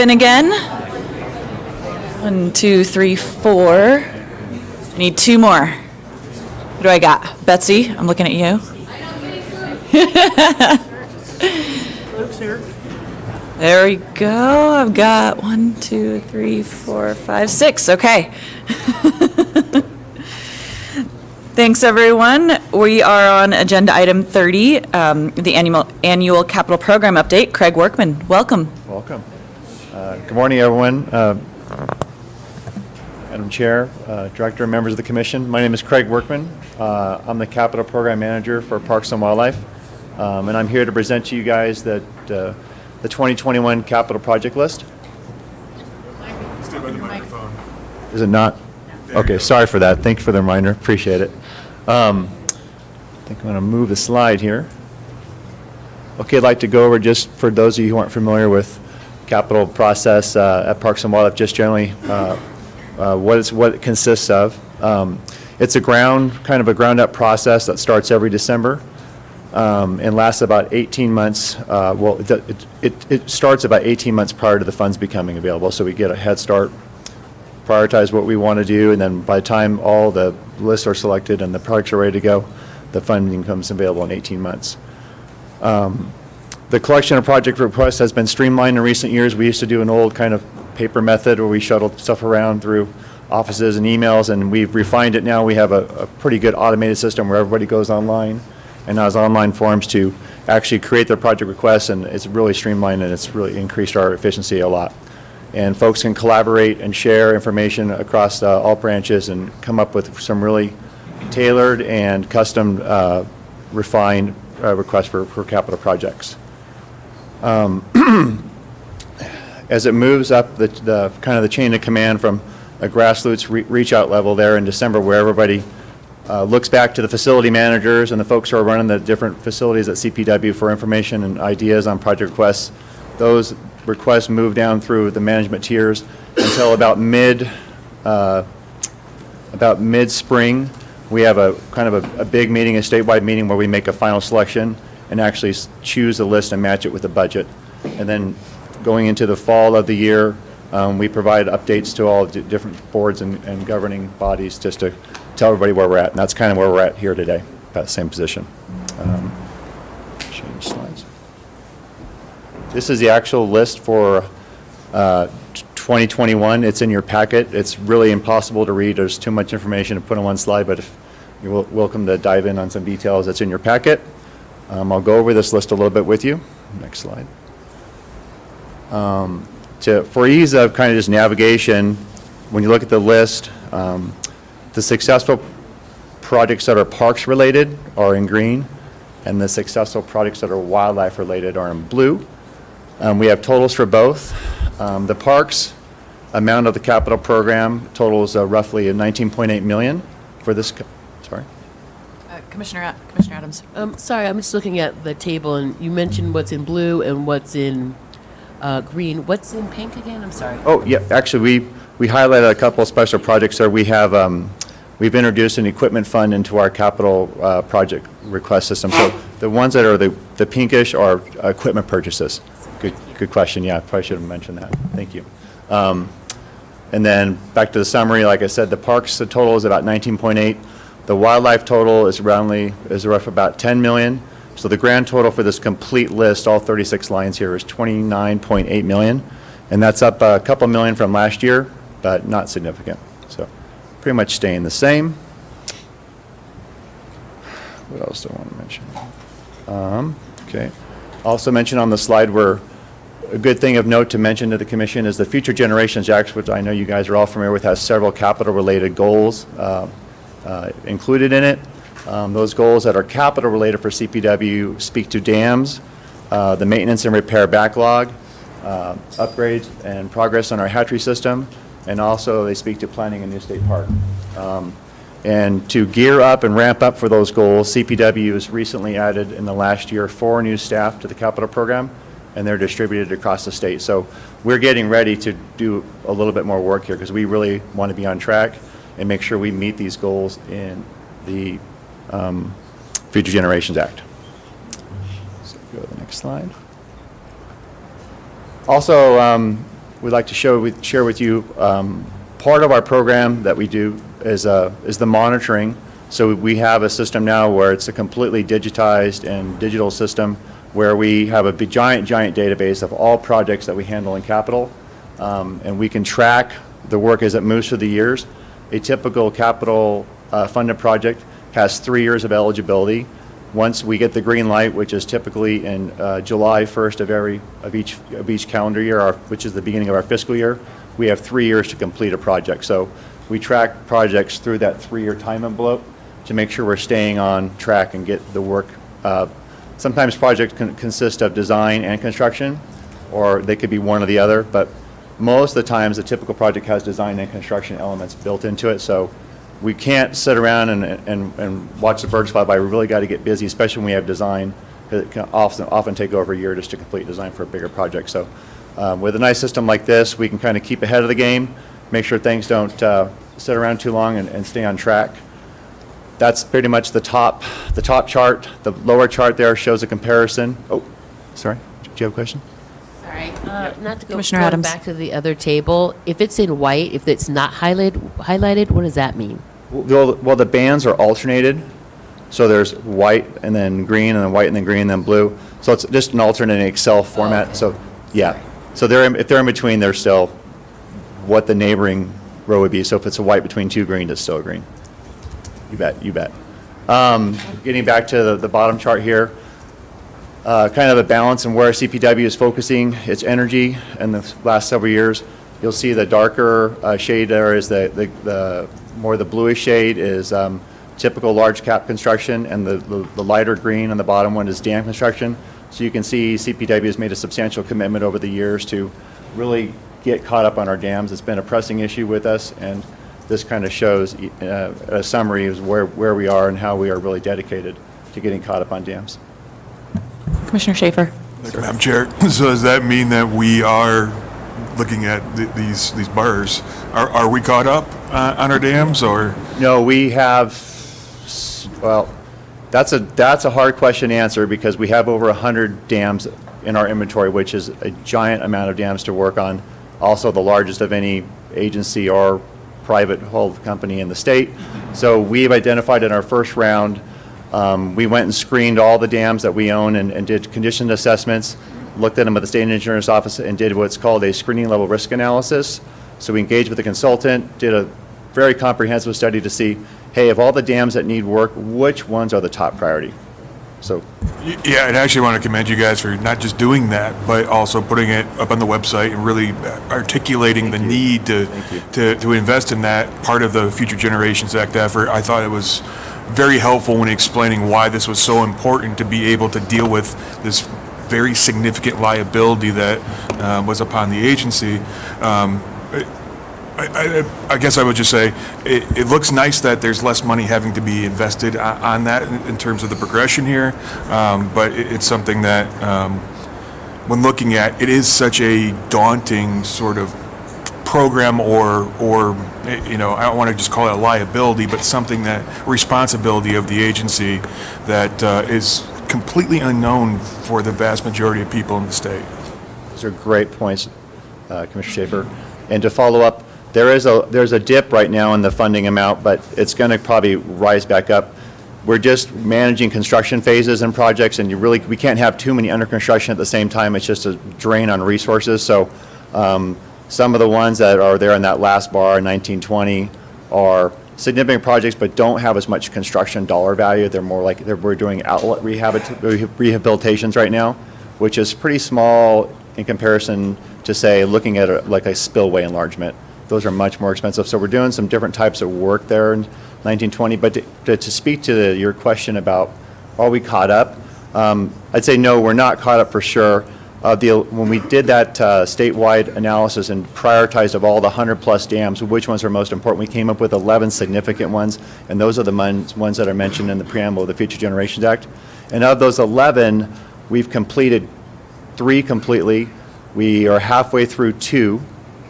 in again. 1, 2, 3, 4. Need 2 more. Who do I got? Betsy, I'm looking at you. Luke's here. There we go. I've got 1, 2, 3, 4, 5, 6. Okay. Thanks, everyone. We are on agenda item 30, the annual capital program update. Craig Workman, welcome. Welcome. Good morning, everyone. Madam Chair, Director, and members of the Commission. My name is Craig Workman. I'm the Capital Program Manager for Parks and Wildlife, and I'm here to present to you guys the 2021 capital project list. Stay by the microphone. Is it not? Okay, sorry for that. Thank you for the reminder. Appreciate it. I think I'm going to move the slide here. Okay, I'd like to go over, just for those of you who aren't familiar with capital process at Parks and Wildlife, just generally what it consists of. It's a kind of a ground-up process that starts every December and lasts about 18 months. Well, it starts about 18 months prior to the funds becoming available, so we get a head start, prioritize what we want to do, and then by the time all the lists are selected and the projects are ready to go, the funding becomes available in 18 months. The collection of project requests has been streamlined in recent years. We used to do an old kind of paper method where we shuttled stuff around through offices and emails, and we've refined it now. We have a pretty good automated system where everybody goes online and has online forms to actually create their project requests, and it's really streamlined and it's really increased our efficiency a lot. And folks can collaborate and share information across all branches and come up with some really tailored and custom refined requests for capital projects. As it moves up the kind of the chain of command from a grassroots reach out level there in December, where everybody looks back to the facility managers and the folks who are running the different facilities at CPW for information and ideas on project requests, those requests move down through the management tiers until about mid-spring. We have a kind of a big meeting, a statewide meeting, where we make a final selection and actually choose a list and match it with the budget. And then going into the fall of the year, we provide updates to all different boards and governing bodies just to tell everybody where we're at. And that's kind of where we're at here today, about the same position. Change slides. This is the actual list for 2021. It's in your packet. It's really impossible to read. There's too much information to put on one slide, but if you're welcome to dive in on some details, it's in your packet. I'll go over this list a little bit with you. Next slide. For ease of kind of just navigation, when you look at the list, the successful projects that are parks related are in green, and the successful projects that are wildlife related are in blue. We have totals for both. The parks amount of the capital program totals roughly $19.8 million for this. Sorry. Commissioner Adams. Sorry, I'm just looking at the table, and you mentioned what's in blue and what's in green. What's in pink again? I'm sorry. Oh, yeah, actually, we highlighted a couple of special projects there. We have, we've introduced an equipment fund into our capital project request system. So the ones that are the pinkish are equipment purchases. Good question. Yeah, I probably should have mentioned that. Thank you. And then back to the summary, like I said, the parks, the total is about 19.8. The wildlife total is roughly about 10 million. So the grand total for this complete list, all 36 lines here, is 29.8 million. And that's up a couple million from last year, but not significant. So pretty much staying the same. What else do I want to mention? Okay. Also mentioned on the slide, where a good thing of note to mention to the Commission is the Future Generations Act, which I know you guys are all familiar with, has several capital-related goals included in it. Those goals that are capital-related for CPW speak to dams, the maintenance and repair backlog, upgrades and progress on our hatchery system, and also they speak to planning a new state park. And to gear up and ramp up for those goals, CPW has recently added in the last year 4 new staff to the capital program, and they're distributed across the state. So we're getting ready to do a little bit more work here because we really want to be on track and make sure we meet these goals in the Future Generations Act. So go to the next slide. Also, we'd like to share with you, part of our program that we do is the monitoring. So we have a system now where it's a completely digitized and digital system where we have a big, giant database of all projects that we handle in capital, and we can track the work as it moves through the years. A typical capital funded project has 3 years of eligibility. Once we get the green light, which is typically in July 1st of each calendar year, which is the beginning of our fiscal year, we have 3 years to complete a project. So we track projects through that 3-year time envelope to make sure we're staying on track and get the work. Sometimes projects can consist of design and construction, or they could be one or the other, but most of the times a typical project has design and construction elements built into it. So we can't sit around and watch the birds fly by. We really got to get busy, especially when we have design. It can often take over a year just to complete design for a bigger project. So with a nice system like this, we can kind of keep ahead of the game, make sure things don't sit around too long and stay on track. That's pretty much the top chart. The lower chart there shows a comparison. Oh, sorry. Do you have a question? Sorry, not to go Commissioner going Adams. back to the other table. If it's in white, if it's not highlighted, what does that mean? Well, the bands are alternated. So there's white and then green and then white and then green and then blue. So it's just an alternate Excel format. Okay. So yeah. So if they're in between, they're still what the neighboring row would be. So if it's a white between two green, it's still a green. You bet. Getting back to the bottom chart here, kind of a balance in where CPW is focusing its energy in the last several years. You'll see the darker shade there is the more the bluish shade is typical large cap construction, and the lighter green on the bottom one is dam construction. So you can see CPW has made a substantial commitment over the years to really get caught up on our dams. It's been a pressing issue with us, and this kind of shows a summary of where we are and how we are really dedicated to getting caught up on dams. Commissioner Schaefer. Thank you, Madam Chair. So does that mean that we are looking at these bars? Are we caught up on our dams, or? No, we have, well, that's a hard question to answer because we have over 100 dams in our inventory, which is a giant amount of dams to work on. Also the largest of any agency or private hold company in the state. So we've identified in our first round, we went and screened all the dams that we own and did condition assessments, looked at them at the state engineer's office and did what's called a screening level risk analysis. So we engaged with the consultant, did a very comprehensive study to see, hey, of all the dams that need work, which ones are the top priority? So. Yeah, and I actually want to commend you guys for not just doing that, but also putting it up on the website and really articulating the need to invest in that part of the Future Generations Act effort. I thought it was very helpful when explaining why this was so important to be able to deal with this very significant liability that was upon the agency. I guess I would just say it looks nice that there's less money having to be invested on that in terms of the progression here, but it's something that when looking at it is such a daunting sort of program or I don't want to just call it a liability, but something that responsibility of the agency that is completely unknown for the vast majority of people in the state. Those are great points, Commissioner Schaefer. And to follow up, there's a dip right now in the funding amount, but it's going to probably rise back up. We're just managing construction phases and projects, and we can't have too many under construction at the same time. It's just a drain on resources. So some of the ones that are there in that last bar, 1920, are significant projects, but don't have as much construction dollar value. They're more like we're doing outlet rehabilitations right now, which is pretty small in comparison to, say, looking at like a spillway enlargement. Those are much more expensive. So we're doing some different types of work there in 1920. But to speak to your question about are we caught up, I'd say no, we're not caught up for sure. When we did that statewide analysis and prioritized of all the 100-plus dams, which ones are most important, we came up with 11 significant ones, and those are the ones that are mentioned in the preamble of the Future Generations Act. And of those 11, we've completed 3 completely. We are halfway through 2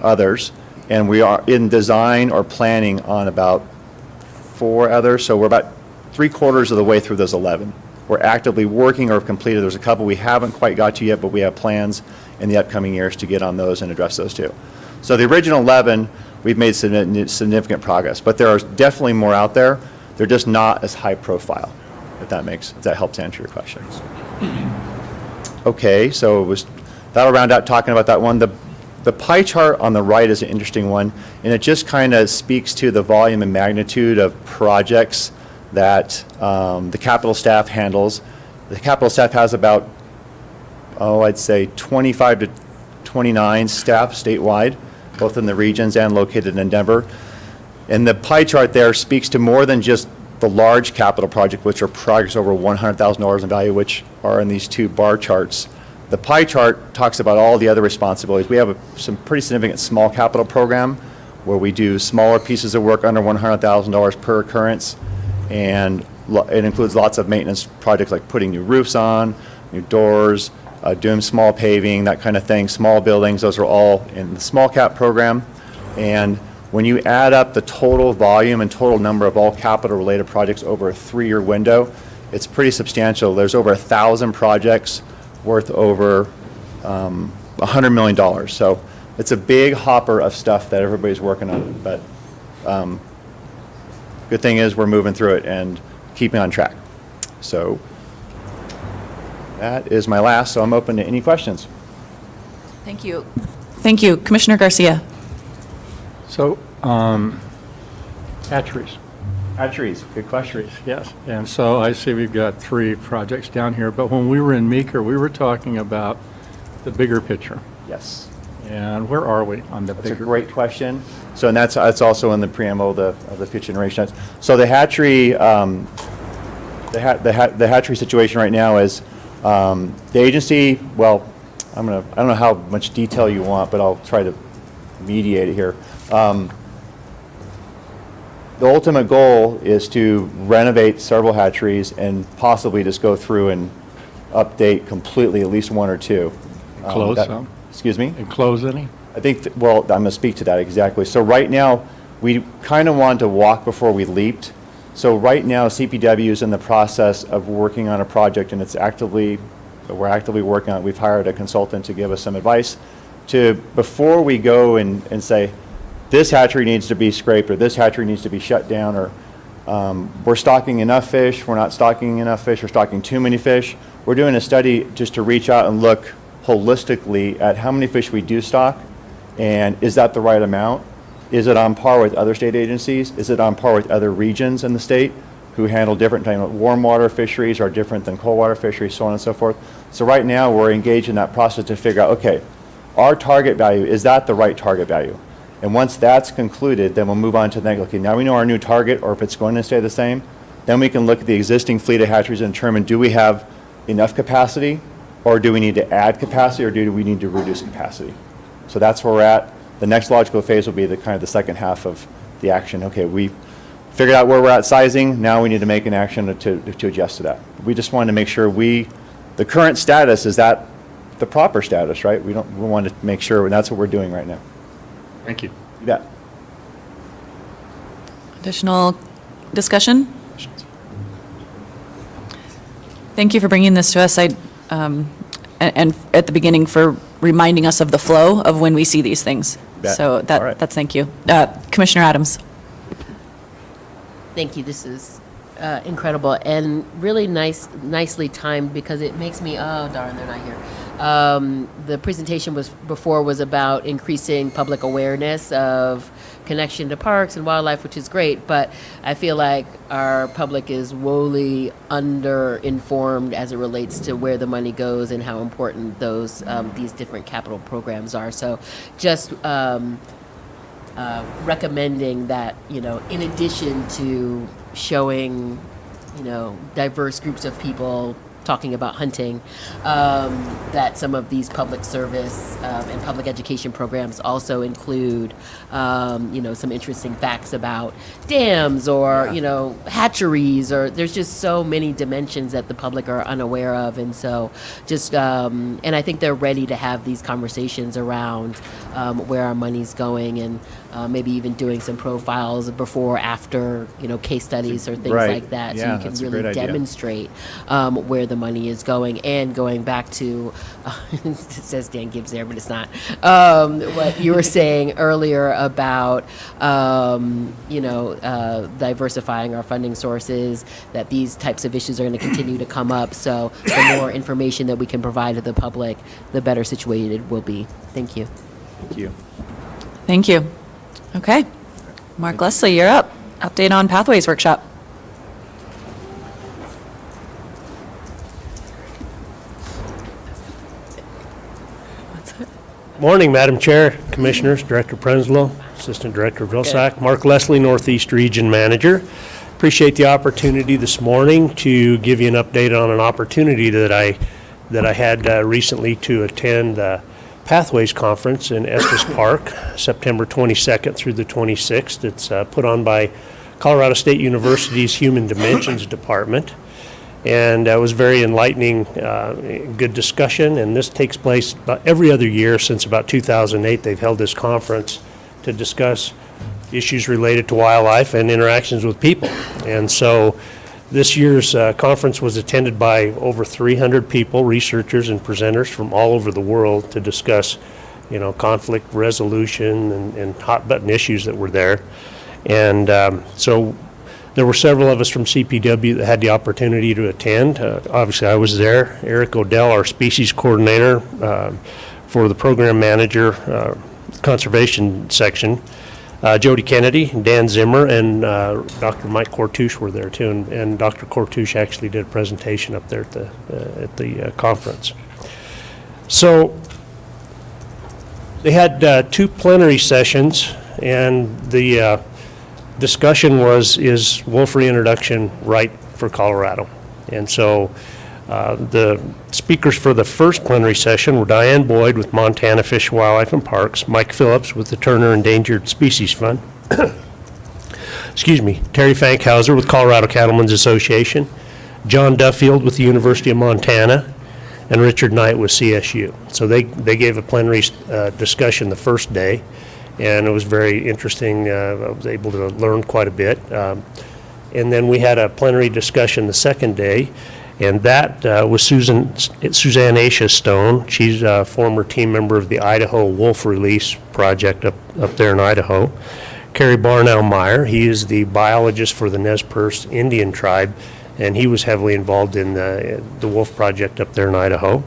others, and we are in design or planning on about 4 others. So we're about 3/4 of the way through those 11. we're actively working or have completed. There's a couple we haven't quite got to yet, but we have plans in the upcoming years to get on those and address those too. So the original 11, we've made significant progress, but there are definitely more out there. They're just not as high profile, if that helps answer your question. Okay, so that'll round out talking about that one. The pie chart on the right is an interesting one, and it just kind of speaks to the volume and magnitude of projects that the capital staff handles. The capital staff has about, I'd say 25 to 29 staff statewide, both in the regions and located in Denver. And the pie chart there speaks to more than just the large capital project, which are projects over $100,000 in value, which are in these two bar charts. The pie chart talks about all the other responsibilities. We have some pretty significant small capital program where we do smaller pieces of work under $100,000 per occurrence, and it includes lots of maintenance projects like putting new roofs on, new doors, doing small paving, that kind of thing, small buildings. Those are all in the small cap program. And when you add up the total volume and total number of all capital related projects over a 3-year window, it's pretty substantial. There's over 1,000 projects worth over $100 million. So it's a big hopper of stuff that everybody's working on. But good thing is we're moving through it and keeping on track. So that is my last, so I'm open to any questions. Thank you. Thank you. Commissioner Garcia. So, hatcheries. Hatcheries, good question. Yes, and so I see we've got 3 projects down here, but when we were in Meeker, we were talking about the bigger picture. Yes. And where are we on the That's bigger? a great question. So, and that's also in the preamble of the Future Generation Act. So the hatchery, the hatchery situation right now is the agency. Well, I don't know how much detail you want, but I'll try to mediate it here. The ultimate goal is to renovate several hatcheries and possibly just go through and update completely at least 1 or 2. Close some? Excuse me? And close any? I think, well, I'm going to speak to that exactly. So right now, we kind of wanted to walk before we leaped. So right now, CPW is in the process of working on a project, and we're actively working on it. We've hired a consultant to give us some advice before we go and say, this hatchery needs to be scraped, or this hatchery needs to be shut down, or we're stocking enough fish, we're not stocking enough fish, we're stocking too many fish. We're doing a study just to reach out and look holistically at how many fish we do stock, and is that the right amount? Is it on par with other state agencies? Is it on par with other regions in the state who handle different types of warm water fisheries are different than cold water fisheries, so on and so forth? So right now, we're engaged in that process to figure out, okay, our target value, is that the right target value? And once that's concluded, then we'll move on to the next, okay, now we know our new target, or if it's going to stay the same, then we can look at the existing fleet of hatcheries and determine, do we have enough capacity, or do we need to add capacity, or do we need to reduce capacity? So that's where we're at. The next logical phase will be the kind of the second half of the action. Okay, we figured out where we're at sizing, now we need to make an action to adjust to that. We just wanted to make sure the current status is that the proper status, right? We want to make sure, and that's what we're doing right now. Thank you. You bet. Additional discussion? Thank you for bringing this to us. And at the beginning for reminding us of the flow of when we see these things. Bet. So that's thank you. Commissioner Adams. Thank you. This is incredible and really nicely timed because it makes me, oh darn, they're not here. The presentation was about increasing public awareness of connection to parks and wildlife, which is great, but I feel like our public is woefully under-informed as it relates to where the money goes and how important these different capital programs are. So just recommending that, in addition to showing, diverse groups of people talking about hunting, that some of these public service and public education programs also include, some interesting facts about dams or, hatcheries, or there's just so many dimensions that the public are unaware of. And so just, and I think they're ready to have these conversations around where our money's going, and maybe even doing some profiles before, after, case studies or things Right. like that. Yeah, So you can that's a really great idea. demonstrate where the money is going, and going back to, it says Dan Gibbs there, but it's not, what you were saying earlier about, diversifying our funding sources, that these types of issues are going to continue to come up. So the more information that we can provide to the public, the better situated we'll be. Thank you. Thank you. Thank you. Okay. Mark Leslie, you're up. Update on Pathways Workshop. Morning, Madam Chair, Commissioners, Director Prenslow, Assistant Director Vilsack, Mark Leslie, Northeast Region Manager. Appreciate the opportunity this morning to give you an update on an opportunity that I had recently to attend the Pathways Conference in Estes Park, September 22nd through the 26th. It's put on by Colorado State University's Human Dimensions Department. And it was very enlightening, good discussion, and this takes place about every other year since about 2008. They've held this conference to discuss issues related to wildlife and interactions with people. And so this year's conference was attended by over 300 people, researchers and presenters from all over the world, to discuss, conflict resolution and hot button issues that were there. And so there were several of us from CPW that had the opportunity to attend. Obviously, I was there. Eric Odell, our species coordinator for the program manager, conservation section. Jody Kennedy, Dan Zimmer, and Dr. Mike Cortouche were there too. And Dr. Cortouche actually did a presentation up there at the conference. So they had two plenary sessions, and the discussion was, is wolf reintroduction right for Colorado? And so the speakers for the first plenary session were Diane Boyd with Montana Fish, Wildlife and Parks, Mike Phillips with the Turner Endangered Species Fund, excuse me, Terry Fankhauser with Colorado Cattlemen's Association, John Duffield with the University of Montana, and Richard Knight with CSU. So they gave a plenary discussion the first day, and it was very interesting. I was able to learn quite a bit. And then we had a plenary discussion the second day, and that was Suzanne Aisha Stone. She's a former team member of the Idaho Wolf Release Project up there in Idaho. Kerry Barnow Meyer, he is the biologist for the Nez Perce Indian tribe, and he was heavily involved in the Wolf Project up there in Idaho.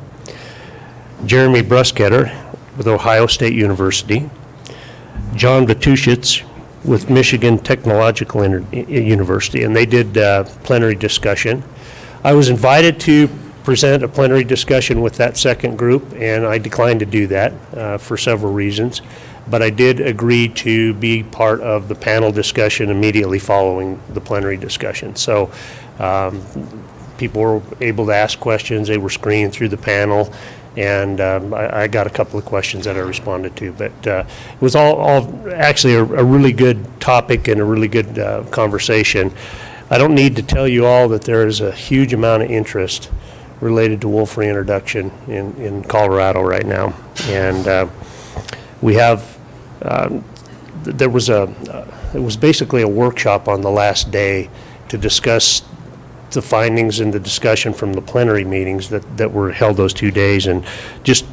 Jeremy Brusketter with Ohio State University. John Vatushitz with Michigan Technological University, and they did plenary discussion. I was invited to present a plenary discussion with that second group, and I declined to do that for several reasons. But I did agree to be part of the panel discussion immediately following the plenary discussion. So people were able to ask questions. They were screened through the panel, and I got a couple of questions that I responded to. But it was all actually a really good topic and a really good conversation. I don't need to tell you all that there is a huge amount of interest related to wolf reintroduction in Colorado right now. And we have, it was basically a workshop on the last day to discuss the findings and the discussion from the plenary meetings that were held those 2 days, and just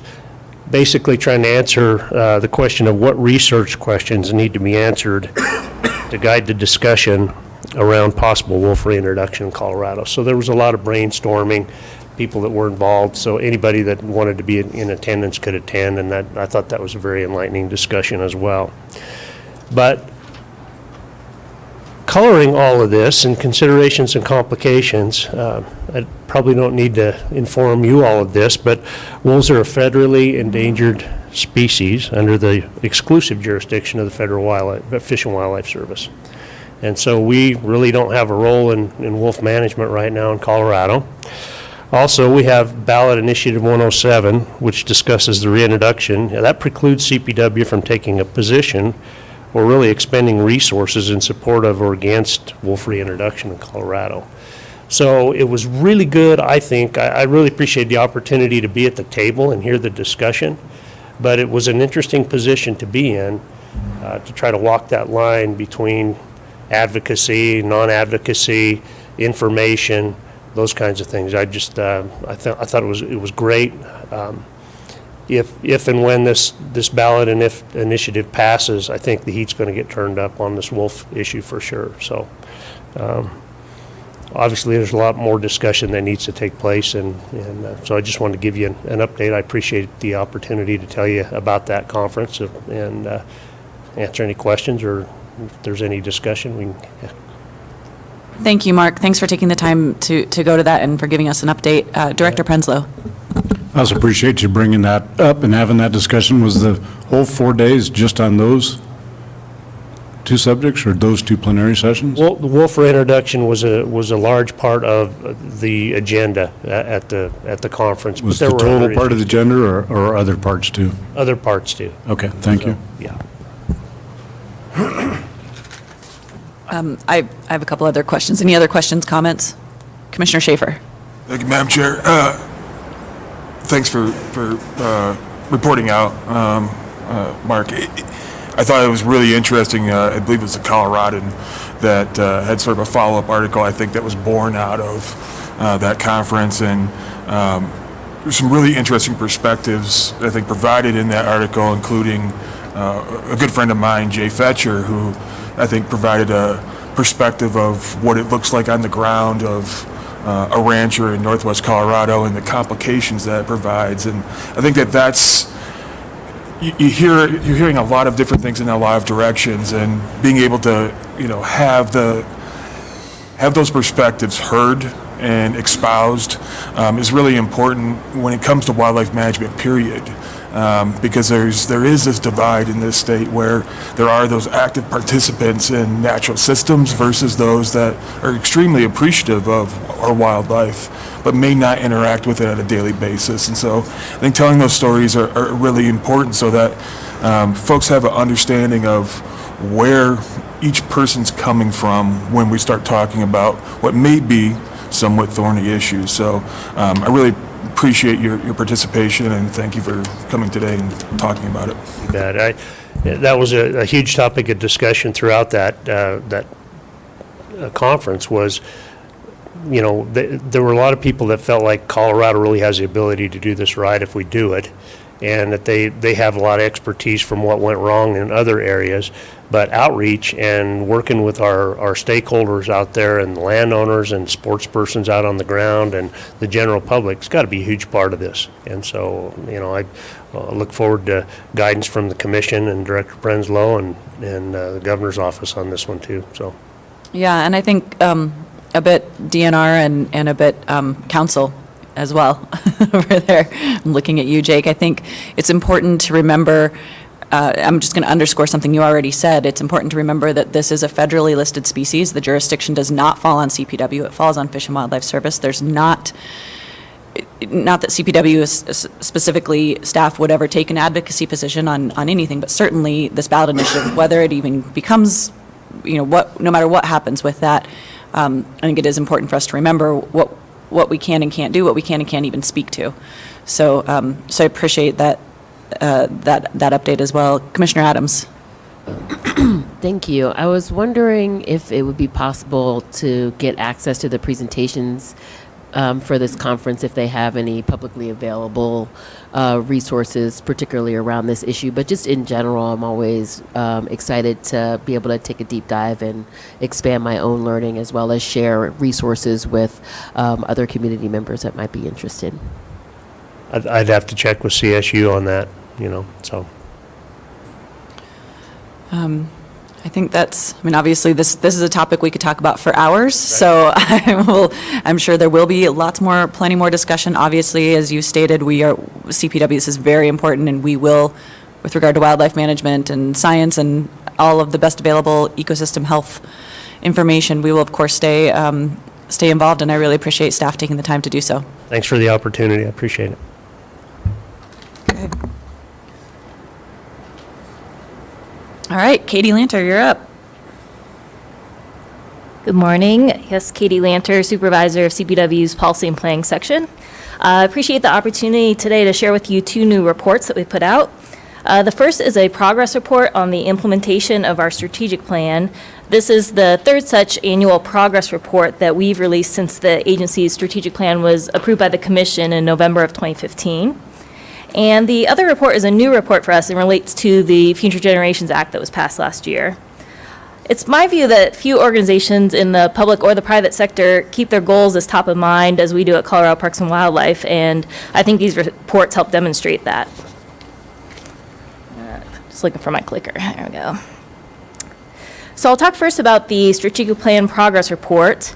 basically trying to answer the question of what research questions need to be answered to guide the discussion around possible wolf reintroduction in Colorado. So there was a lot of brainstorming, people that were involved, so anybody that wanted to be in attendance could attend, and I thought that was a very enlightening discussion as well. But coloring all of this and considerations and complications, I probably don't need to inform you all of this, but wolves are a federally endangered species under the exclusive jurisdiction of the Federal Fish and Wildlife Service. And so we really don't have a role in wolf management right now in Colorado. Also, we have ballot initiative 107, which discusses the reintroduction. Now, that precludes CPW from taking a position or really expending resources in support of or against wolf reintroduction in Colorado. So it was really good, I think. I really appreciate the opportunity to be at the table and hear the discussion, but it was an interesting position to be in, to try to walk that line between advocacy, non-advocacy, information, those kinds of things. I thought it was great. If and when this ballot initiative passes, I think the heat's going to get turned up on this wolf issue for sure. So obviously, there's a lot more discussion that needs to take place, and so I just wanted to give you an update. I appreciate the opportunity to tell you about that conference and answer any questions, or if there's any discussion, we can. Yeah. Thank you, Mark. Thanks for taking the time to go to that and for giving us an update. Director Prenslow. I also appreciate you bringing that up and having that discussion. Was the whole 4 days just on those two subjects, or those two plenary sessions? Well, the wolf reintroduction was a large part of the agenda at the conference. Was but the there were total other part of the issues. agenda, or other parts too? Other parts too. Okay, thank you. Yeah. I have a couple other questions. Any other questions, comments? Commissioner Schaefer. Thank you, Madam Chair. Thanks for reporting out, Mark. I thought it was really interesting. I believe it was the Coloradan that had sort of a follow-up article, I think, that was born out of that conference. And there's some really interesting perspectives, I think, provided in that article, including a good friend of mine, Jay Fetcher, who I think provided a perspective of what it looks like on the ground of a rancher in northwest Colorado and the complications that it provides. And I think that's, you're hearing a lot of different things in a lot of directions, and being able to, have those perspectives heard and espoused is really important when it comes to wildlife management, period. Because there is this divide in this state where there are those active participants in natural systems versus those that are extremely appreciative of our wildlife, but may not interact with it on a daily basis. And so I think telling those stories are really important so that folks have an understanding of where each person's coming from when we start talking about what may be somewhat thorny issues. So I really appreciate your participation, and thank you for coming today and talking about it. That was a huge topic of discussion throughout that conference. Was, there were a lot of people that felt like Colorado really has the ability to do this right if we do it, and that they have a lot of expertise from what went wrong in other areas. But outreach and working with our stakeholders out there, and the landowners and sports persons out on the ground and the general public's got to be a huge part of this. And so, I look forward to guidance from the commission and Director Prenslow and the governor's office on this one too. So, Yeah, and I think a bit DNR and a bit council as well over there. I'm looking at you, Jake. I think it's important to remember, I'm just going to underscore something you already said. It's important to remember that this is a federally listed species. The jurisdiction does not fall on CPW. It falls on Fish and Wildlife Service. There's not that CPW is specifically staff would ever take an advocacy position on anything, but certainly this ballot initiative, whether it even becomes, no matter what happens with that, I think it is important for us to remember what we can and can't do, what we can and can't even speak to. So I appreciate that update as well. Commissioner Adams. Thank you. I was wondering if it would be possible to get access to the presentations for this conference, if they have any publicly available resources, particularly around this issue. But just in general, I'm always excited to be able to take a deep dive and expand my own learning, as well as share resources with other community members that might be interested. I'd have to check with CSU on that, so. I think obviously this is a topic we could talk about for hours, right. So I'm sure there will be plenty more discussion. Obviously, as you stated, CPW, this is very important, and we will, with regard to wildlife management and science and all of the best available ecosystem health information, we will of course stay stay involved, and I really appreciate staff taking the time to do so. Thanks for the opportunity. I appreciate it. All right, Katie Lanter, you're up. Good morning. Yes, Katie Lanter, Supervisor of CPW's Policy and Planning Section. I appreciate the opportunity today to share with you 2 new reports that we put out. The first is a progress report on the implementation of our strategic plan. This is the 3rd such annual progress report that we've released since the agency's strategic plan was approved by the Commission in November of 2015. And the other report is a new report for us and relates to the Future Generations Act that was passed last year. It's my view that few organizations in the public or the private sector keep their goals as top of mind as we do at Colorado Parks and Wildlife, and I think these reports help demonstrate that. Just looking for my clicker. There we go. So I'll talk first about the strategic plan progress report.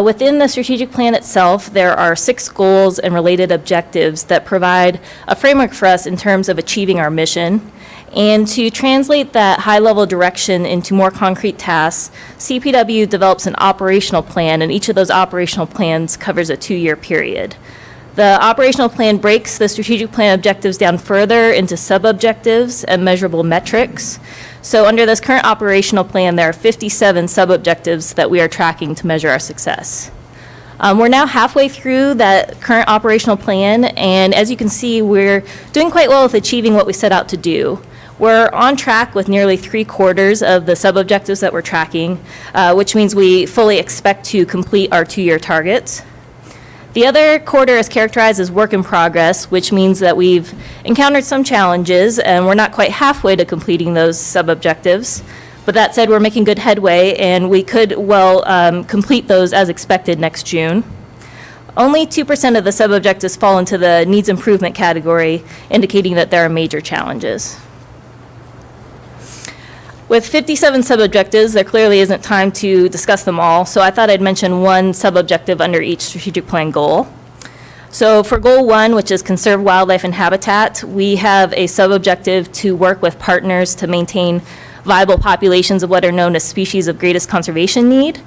Within the strategic plan itself, there are 6 goals and related objectives that provide a framework for us in terms of achieving our mission. And to translate that high-level direction into more concrete tasks, CPW develops an operational plan, and each of those operational plans covers a 2-year period. The operational plan breaks the strategic plan objectives down further into sub-objectives and measurable metrics. So under this current operational plan, there are 57 sub-objectives that we are tracking to measure our success. We're now halfway through that current operational plan, and as you can see, we're doing quite well with achieving what we set out to do. We're on track with nearly 3/4 of the sub-objectives that we're tracking, which means we fully expect to complete our 2-year targets. The other quarter is characterized as work in progress, which means that we've encountered some challenges and we're not quite halfway to completing those sub-objectives. But that said, we're making good headway and we could well complete those as expected next June. Only 2% of the sub-objectives fall into the needs improvement category, indicating that there are major challenges. With 57 sub-objectives, there clearly isn't time to discuss them all, so I thought I'd mention one sub-objective under each strategic plan goal. So for Goal 1, which is conserve wildlife and habitat, we have a sub-objective to work with partners to maintain viable populations of what are known as species of greatest conservation need.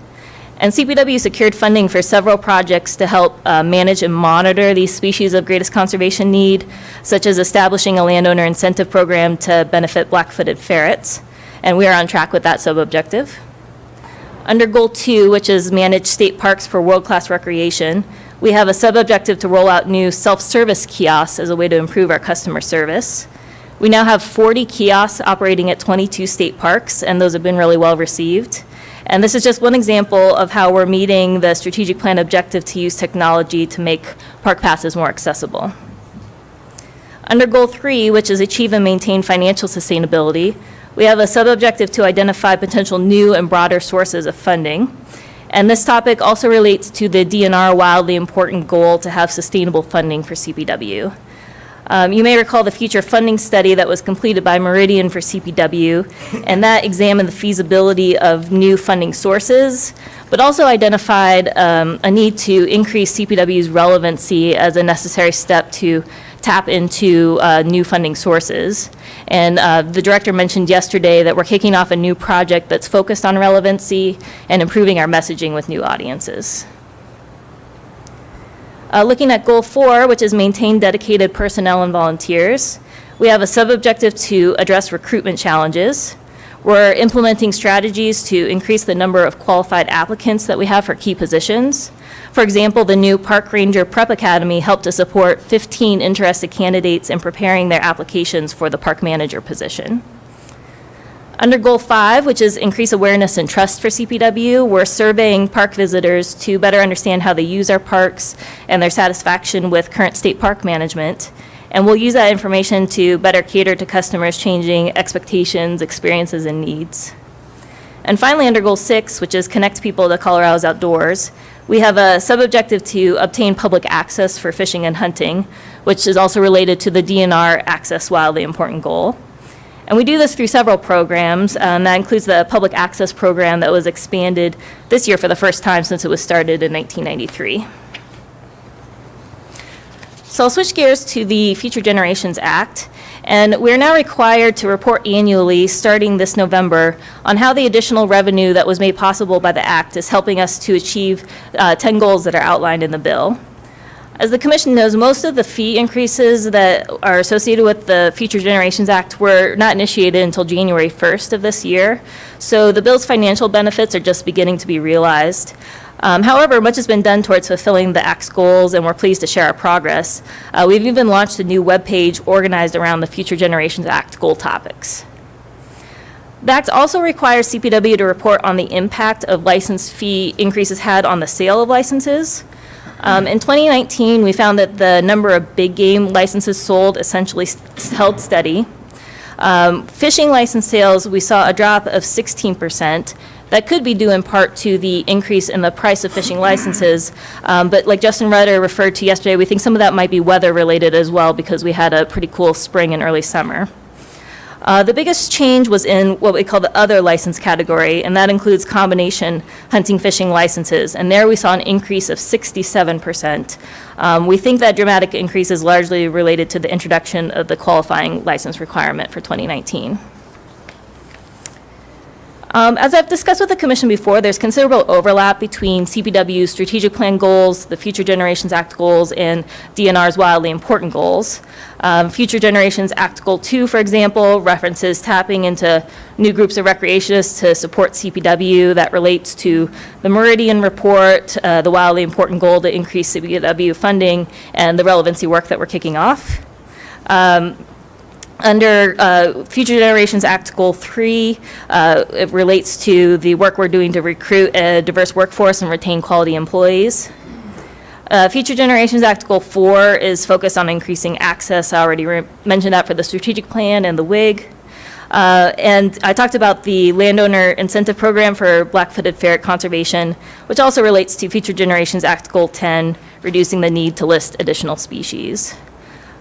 And CPW secured funding for several projects to help manage and monitor these species of greatest conservation need, such as establishing a landowner incentive program to benefit black-footed ferrets. And we are on track with that sub-objective. Under Goal 2, which is manage state parks for world-class recreation, we have a sub-objective to roll out new self-service kiosks as a way to improve our customer service. We now have 40 kiosks operating at 22 state parks, and those have been really well received. And this is just one example of how we're meeting the strategic plan objective to use technology to make park passes more accessible. Under Goal 3, which is achieve and maintain financial sustainability, we have a sub-objective to identify potential new and broader sources of funding. And this topic also relates to the DNR wildly important goal to have sustainable funding for CPW. You may recall the future funding study that was completed by Meridian for CPW, and that examined the feasibility of new funding sources, but also identified a need to increase CPW's relevancy as a necessary step to tap into new funding sources. And the director mentioned yesterday that we're kicking off a new project that's focused on relevancy and improving our messaging with new audiences. Looking at Goal 4, which is maintain dedicated personnel and volunteers, we have a sub-objective to address recruitment challenges. We're implementing strategies to increase the number of qualified applicants that we have for key positions. For example, the new Park Ranger Prep Academy helped to support 15 interested candidates in preparing their applications for the park manager position. Under Goal 5, which is increase awareness and trust for CPW, we're surveying park visitors to better understand how they use our parks and their satisfaction with current state park management. And we'll use that information to better cater to customers' changing expectations, experiences, and needs. And finally, under Goal 6, which is connect people to Colorado's outdoors, we have a sub-objective to obtain public access for fishing and hunting, which is also related to the DNR Access Wildly Important goal. And we do this through several programs. That includes the public access program that was expanded this year for the first time since it was started in 1993. So I'll switch gears to the Future Generations Act, and we're now required to report annually, starting this November, on how the additional revenue that was made possible by the act is helping us to achieve 10 goals that are outlined in the bill. As the Commission knows, most of the fee increases that are associated with the Future Generations Act were not initiated until January 1st of this year, so the bill's financial benefits are just beginning to be realized. However, much has been done towards fulfilling the Act's goals, and we're pleased to share our progress. We've even launched a new webpage organized around the Future Generations Act goal topics. The Act also requires CPW to report on the impact of license fee increases had on the sale of licenses. In 2019, we found that the number of big game licenses sold essentially held steady. Fishing license sales, we saw a drop of 16%. That could be due in part to the increase in the price of fishing licenses. But like Justin Rudder referred to yesterday, we think some of that might be weather related as well because we had a pretty cool spring and early summer. The biggest change was in what we call the other license category, and that includes combination hunting fishing licenses. And there we saw an increase of 67%. We think that dramatic increase is largely related to the introduction of the qualifying license requirement for 2019. As I've discussed with the Commission before, there's considerable overlap between CPW's strategic plan goals, the Future Generations Act goals, and DNR's wildly important goals. Future Generations Act Goal 2, for example, references tapping into new groups of recreationists to support CPW. That relates to the Meridian Report, the wildly important goal to increase CPW funding, and the relevancy work that we're kicking off. Under Future Generations Act Goal 3, it relates to the work we're doing to recruit a diverse workforce and retain quality employees. Future Generations Act Goal 4 is focused on increasing access. I already mentioned that for the strategic plan and the WIG. And I talked about the landowner incentive program for black-footed ferret conservation, which also relates to Future Generations Act Goal 10, reducing the need to list additional species.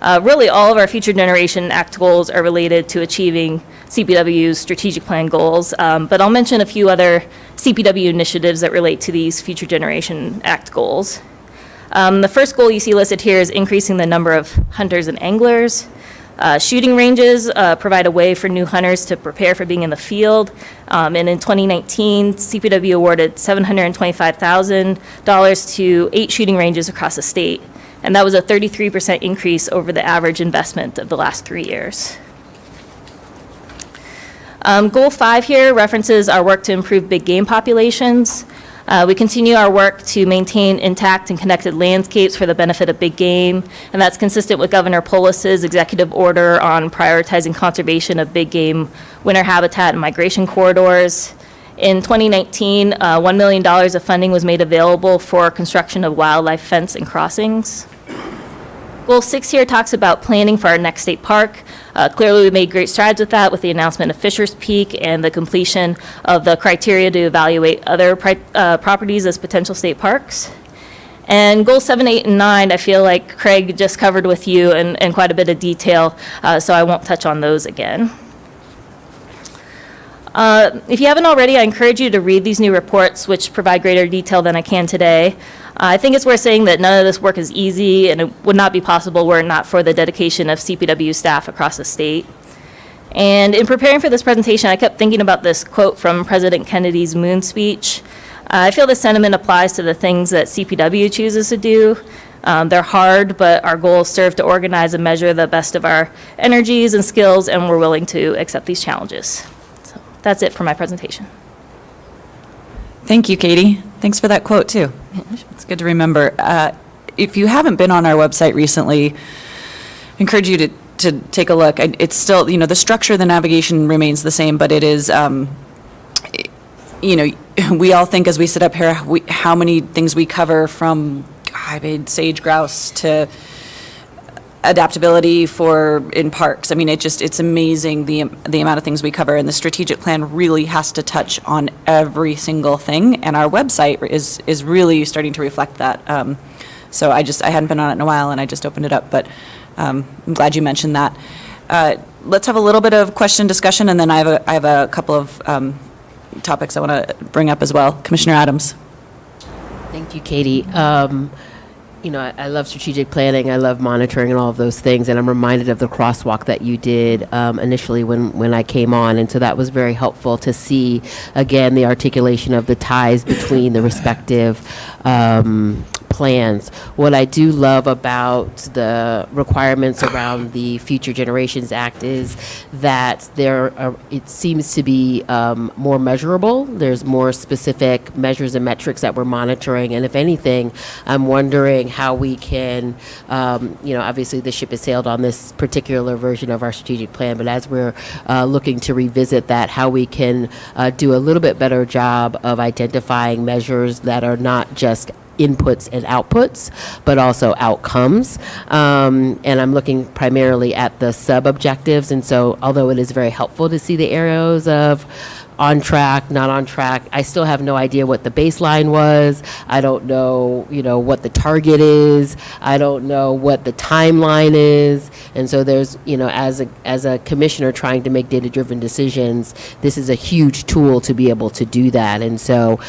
Really, all of our Future Generation Act goals are related to achieving CPW's strategic plan goals, but I'll mention a few other CPW initiatives that relate to these Future Generation Act goals. The first goal you see listed here is increasing the number of hunters and anglers. Shooting ranges provide a way for new hunters to prepare for being in the field. And in 2019, CPW awarded $725,000 to 8 shooting ranges across the state. And that was a 33% increase over the average investment of the last 3 years. Goal 5 here references our work to improve big game populations. We continue our work to maintain intact and connected landscapes for the benefit of big game, and that's consistent with Governor Polis's executive order on prioritizing conservation of big game winter habitat and migration corridors. In 2019, $1 million of funding was made available for construction of wildlife fence and crossings. Goal 6 here talks about planning for our next state park. Clearly, we made great strides with that with the announcement of Fisher's Peak and the completion of the criteria to evaluate other properties as potential state parks. And goals 7, 8, and 9, I feel like Craig just covered with you in quite a bit of detail, so I won't touch on those again. If you haven't already, I encourage you to read these new reports, which provide greater detail than I can today. I think it's worth saying that none of this work is easy, and it would not be possible were it not for the dedication of CPW staff across the state. And in preparing for this presentation, I kept thinking about this quote from President Kennedy's moon speech. I feel this sentiment applies to the things that CPW chooses to do. They're hard, but our goals serve to organize and measure the best of our energies and skills, and we're willing to accept these challenges. So that's it for my presentation. Thank you, Katie. Thanks for that quote, too. It's good to remember. If you haven't been on our website recently, I encourage you to take a look. It's still, the structure of the navigation remains the same, but it is, we all think as we sit up here, how many things we cover from sage grouse to adaptability in parks. I mean, it's amazing the amount of things we cover, and the strategic plan really has to touch on every single thing, and our website is really starting to reflect that. So I hadn't been on it in a while, and I just opened it up, but I'm glad you mentioned that. Let's have a little bit of question discussion, and then I have a couple of topics I want to bring up as well. Commissioner Adams. Thank you, Katie. I love strategic planning, I love monitoring and all of those things, and I'm reminded of the crosswalk that you did initially when I came on, and so that was very helpful to see, again, the articulation of the ties between the respective plans. What I do love about the requirements around the Future Generations Act is that it seems to be more measurable. There's more specific measures and metrics that we're monitoring, and if anything, I'm wondering how we can, obviously the ship has sailed on this particular version of our strategic plan, but as we're looking to revisit that, how we can do a little bit better job of identifying measures that are not just inputs and outputs, but also outcomes. And I'm looking primarily at the sub-objectives. And so although it is very helpful to see the arrows of on track, not on track, I still have no idea what the baseline was. I don't know, what the target is. I don't know what the timeline is. And so there's, as a commissioner trying to make data-driven decisions, this is a huge tool to be able to do that. And so,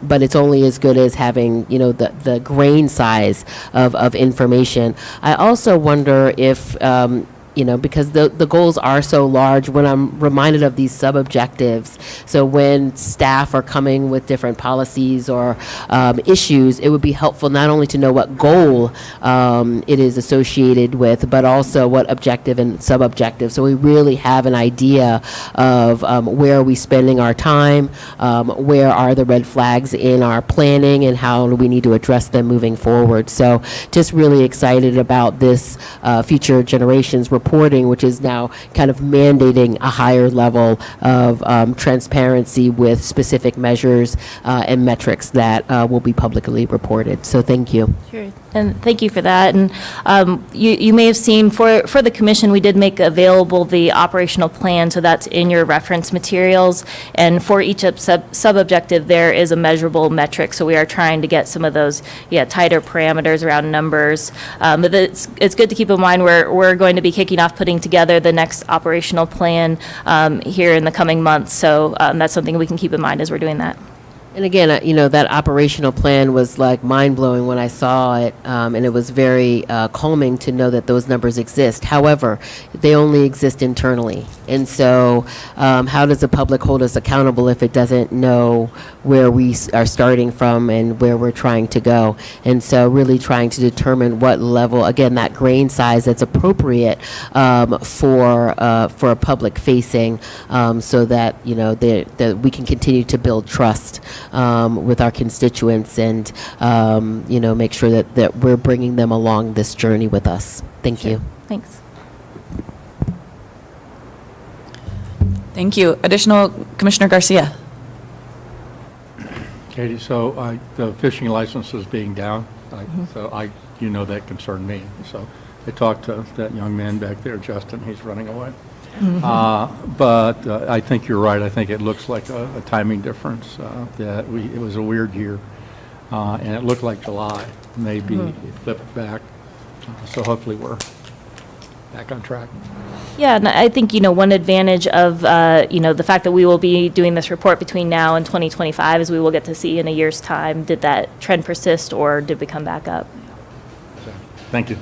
but it's only as good as having, the grain size of information. I also wonder if, because the goals are so large, when I'm reminded of these sub-objectives, so when staff are coming with different policies or issues, it would be helpful not only to know what goal it is associated with, but also what objective and sub-objective. So we really have an idea of where are we spending our time, where are the red flags in our planning, and how do we need to address them moving forward. So just really excited about this Future Generations reporting, which is now kind of mandating a higher level of transparency with specific measures and metrics that will be publicly reported. So thank you. Sure. And thank you for that. And you may have seen for the commission, we did make available the operational plan, so that's in your reference materials. And for each sub-objective, there is a measurable metric. So we are trying to get some of those, tighter parameters around numbers. But it's good to keep in mind we're going to be kicking off putting together the next operational plan here in the coming months. So that's something we can keep in mind as we're doing that. And again, that operational plan was like mind-blowing when I saw it, and it was very calming to know that those numbers exist. However, they only exist internally. And so how does the public hold us accountable if it doesn't know where we are starting from and where we're trying to go? And so really trying to determine what level, again, that grain size that's appropriate for a public facing, so that, that we can continue to build trust with our constituents and, make sure that we're bringing them along this journey with us. Thank you. Thanks. Thank you. Additional, Commissioner Garcia. Katie, so the fishing licenses being down, that concerned me. So I talked to that young man back there, Justin, he's running away. But I think you're right. I think it looks like a timing difference, that it was a weird year, and it looked like July. Maybe it flipped back, so hopefully we're back on track. Yeah, and I think, one advantage of, the fact that we will be doing this report between now and 2025 is we will get to see in a year's time, did that trend persist or did we come back up? Thank you.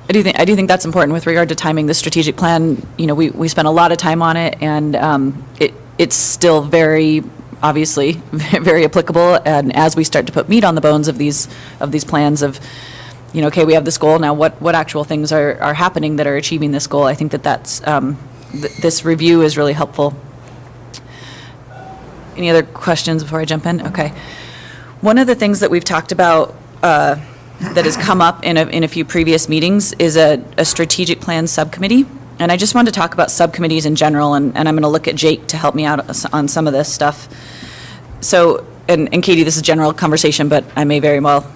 I do think that's important with regard to timing the strategic plan. We spent a lot of time on it, and it's still very, obviously, very applicable. And as we start to put meat on the bones of these plans of, okay, we have this goal, now what actual things are happening that are achieving this goal, I think that's, this review is really helpful. Any other questions before I jump in? Okay. One of the things that we've talked about that has come up in a few previous meetings is a strategic plan subcommittee. And I just wanted to talk about subcommittees in general, and I'm going to look at Jake to help me out on some of this stuff. So, and Katie, this is general conversation, but I may very well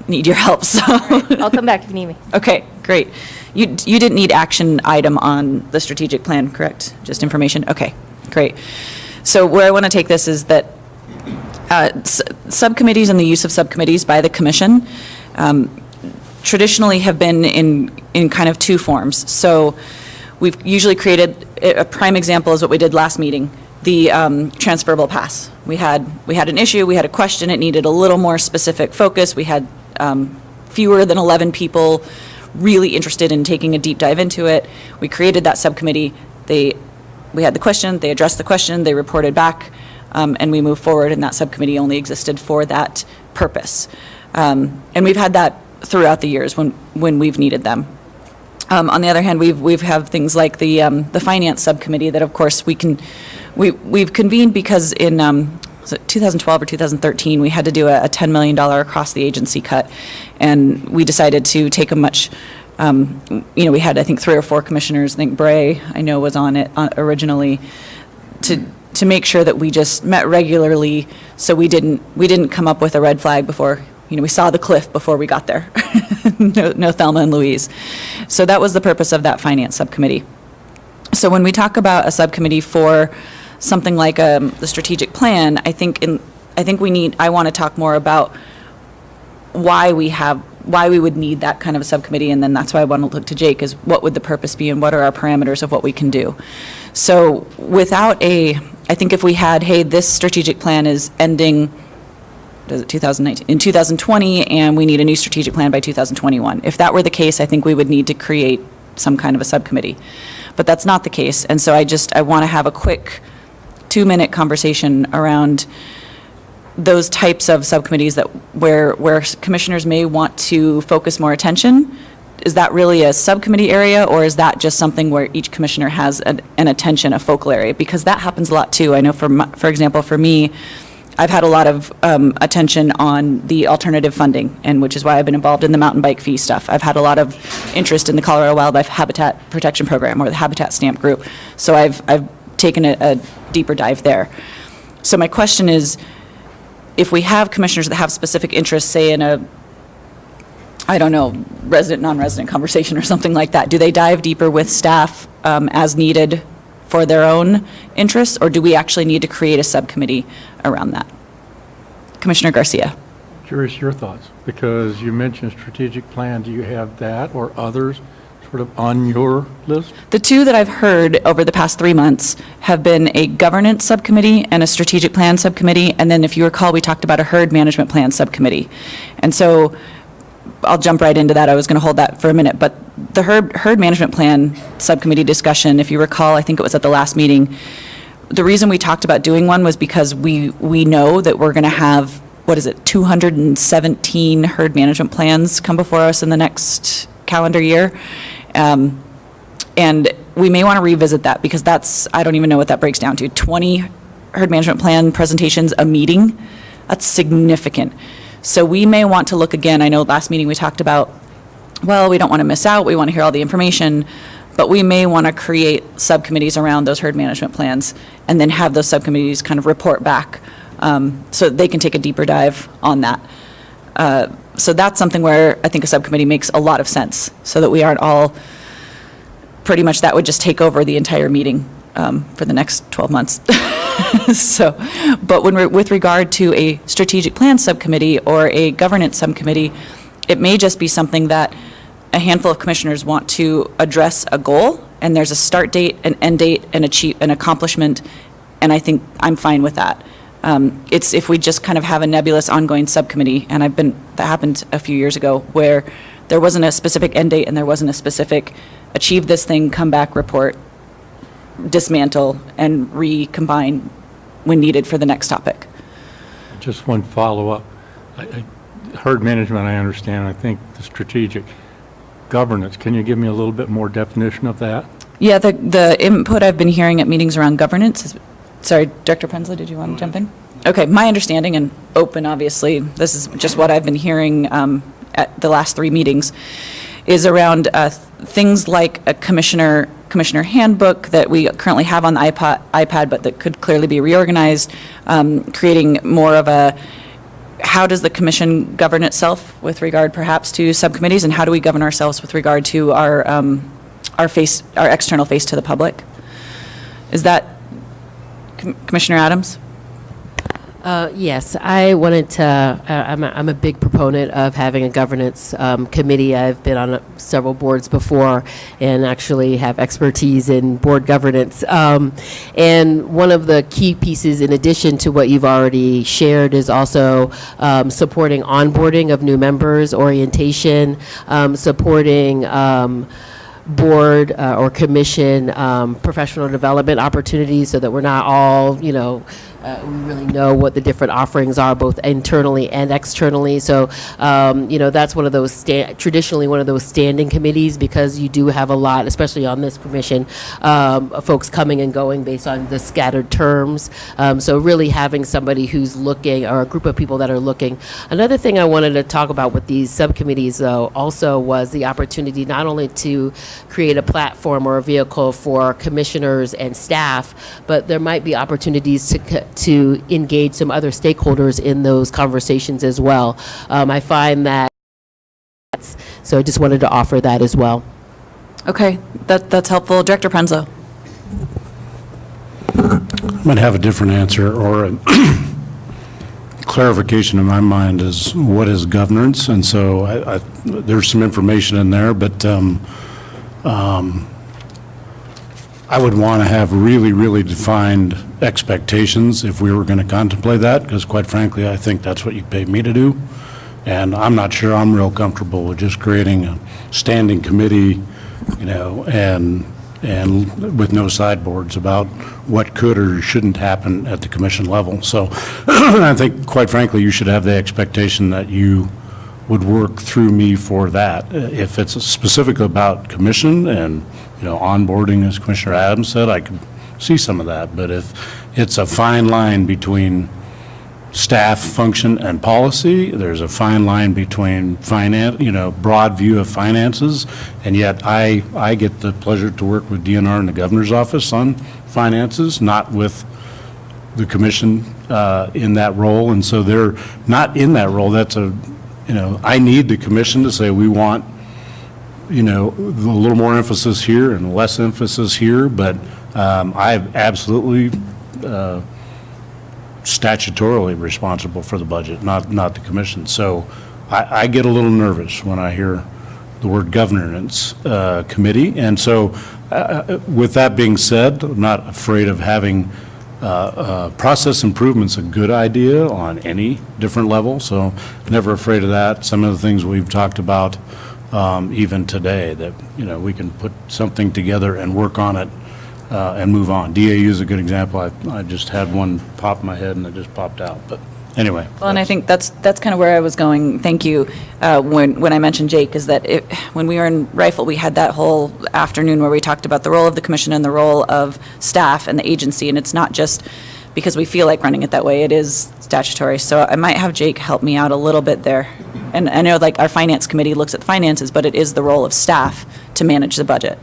need your help, so. Right. I'll come back if you need me. Okay, great. You didn't need action item on the strategic plan, correct? Just information? Okay, great. So where I want to take this is that subcommittees and the use of subcommittees by the commission traditionally have been in kind of two forms. So we've usually created, a prime example is what we did last meeting. the transferable pass. We had an issue, we had a question, it needed a little more specific focus. We had fewer than 11 people really interested in taking a deep dive into it. We created that subcommittee. We had the question, they addressed the question, they reported back, and we moved forward, and that subcommittee only existed for that purpose. And we've had that throughout the years when we've needed them. On the other hand, we've have things like the finance subcommittee that, of course, we've convened because in was it 2012 or 2013, we had to do a $10 million across the agency cut, and we decided to take a much, we had, I think, 3 or 4 commissioners. I think Bray, I know, was on it originally, to make sure that we just met regularly, so we didn't come up with a red flag before, we saw the cliff before we got there. No Thelma and Louise. So that was the purpose of that finance subcommittee. So when we talk about a subcommittee for something like the strategic plan, I want to talk more about why we would need that kind of a subcommittee, and then that's why I want to look to Jake, is what would the purpose be and what are our parameters of what we can do. So I think if we had, hey, this strategic plan is ending, does it 2019, in 2020, and we need a new strategic plan by 2021. If that were the case, I think we would need to create some kind of a subcommittee. But that's not the case, and so I want to have a quick 2-minute conversation around those types of subcommittees where commissioners may want to focus more attention. Is that really a subcommittee area, or is that just something where each commissioner has an attention, a focal area? Because that happens a lot too. I know for example, for me, I've had a lot of attention on the alternative funding, and which is why I've been involved in the mountain bike fee stuff. I've had a lot of interest in the Colorado Wildlife Habitat Protection Program, or the Habitat Stamp Group. So I've taken a deeper dive there. So my question is, if we have commissioners that have specific interests, say in a, I don't know, resident, non-resident conversation or something like that, do they dive deeper with staff as needed for their own interests, or do we actually need to create a subcommittee around that? Commissioner Garcia. Curious your thoughts, because you mentioned strategic plan. Do you have that or others sort of on your list? The 2 that I've heard over the past 3 months have been a governance subcommittee and a strategic plan subcommittee, and then if you recall, we talked about a herd management plan subcommittee. And so I'll jump right into that. I was going to hold that for a minute, but the herd management plan subcommittee discussion, if you recall, I think it was at the last meeting, the reason we talked about doing one was because we know that we're going to have, 217 herd management plans come before us in the next calendar year. And we may want to revisit that, because I don't even know what that breaks down to. 20 herd management plan presentations a meeting, that's significant. So we may want to look again. I know last meeting we talked about, well, we don't want to miss out, we want to hear all the information, but we may want to create subcommittees around those herd management plans, and then have those subcommittees kind of report back, so they can take a deeper dive on that. So that's something where I think a subcommittee makes a lot of sense, so that we aren't all, pretty much that would just take over the entire meeting for the next 12 months. But with regard to a strategic plan subcommittee or a governance subcommittee, it may just be something that a handful of commissioners want to address a goal, and there's a start date, an end date, an accomplishment, and I think I'm fine with that. It's if we just kind of have a nebulous ongoing subcommittee, and that happened a few years ago, where there wasn't a specific end date and there wasn't a specific achieve this thing, come back, report, dismantle, and recombine when needed for the next topic. Just one follow-up. Herd management, I understand. I think the strategic governance, can you give me a little bit more definition of that? Yeah, the input I've been hearing at meetings around governance is, sorry, Director Prenzlau, did you want to jump in? Okay, my understanding, and open, obviously, this is just what I've been hearing at the last 3 meetings, is around things like a commissioner handbook that we currently have on the iPad, but that could clearly be reorganized, creating more of a, how does the commission govern itself with regard perhaps to subcommittees, and how do we govern ourselves with regard to our external face to the public? Is that, Commissioner Adams? Yes, I wanted to, I'm a big proponent of having a governance committee. I've been on several boards before and actually have expertise in board governance. And one of the key pieces, in addition to what you've already shared, is also supporting onboarding of new members, orientation, supporting board or commission professional development opportunities so that we're not all, we really know what the different offerings are, both internally and externally. So, that's one of those, traditionally one of those standing committees, because you do have a lot, especially on this commission, folks coming and going based on the scattered terms. So really having somebody who's looking, or a group of people that are looking. Another thing I wanted to talk about with these subcommittees, though, also was the opportunity not only to create a platform or a vehicle for commissioners and staff, but there might be opportunities to engage some other stakeholders in those conversations as well. I find that, so I just wanted to offer that as well. Okay, that's helpful. Director Prenzo. I might have a different answer, or a clarification in my mind is what is governance, and so there's some information in there, but I would want to have really, really defined expectations if we were going to contemplate that, because quite frankly, I think that's what you paid me to do. And I'm not sure I'm real comfortable with just creating a standing committee, and with no sideboards about what could or shouldn't happen at the commission level. So I think, quite frankly, you should have the expectation that you would work through me for that. If it's specific about commission and, onboarding, as Commissioner Adams said, I could see some of that. But if it's a fine line between staff function and policy, there's a fine line between finance, broad view of finances, and yet I get the pleasure to work with DNR and the governor's office on finances, not with the commission in that role. And so they're not in that role. That's I need the commission to say, we want, a little more emphasis here and less emphasis here, but I'm absolutely statutorily responsible for the budget, not the commission. So I get a little nervous when I hear the word governance committee. And so with that being said, I'm not afraid of having process improvement's a good idea on any different level, so never afraid of that. Some of the things we've talked about even today, that we can put something together and work on it and move on. DAU is a good example. I just had one pop in my head and it just popped out, but anyway. Well, and I think that's kind of where I was going. Thank you. When I mentioned Jake, is that when we were in Rifle, we had that whole afternoon where we talked about the role of the commission and the role of staff and the agency, and it's not just because we feel like running it that way. It is statutory. So I might have Jake help me out a little bit there. And I know our finance committee looks at the finances, but it is the role of staff to manage the budget.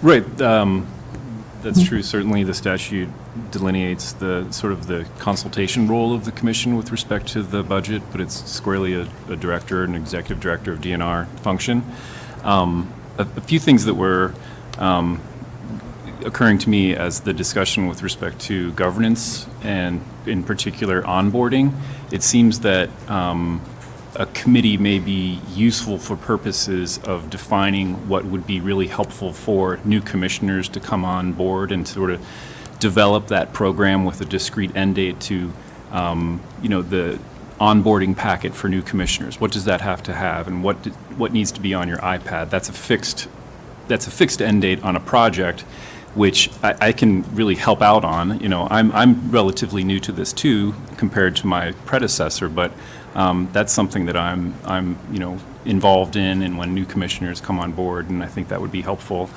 Right. That's true. Certainly, the statute delineates the sort of the consultation role of the commission with respect to the budget, but it's squarely a director, an executive director of DNR function. A few things that were occurring to me as the discussion with respect to governance and in particular onboarding. It seems that a committee may be useful for purposes of defining what would be really helpful for new commissioners to come on board and sort of develop that program with a discrete end date to, the onboarding packet for new commissioners. What does that have to have, and what needs to be on your iPad? That's a fixed end date on a project, which I can really help out on. I'm relatively new to this too, compared to my predecessor, but that's something that I'm involved in, and when new commissioners come on board, and I think that would be helpful.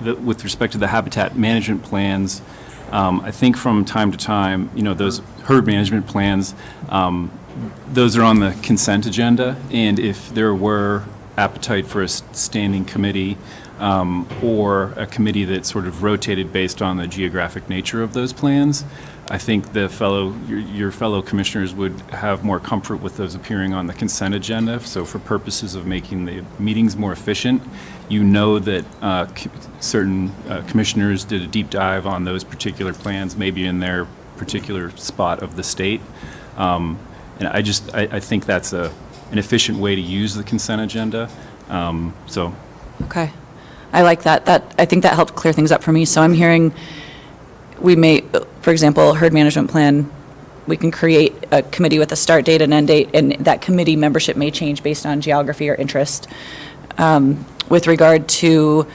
With respect to the habitat management plans, I think from time to time, those herd management plans, those are on the consent agenda, and if there were appetite for a standing committee or a committee that sort of rotated based on the geographic nature of those plans, I think your fellow commissioners would have more comfort with those appearing on the consent agenda. So for purposes of making the meetings more efficient, that certain commissioners did a deep dive on those particular plans, maybe in their particular spot of the state. And I think that's an efficient way to use the consent agenda. So. Okay. I like that. I think that helped clear things up for me. So I'm hearing we may, for example, herd management plan, we can create a committee with a start date and end date, and that committee membership may change based on geography or interest. With regard to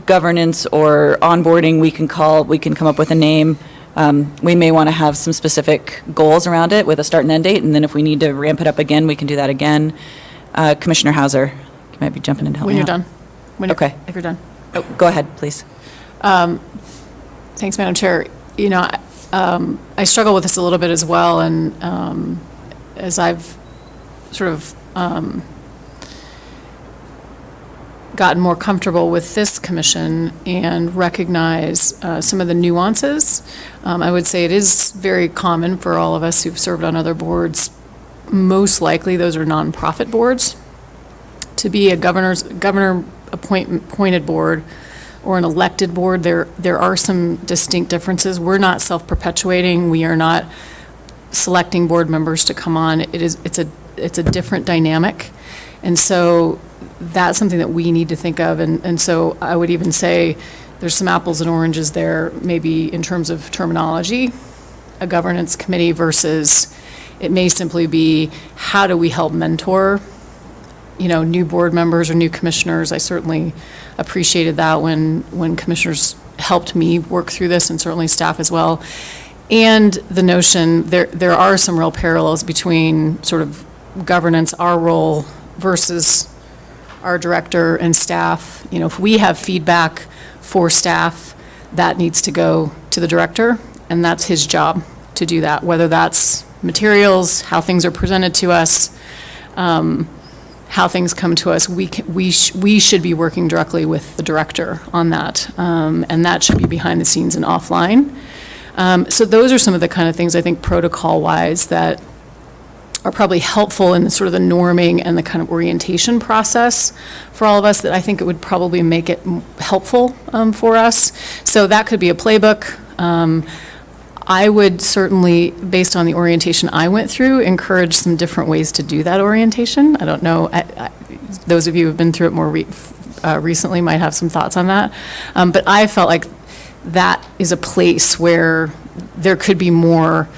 governance or onboarding, we can come up with a name. We may want to have some specific goals around it with a start and end date, and then if we need to ramp it up again, we can do that again. Commissioner Hauser, you might be jumping in to help When me you're out. done. Okay. If you're done. Oh, go ahead, please. Thanks, Madam Chair. You know, I struggle with this a little bit as well, and as I've sort of gotten more comfortable with this commission and recognize some of the nuances, I would say it is very common for all of us who've served on other boards. Most likely, those are nonprofit boards. To be a governor appointed board or an elected board, there are some distinct differences. We're not self-perpetuating. We are not selecting board members to come on. It's a different dynamic. And so that's something that we need to think of. And so I would even say there's some apples and oranges there, maybe in terms of terminology, a governance committee versus it may simply be how do we help mentor new board members or new commissioners. I certainly appreciated that when commissioners helped me work through this, and certainly staff as well. And the notion, there are some real parallels between sort of governance, our role, versus our director and staff. If we have feedback for staff, that needs to go to the director, and that's his job to do that, whether that's materials, how things are presented to us, how things come to us. We should be working directly with the director on that, and that should be behind the scenes and offline. So those are some of the kind of things I think protocol-wise that are probably helpful in the sort of the norming and the kind of orientation process for all of us, that I think it would probably make it helpful for us. So that could be a playbook. I would certainly, based on the orientation I went through, encourage some different ways to do that orientation. I don't know, those of you who have been through it more recently might have some thoughts on that. But I felt like that is a place where there could be more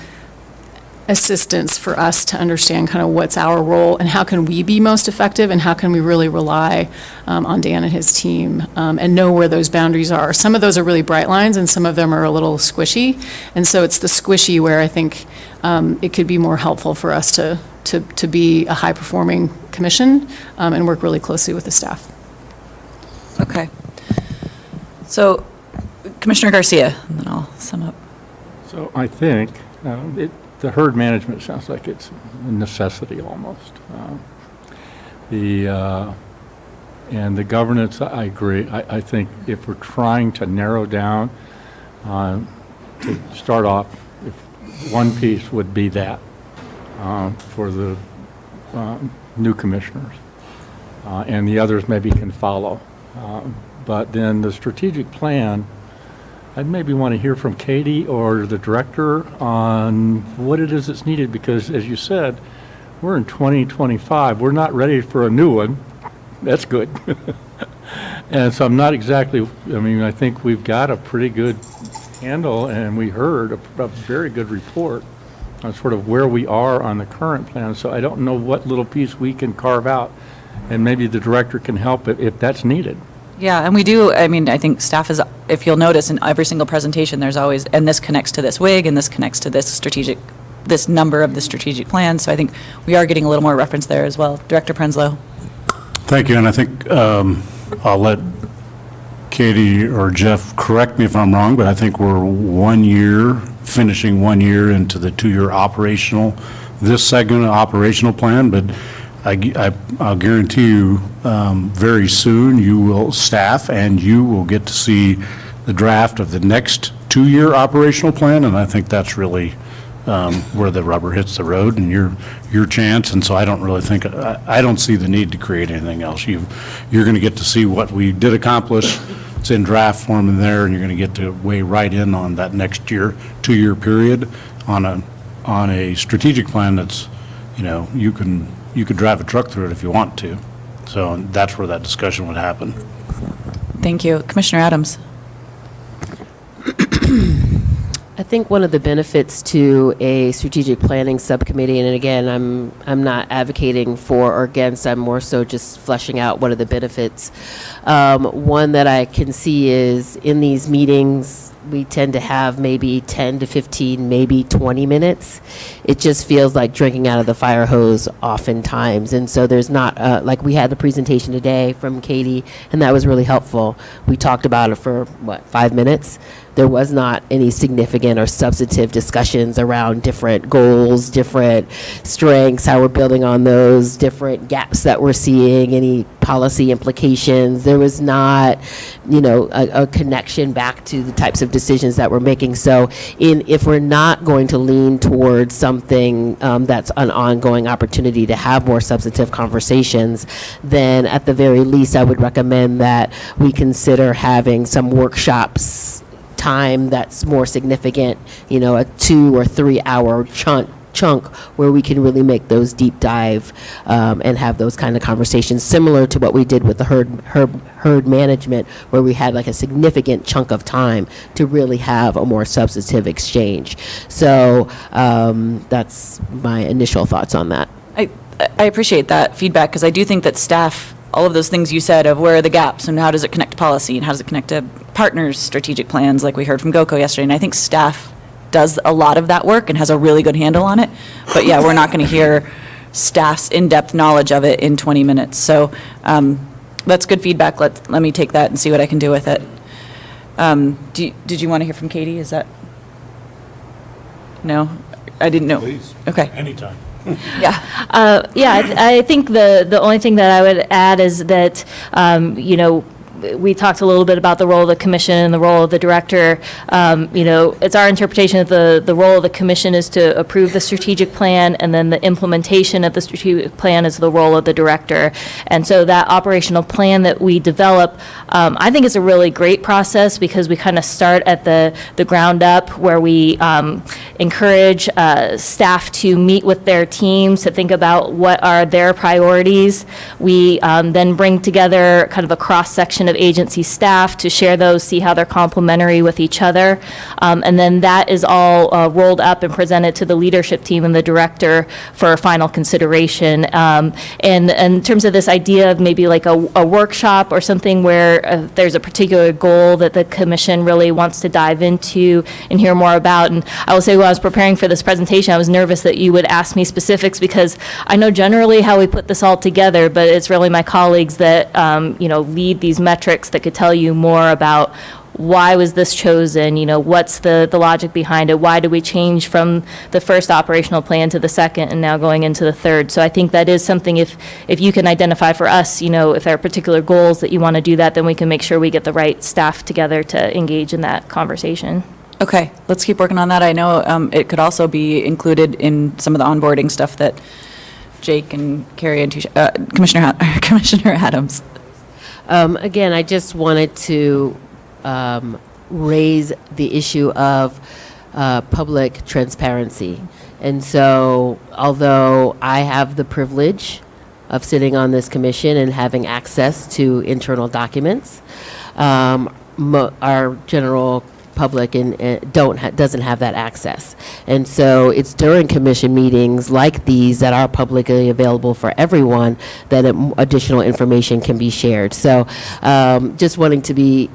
assistance for us to understand kind of what's our role and how can we be most effective and how can we really rely on Dan and his team and know where those boundaries are. Some of those are really bright lines and some of them are a little squishy. And so it's the squishy where I think it could be more helpful for us to be a high-performing commission and work really closely with the staff. Okay. So Commissioner Garcia, and then I'll sum up. So I think the herd management sounds like it's a necessity almost. And the governance, I agree. I think if we're trying to narrow down, to start off, if one piece would be that for the new commissioners, and the others maybe can follow. But then the strategic plan, I'd maybe want to hear from Katie or the director on what it is that's needed, because as you said, we're in 2025. We're not ready for a new one. That's good. And so I'm not exactly, I think we've got a pretty good handle, and we heard a very good report on sort of where we are on the current plan. So I don't know what little piece we can carve out, and maybe the director can help if that's needed. Yeah, and we do, I think staff is, if you'll notice in every single presentation, there's always, and this connects to this WIG, and this connects to this number of the strategic plan. So I think we are getting a little more reference there as well. Director Prenslow. Thank you, and I think I'll let Katie or Jeff correct me if I'm wrong, but I think we're finishing 1 year into the 2-year operational, this segment of operational plan, but I'll guarantee you very soon staff and you will get to see the draft of the next 2-year operational plan, and I think that's really where the rubber hits the road and your chance. And so I don't really think, I don't see the need to create anything else. You're going to get to see what we did accomplish. It's in draft form in there, and you're going to get to weigh right in on that next year, 2-year period on a strategic plan that's, you could drive a truck through it if you want to. So that's where that discussion would happen. Thank you. Commissioner Adams? I think one of the benefits to a strategic planning subcommittee, and again, I'm not advocating for or against, I'm more so just fleshing out what are the benefits. One that I can see is in these meetings, we tend to have maybe 10 to 15, maybe 20 minutes. It just feels like drinking out of the fire hose oftentimes. And so there's not, like we had the presentation today from Katie, and that was really helpful. We talked about it for, 5 minutes? There was not any significant or substantive discussions around different goals, different strengths, how we're building on those, different gaps that we're seeing, any policy implications. There was not, a connection back to the types of decisions that we're making. So if we're not going to lean towards something that's an ongoing opportunity to have more substantive conversations, then at the very least, I would recommend that we consider having some workshops time that's more significant, a 2 or 3 hour chunk where we can really make those deep dive and have those kind of conversations, similar to what we did with the herd management, where we had like a significant chunk of time to really have a more substantive exchange. So that's my initial thoughts on that. I appreciate that feedback, because I do think that staff, all of those things you said of where are the gaps and how does it connect to policy and how does it connect to partners' strategic plans, like we heard from GOCO yesterday. And I think staff does a lot of that work and has a really good handle on it. But yeah, we're not going to hear staff's in-depth knowledge of it in 20 minutes. So that's good feedback. Let me take that and see what I can do with it. Did you want to hear from Katie? Is that? No? I didn't know. Please. Okay. Anytime. Yeah. I think the only thing that I would add is that, we talked a little bit about the role of the commission and the role of the director. It's our interpretation that the role of the commission is to approve the strategic plan, and then the implementation of the strategic plan is the role of the director. And so that operational plan that we develop, I think is a really great process, because we kind of start at the ground up, where we encourage staff to meet with their teams to think about what are their priorities. We then bring together kind of a cross-section of agency staff to share those, see how they're complementary with each other. And then that is all rolled up and presented to the leadership team and the director for final consideration. And in terms of this idea of maybe like a workshop or something where there's a particular goal that the commission really wants to dive into and hear more about. And I will say, while I was preparing for this presentation, I was nervous that you would ask me specifics, because I know generally how we put this all together, but it's really my colleagues that, lead these metrics that could tell you more about why was this chosen, what's the logic behind it, why do we change from the first operational plan to the second and now going into the third. So I think that is something, if you can identify for us, if there are particular goals that you want to do that, then we can make sure we get the right staff together to engage in that conversation. Okay, let's keep working on that. I know it could also be included in some of the onboarding stuff that Jake and Carrie and Commissioner Adams. Again, I just wanted to raise the issue of public transparency. And so, although I have the privilege of sitting on this commission and having access to internal documents, our general public doesn't have that access. And so it's during commission meetings like these that are publicly available for everyone that additional information can be shared. So just wanting to be,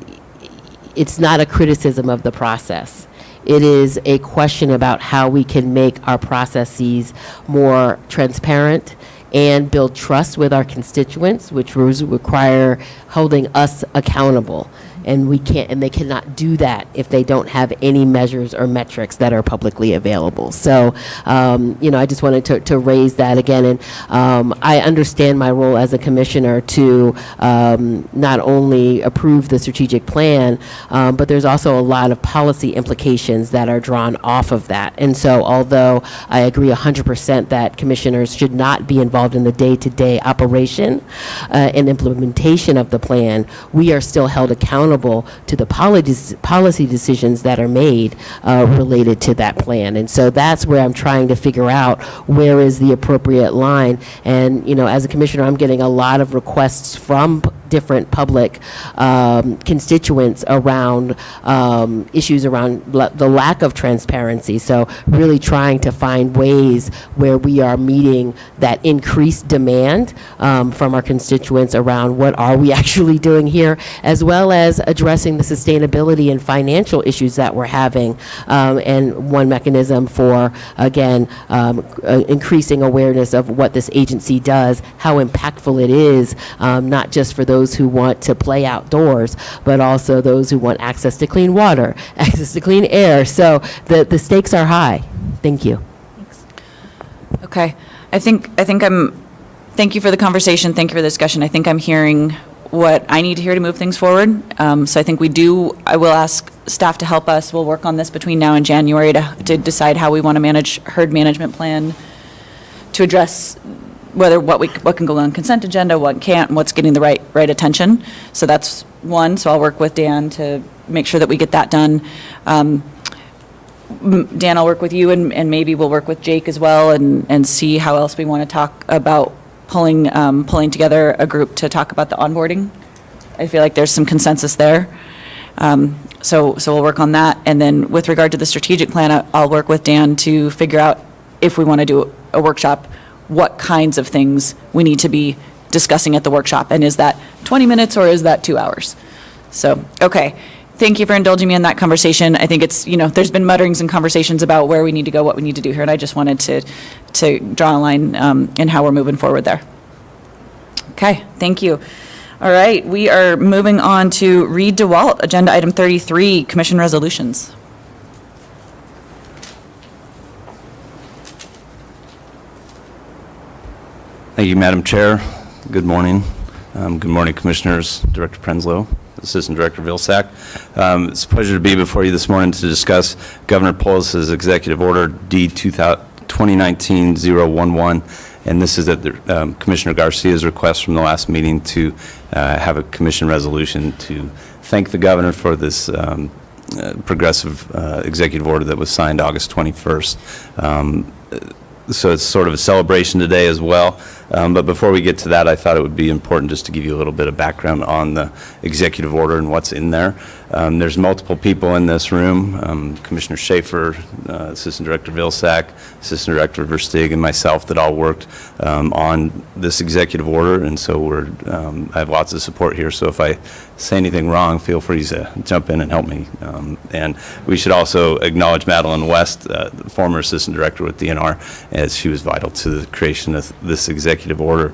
it's not a criticism of the process. It is a question about how we can make our processes more transparent and build trust with our constituents, which require holding us accountable. and they cannot do that if they don't have any measures or metrics that are publicly available. So, I just wanted to raise that again, and I understand my role as a commissioner to not only approve the strategic plan, but there's also a lot of policy implications that are drawn off of that. And so, although I agree 100% that commissioners should not be involved in the day-to-day operation and implementation of the plan, we are still held accountable to the policy decisions that are made related to that plan. And so that's where I'm trying to figure out where is the appropriate line. And, as a commissioner, I'm getting a lot of requests from different public constituents around issues around the lack of transparency. So really trying to find ways where we are meeting that increased demand from our constituents around what are we actually doing here, as well as addressing the sustainability and financial issues that we're having. And one mechanism for, again, increasing awareness of what this agency does, how impactful it is, not just for those who want to play outdoors, but also those who want access to clean water, access to clean air. So the stakes are high. Thank you. Okay. Thank you for the conversation. Thank you for the discussion. I think I'm hearing what I need to hear to move things forward. So I think I will ask staff to help us. We'll work on this between now and January to decide how we want to manage herd management plan, to address what can go on consent agenda, what can't, and what's getting the right attention. So that's one. So I'll work with Dan to make sure that we get that done. Dan, I'll work with you, and maybe we'll work with Jake as well, and see how else we want to talk about pulling together a group to talk about the onboarding. I feel like there's some consensus there. So we'll work on that. And then with regard to the strategic plan, I'll work with Dan to figure out if we want to do a workshop, what kinds of things we need to be discussing at the workshop. And is that 20 minutes or is that 2 hours? So, okay. Thank you for indulging me in that conversation. I think it's, there's been mutterings and conversations about where we need to go, what we need to do here, and I just wanted to draw a line in how we're moving forward there. Okay, thank you. All right, we are moving on to Reed DeWalt, Agenda Item 33, Commission Resolutions. Thank you, Madam Chair. Good morning. Good morning, Commissioners, Director Prenslow, Assistant Director Vilsack. It's a pleasure to be before you this morning to discuss Governor Polis's Executive Order D 2019-011, and this is at Commissioner Garcia's request from the last meeting to have a commission resolution to thank the governor for this progressive executive order that was signed August 21st. So it's sort of a celebration today as well. But before we get to that, I thought it would be important just to give you a little bit of background on the executive order and what's in there. There's multiple people in this room, Commissioner Schaefer, Assistant Director Vilsack, Assistant Director Verstig, and myself that all worked on this executive order. And so I have lots of support here. So if I say anything wrong, feel free to jump in and help me. And we should also acknowledge Madeline West, the former Assistant Director with DNR, as she was vital to the creation of this executive order.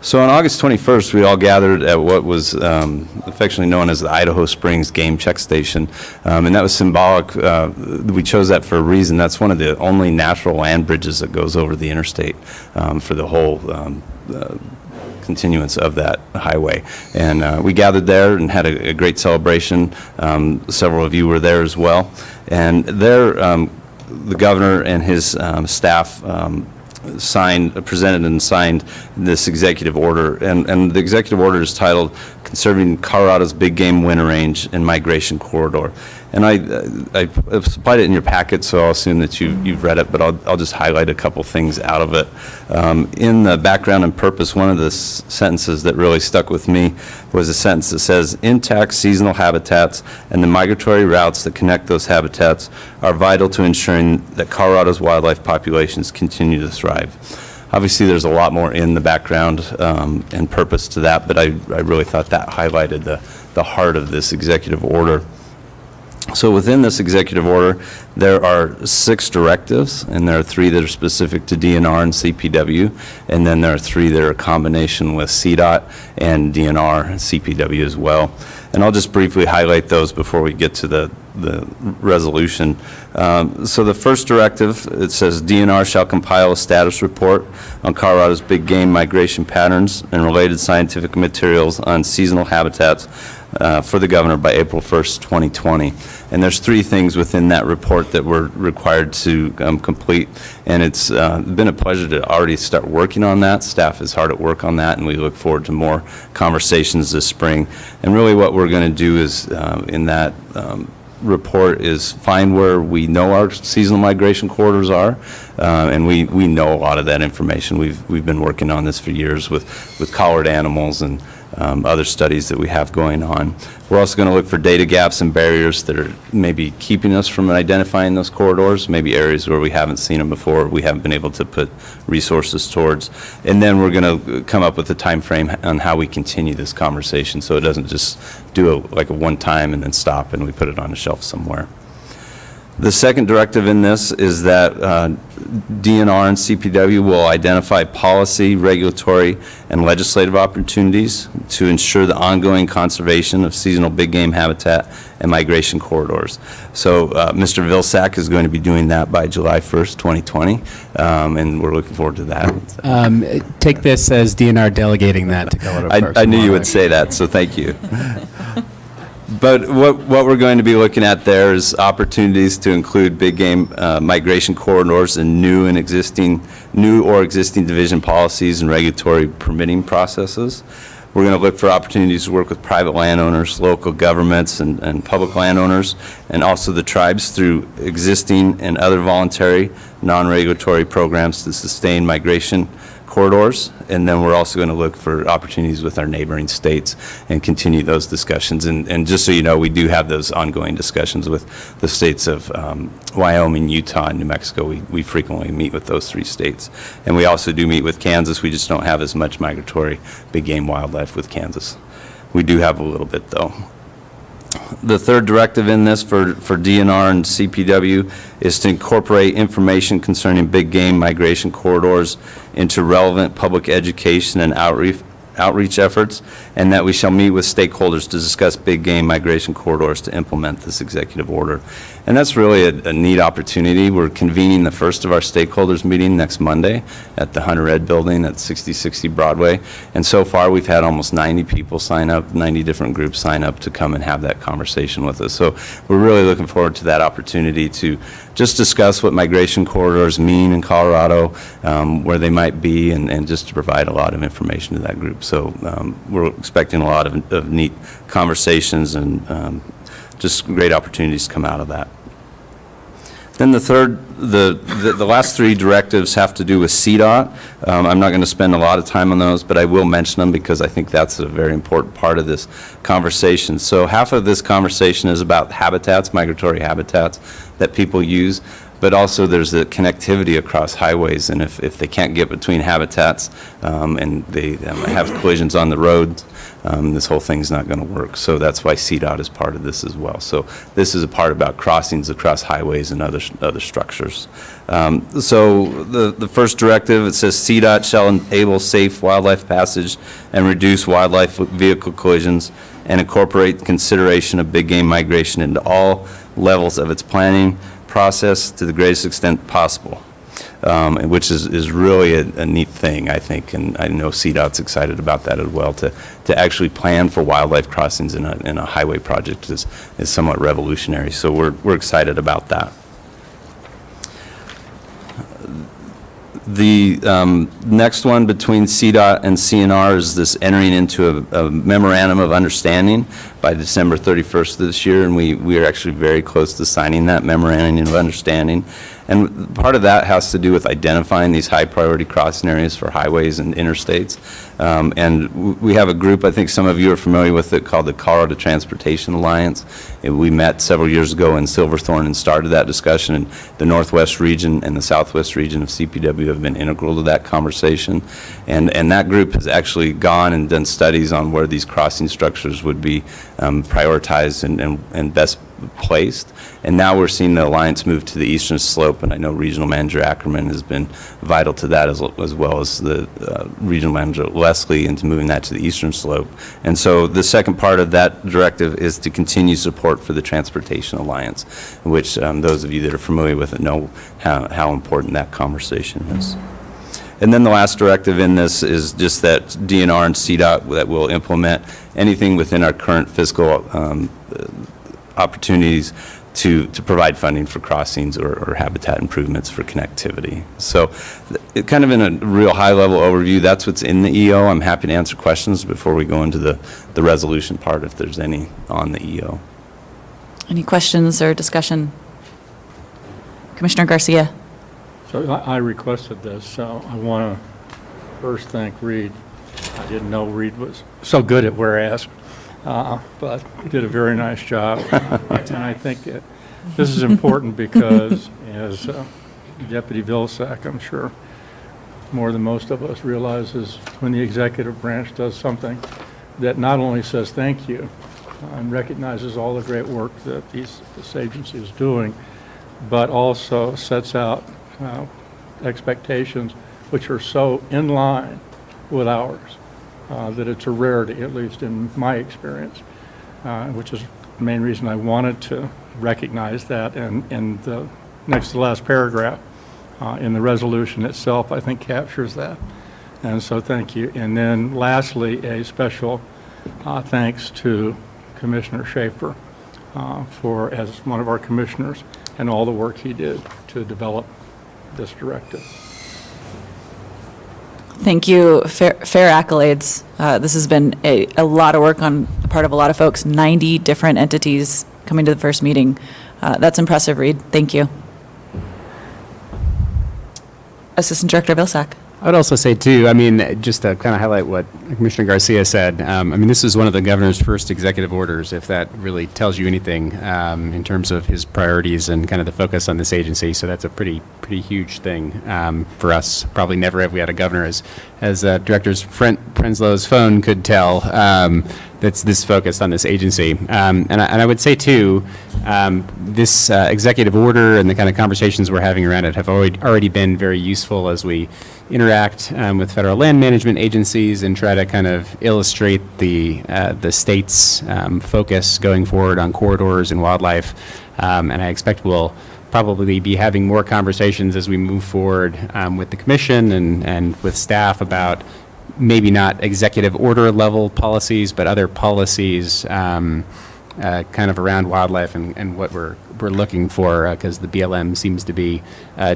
So on August 21st, we all gathered at what was affectionately known as the Idaho Springs Game Check Station, and that was symbolic. We chose that for a reason. That's one of the only natural land bridges that goes over the interstate for the whole continuance of that highway. And we gathered there and had a great celebration. Several of you were there as well. And there, the governor and his staff presented and signed this executive order. And the executive order is titled Conserving Colorado's Big Game Winter Range and Migration Corridor. And I supplied it in your packet, so I'll assume that you've read it, but I'll just highlight a couple things out of it. In the background and purpose, one of the sentences that really stuck with me was a sentence that says, intact seasonal habitats and the migratory routes that connect those habitats are vital to ensuring that Colorado's wildlife populations continue to thrive. Obviously, there's a lot more in the background and purpose to that, but I really thought that highlighted the heart of this executive order. So within this executive order, there are 6 directives, and there are 3 that are specific to DNR and CPW, and then there are 3 that are a combination with CDOT and DNR and CPW as well. And I'll just briefly highlight those before we get to the resolution. So the first directive, it says DNR shall compile a status report on Colorado's big game migration patterns and related scientific materials on seasonal habitats for the governor by April 1st, 2020. And there's 3 things within that report that we're required to complete. And it's been a pleasure to already start working on that. Staff is hard at work on that, and we look forward to more conversations this spring. And really what we're going to do is in that report is find where we know our seasonal migration corridors are, and we know a lot of that information. We've been working on this for years with collared animals and other studies that we have going on. We're also going to look for data gaps and barriers that are maybe keeping us from identifying those corridors, maybe areas where we haven't seen them before, we haven't been able to put resources towards. And then we're going to come up with a time frame on how we continue this conversation so it doesn't just do like a one time and then stop and we put it on a shelf somewhere. The second directive in this is that DNR and CPW will identify policy, regulatory, and legislative opportunities to ensure the ongoing conservation of seasonal big game habitat and migration corridors. So Mr. Vilsack is going to be doing that by July 1st, 2020, and we're looking forward to that. Take this as DNR delegating that to Colorado Parks I and knew you would Wildlife. say that, so thank you. But what we're going to be looking at there is opportunities to include big game migration corridors in new or existing division policies and regulatory permitting processes. We're going to look for opportunities to work with private landowners, local governments, and public landowners, and also the tribes through existing and other voluntary, non-regulatory programs to sustain migration corridors. And then we're also going to look for opportunities with our neighboring states and continue those discussions. And just so you know, we do have those ongoing discussions with the states of Wyoming, Utah, and New Mexico. We frequently meet with those 3 states. And we also do meet with Kansas. We just don't have as much migratory big game wildlife with Kansas. We do have a little bit, though. The third directive in this for DNR and CPW is to incorporate information concerning big game migration corridors into relevant public education and outreach efforts, and that we shall meet with stakeholders to discuss big game migration corridors to implement this executive order. And that's really a neat opportunity. We're convening the first of our stakeholders meeting next Monday at the Hunter Ed Building at 6060 Broadway. And so far, we've had almost 90 people sign up, 90 different groups sign up to come and have that conversation with us. So we're really looking forward to that opportunity to just discuss what migration corridors mean in Colorado, where they might be, and just to provide a lot of information to that group. So we're expecting a lot of neat conversations and just great opportunities to come out of that. Then the last 3 directives have to do with CDOT. I'm not going to spend a lot of time on those, but I will mention them because I think that's a very important part of this conversation. So half of this conversation is about habitats, migratory habitats that people use, but also there's the connectivity across highways, and if they can't get between habitats and they have collisions on the road, this whole thing's not going to work. So that's why CDOT is part of this as well. So this is a part about crossings across highways and other structures. So the first directive, it says CDOT shall enable safe wildlife passage and reduce wildlife vehicle collisions and incorporate consideration of big game migration into all levels of its planning process to the greatest extent possible, which is really a neat thing, I think, and I know CDOT's excited about that as well. To actually plan for wildlife crossings in a highway project is somewhat revolutionary, so we're excited about that. The next one between CDOT and CNR is this entering into a memorandum of understanding by December 31st of this year, and we are actually very close to signing that memorandum of understanding. And part of that has to do with identifying these high-priority crossing areas for highways and interstates. And we have a group, I think some of you are familiar with it, called the Colorado Transportation Alliance. And we met several years ago in Silverthorne and started that discussion. And the Northwest region and the Southwest region of CPW have been integral to that conversation. And that group has actually gone and done studies on where these crossing structures would be prioritized and best placed. And now we're seeing the alliance move to the eastern slope, and I know Regional Manager Ackerman has been vital to that, as well as the Regional Manager Leslie, into moving that to the eastern slope. And so the second part of that directive is to continue support for the Transportation Alliance, which those of you that are familiar with it know how important that conversation is. And then the last directive in this is just that DNR and CDOT that will implement anything within our current fiscal opportunities to provide funding for crossings or habitat improvements for connectivity. So kind of in a real high-level overview, that's what's in the EO. I'm happy to answer questions before we go into the resolution part, if there's any on the EO. Any questions or discussion? Commissioner Garcia. So I requested this, so I want to first thank Reed. I didn't know Reed was so good at whereas, but he did a very nice job. And I think this is important because, as Deputy Vilsack, I'm sure, more than most of us realizes, when the executive branch does something that not only says thank you and recognizes all the great work that this agency is doing, but also sets out expectations which are so in line with ours that it's a rarity, at least in my experience, which is the main reason I wanted to recognize that. And the next to last paragraph in the resolution itself, I think, captures that. And so thank you. And then lastly, a special thanks to Commissioner Schaefer for, as one of our commissioners, and all the work he did to develop this directive. Thank you. Fair accolades. This has been a lot of work on the part of a lot of folks, 90 different entities coming to the first meeting. That's impressive, Reed. Thank you. Assistant Director Vilsack. I would also say, too, I mean, just to kind of highlight what Commissioner Garcia said, I mean, this is one of the governor's first executive orders, if that really tells you anything in terms of his priorities and kind of the focus on this agency. So that's a pretty huge thing for us. Probably never have we had a governor, as Director Prenslow's phone could tell, that's this focused on this agency. And I would say, too, this executive order and the kind of conversations we're having around it have already been very useful as we interact with federal land management agencies and try to kind of illustrate the state's focus going forward on corridors and wildlife. And I expect we'll probably be having more conversations as we move forward with the commission and with staff about maybe not executive order level policies, but other policies kind of around wildlife and what we're looking for, because the BLM seems to be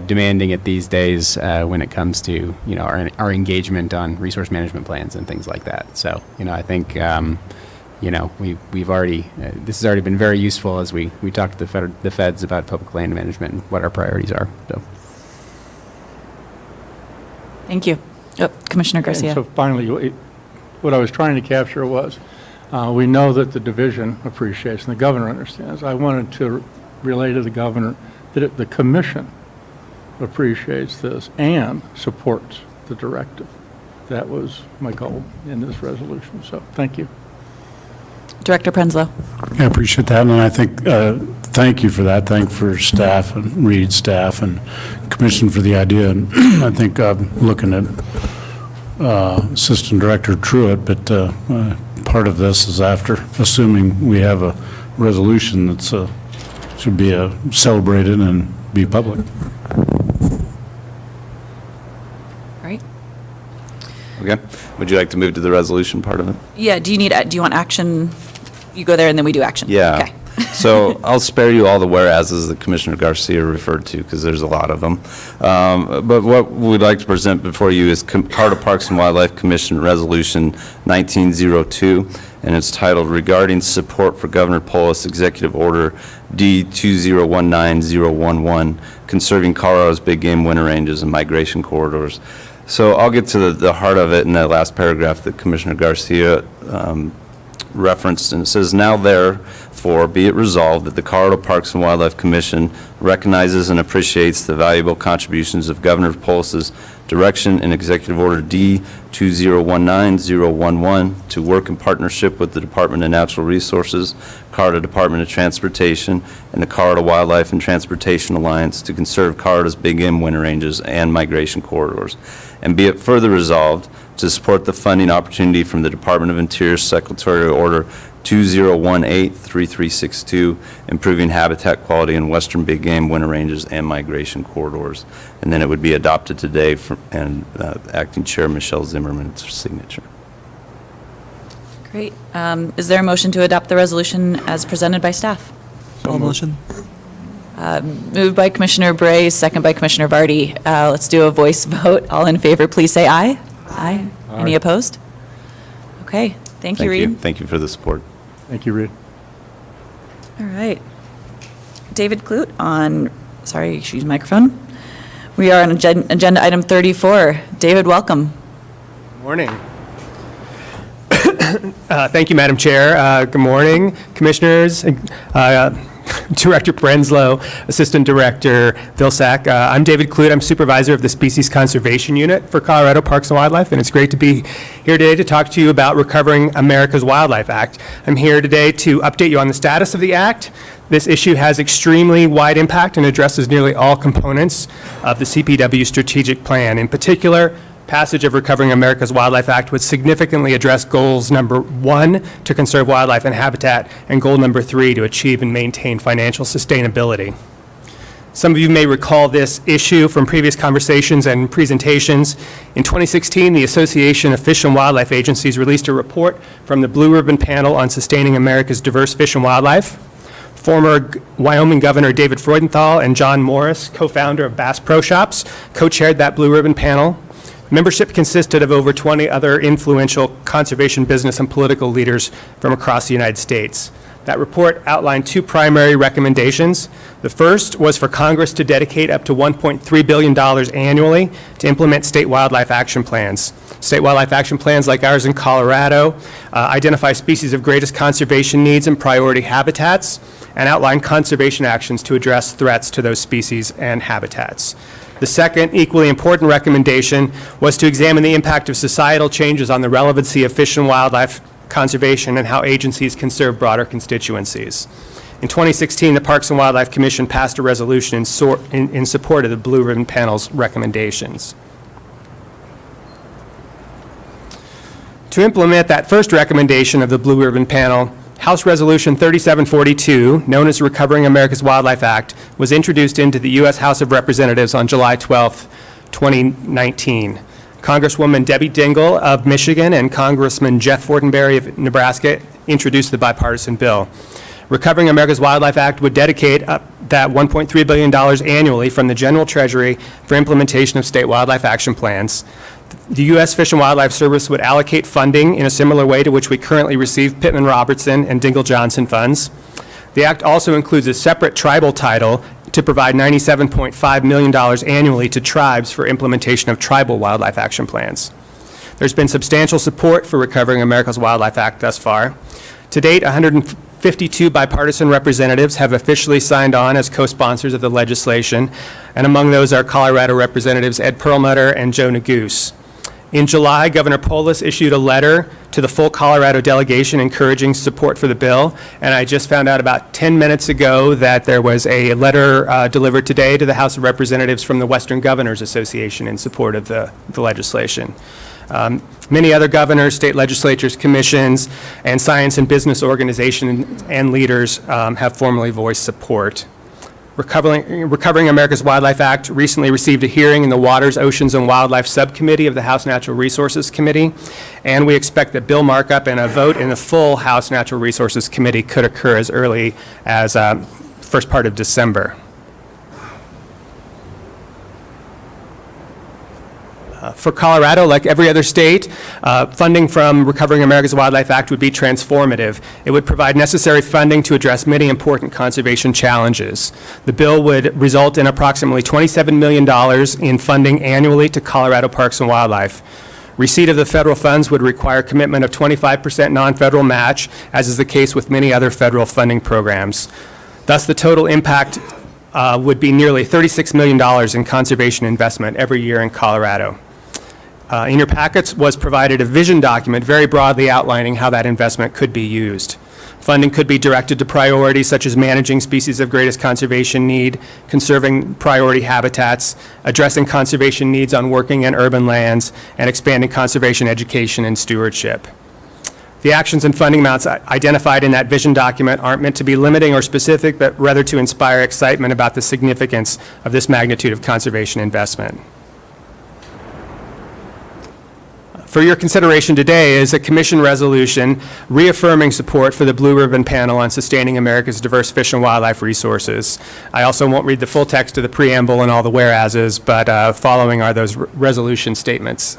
demanding it these days when it comes to, you know, our engagement on resource management plans and things like that. So, you know, I think, you know, we've already, this has already been very useful as we talk to the feds about public land management and what our priorities are. So, thank you. Oh, Commissioner Garcia. And so finally, what I was trying to capture was, we know that the division appreciates, and the governor understands. I wanted to relay to the governor that the commission appreciates this and supports the directive. That was my goal in this resolution. So thank you. Director Prenslow. I appreciate that, and I think, thank you for that. Thank for staff and Reed staff and commission for the idea. And I think looking at Assistant Director Truitt, but part of this is after, assuming we have a resolution that's should be celebrated and be public. Right. Okay. Would you like to move to the resolution part of it? Yeah. Do you want action? You go there and then we do action. Yeah. Okay. So I'll spare you all the whereases that Commissioner Garcia referred to, because there's a lot of them. But what we'd like to present before you is Colorado Parks and Wildlife Commission Resolution 1902, and it's titled Regarding Support for Governor Polis Executive Order D-2019-011, Conserving Colorado's Big Game Winter Ranges and Migration Corridors. So I'll get to the heart of it in that last paragraph that Commissioner Garcia referenced, and it says, now therefore be it resolved that the Colorado Parks and Wildlife Commission recognizes and appreciates the valuable contributions of Governor Polis's direction in Executive Order D 2019-011 to work in partnership with the Department of Natural Resources, Colorado Department of Transportation, and the Colorado Wildlife and Transportation Alliance to conserve Colorado's Big Game winter ranges and migration corridors. And be it further resolved to support the funding opportunity from the Department of Interior Secretarial Order 2018-3362, improving habitat quality in western big game winter ranges and migration corridors. And then it would be adopted today and Acting Chair Michelle Zimmerman's signature. Great. Is there a motion to adopt the resolution as presented by staff? All motion. Moved by Commissioner Bray, second by Commissioner Vardy. Let's do a voice vote. All in favor, please say aye. Aye. Any opposed? Okay. Thank you, Reed. Thank you for the support. Thank you, Reed. All right. David Clute on, sorry, excuse microphone. We are on agenda item 34. David, welcome. Morning. Thank you, Madam Chair. Good morning, Commissioners, Director Prenslow, Assistant Director Vilsack. I'm David Clute. I'm Supervisor of the Species Conservation Unit for Colorado Parks and Wildlife, and it's great to be here today to talk to you about Recovering America's Wildlife Act. I'm here today to update you on the status of the Act. This issue has extremely wide impact and addresses nearly all components of the CPW strategic plan. In particular, passage of Recovering America's Wildlife Act would significantly address goals number 1, to conserve wildlife and habitat, and goal number 3, to achieve and maintain financial sustainability. Some of you may recall this issue from previous conversations and presentations. In 2016, the Association of Fish and Wildlife Agencies released a report from the Blue Ribbon Panel on Sustaining America's Diverse Fish and Wildlife. Former Wyoming Governor David Freudenthal and John Morris, co-founder of Bass Pro Shops, co-chaired that Blue Ribbon Panel. Membership consisted of over 20 other influential conservation business and political leaders from across the United States. That report outlined 2 primary recommendations. The first was for Congress to dedicate up to $1.3 billion annually to implement state wildlife action plans. State wildlife action plans like ours in Colorado identify species of greatest conservation needs and priority habitats and outline conservation actions to address threats to those species and habitats. The second, equally important recommendation was to examine the impact of societal changes on the relevancy of fish and wildlife conservation and how agencies can serve broader constituencies. In 2016, the Parks and Wildlife Commission passed a resolution in support of the Blue Ribbon Panel's recommendations. To implement that first recommendation of the Blue Ribbon Panel, House Resolution 3742, known as Recovering America's Wildlife Act, was introduced into the U.S. House of Representatives on July 12, 2019. Congresswoman Debbie Dingell of Michigan and Congressman Jeff Fortenberry of Nebraska introduced the bipartisan bill. Recovering America's Wildlife Act would dedicate that $1.3 billion annually from the General Treasury for implementation of state wildlife action plans. The U.S. Fish and Wildlife Service would allocate funding in a similar way to which we currently receive Pittman-Robertson and Dingell-Johnson funds. The act also includes a separate tribal title to provide $97.5 million annually to tribes for implementation of tribal wildlife action plans. There's been substantial support for Recovering America's Wildlife Act thus far. To date, 152 bipartisan representatives have officially signed on as co-sponsors of the legislation, and among those are Colorado Representatives Ed Perlmutter and Joe Neguse. In July, Governor Polis issued a letter to the full Colorado delegation encouraging support for the bill, and I just found out about 10 minutes ago that there was a letter delivered today to the House of Representatives from the Western Governors Association in support of the legislation. Many other governors, state legislatures, commissions, and science and business organizations and leaders have formally voiced support. Recovering America's Wildlife Act recently received a hearing in the Waters, Oceans, and Wildlife Subcommittee of the House Natural Resources Committee, and we expect that bill markup and a vote in the full House Natural Resources Committee could occur as early as first part of December. For Colorado, like every other state, funding from Recovering America's Wildlife Act would be transformative. It would provide necessary funding to address many important conservation challenges. The bill would result in approximately $27 million in funding annually to Colorado Parks and Wildlife. Receipt of the federal funds would require commitment of 25% non-federal match, as is the case with many other federal funding programs. Thus, the total impact would be nearly $36 million in conservation investment every year in Colorado. In your packets was provided a vision document very broadly outlining how that investment could be used. Funding could be directed to priorities such as managing species of greatest conservation need, conserving priority habitats, addressing conservation needs on working and urban lands, and expanding conservation education and stewardship. The actions and funding amounts identified in that vision document aren't meant to be limiting or specific, but rather to inspire excitement about the significance of this magnitude of conservation investment. For your consideration today is a commission resolution reaffirming support for the Blue Ribbon Panel on sustaining America's diverse fish and wildlife resources. I also won't read the full text of the preamble and all the whereases, but following are those resolution statements.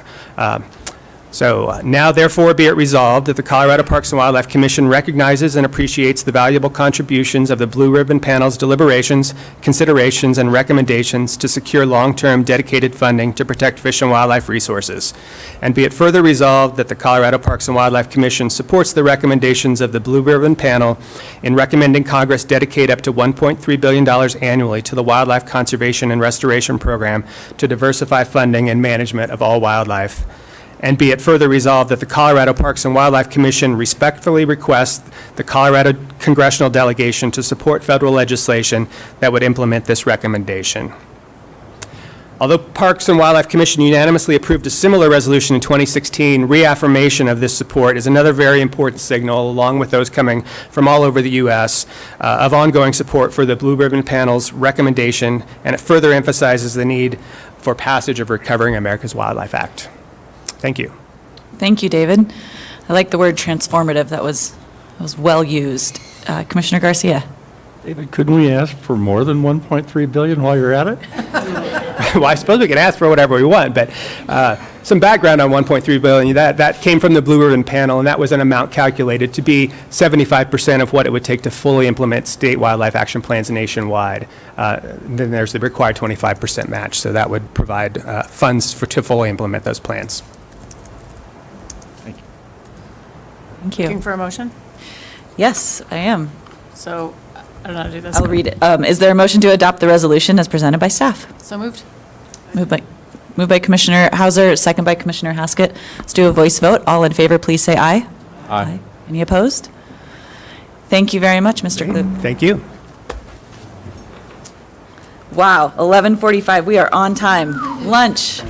So now therefore be it resolved that the Colorado Parks and Wildlife Commission recognizes and appreciates the valuable contributions of the Blue Ribbon Panel's deliberations, considerations, and recommendations to secure long-term dedicated funding to protect fish and wildlife resources. And be it further resolved that the Colorado Parks and Wildlife Commission supports the recommendations of the Blue Ribbon Panel in recommending Congress dedicate up to $1.3 billion annually to the Wildlife Conservation and Restoration Program to diversify funding and management of all wildlife. And be it further resolved that the Colorado Parks and Wildlife Commission respectfully requests the Colorado Congressional Delegation to support federal legislation that would implement this recommendation. Although Parks and Wildlife Commission unanimously approved a similar resolution in 2016, reaffirmation of this support is another very important signal, along with those coming from all over the U.S., of ongoing support for the Blue Ribbon Panel's recommendation, and it further emphasizes the need for passage of Recovering America's Wildlife Act. Thank you. Thank you, David. I like the word transformative. That was well used. Commissioner Garcia. David, couldn't we ask for more than 1.3 billion while you're at it? Well, I suppose we can ask for whatever we want, but some background on 1.3 billion, that came from the Blue Ribbon Panel, and that was an amount calculated to be 75% of what it would take to fully implement state wildlife action plans nationwide. Then there's the required 25% match, so that would provide funds to fully implement those plans. Thank you. Looking for a motion? Yes, I am. So, I don't know how to do this. I'll read it. Is there a motion to adopt the resolution as presented by staff? So moved. Moved by Commissioner Hauser, second by Commissioner Haskett. Let's do a voice vote. All in favor, please say aye. Aye. Any opposed? Thank you very much, Mr. Kloot. Thank you. Wow, 11:45. We are on time. Lunch.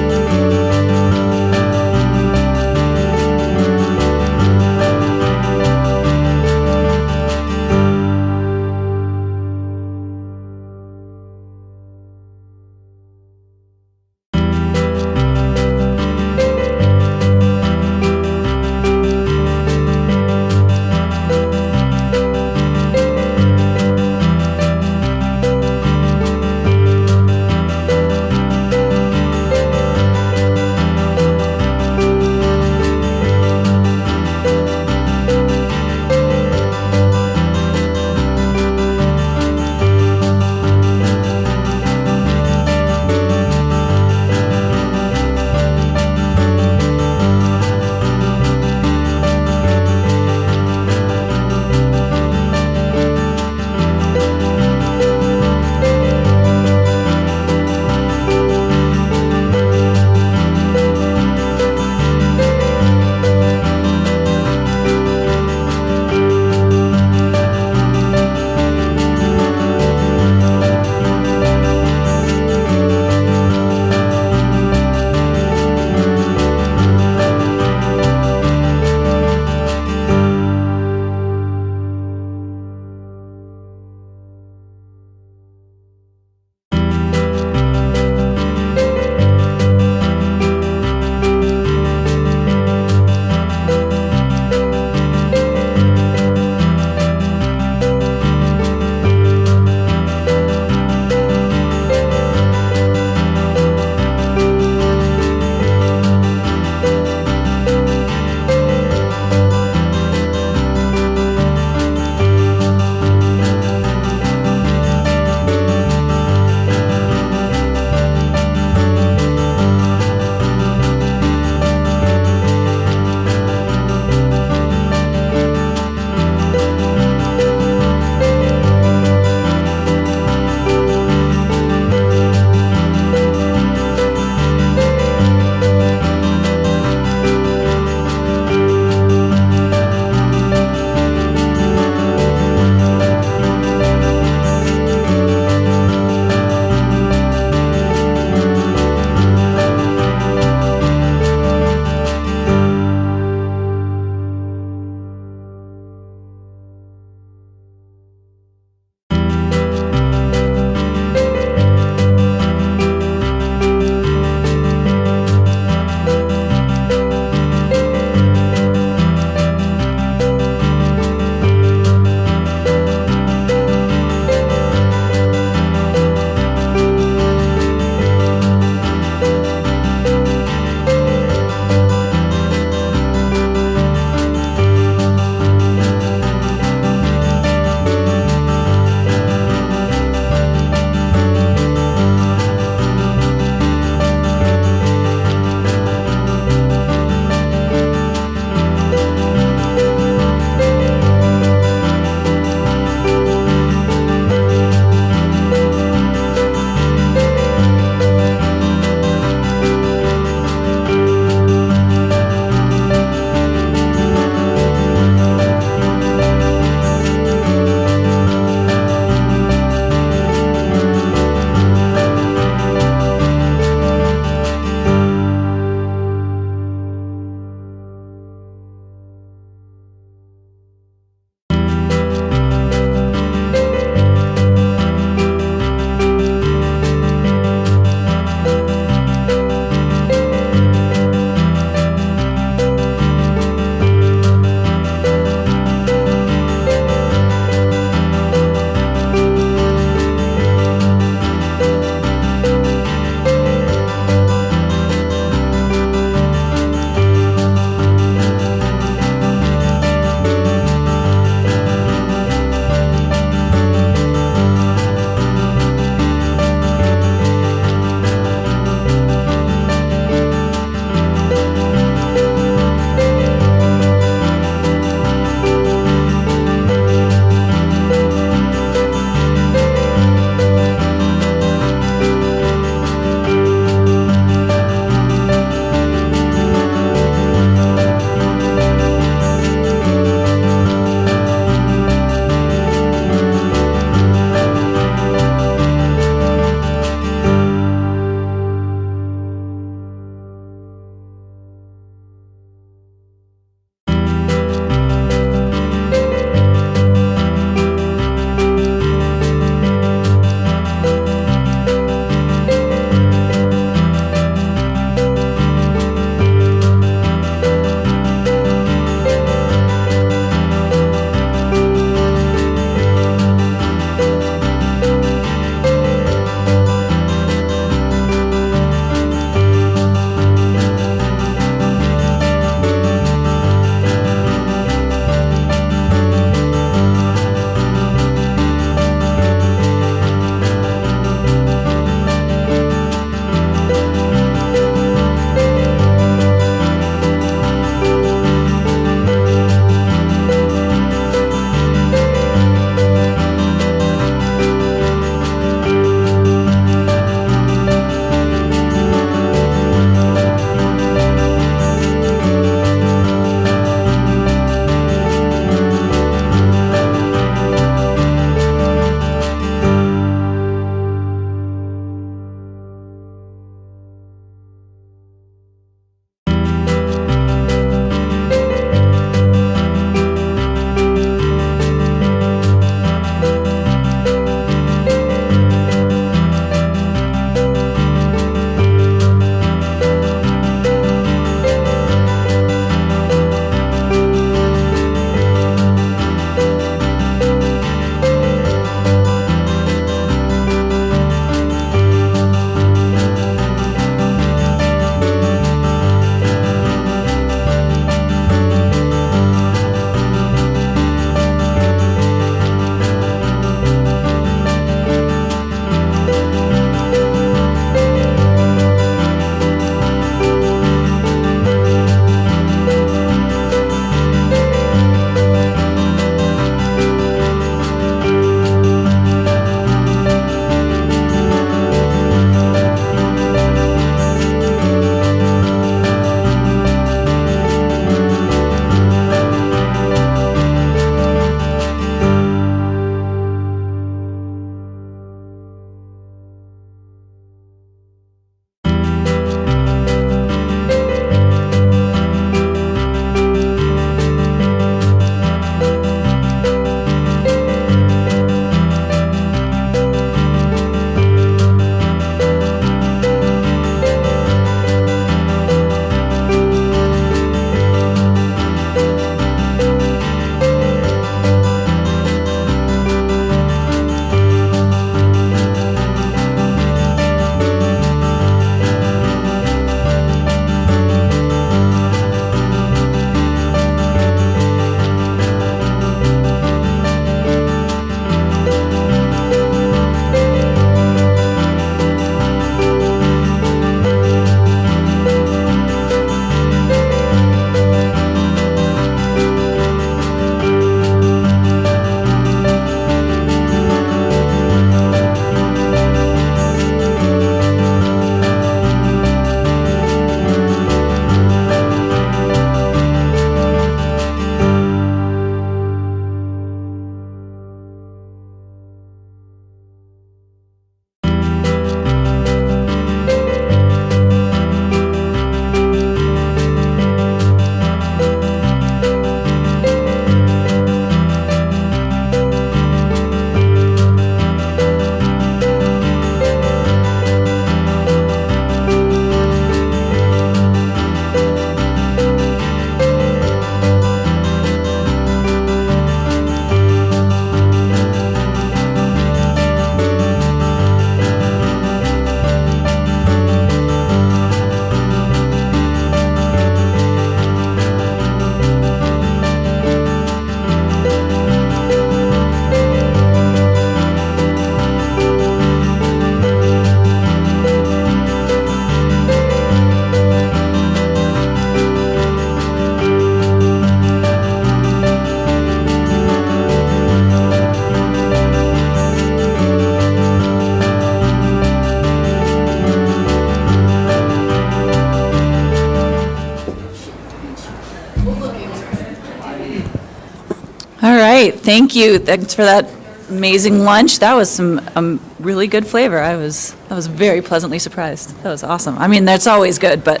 right, thank you. Thanks for that amazing lunch. That was some really good flavor. I was very pleasantly surprised. That was awesome. I mean, that's always good, but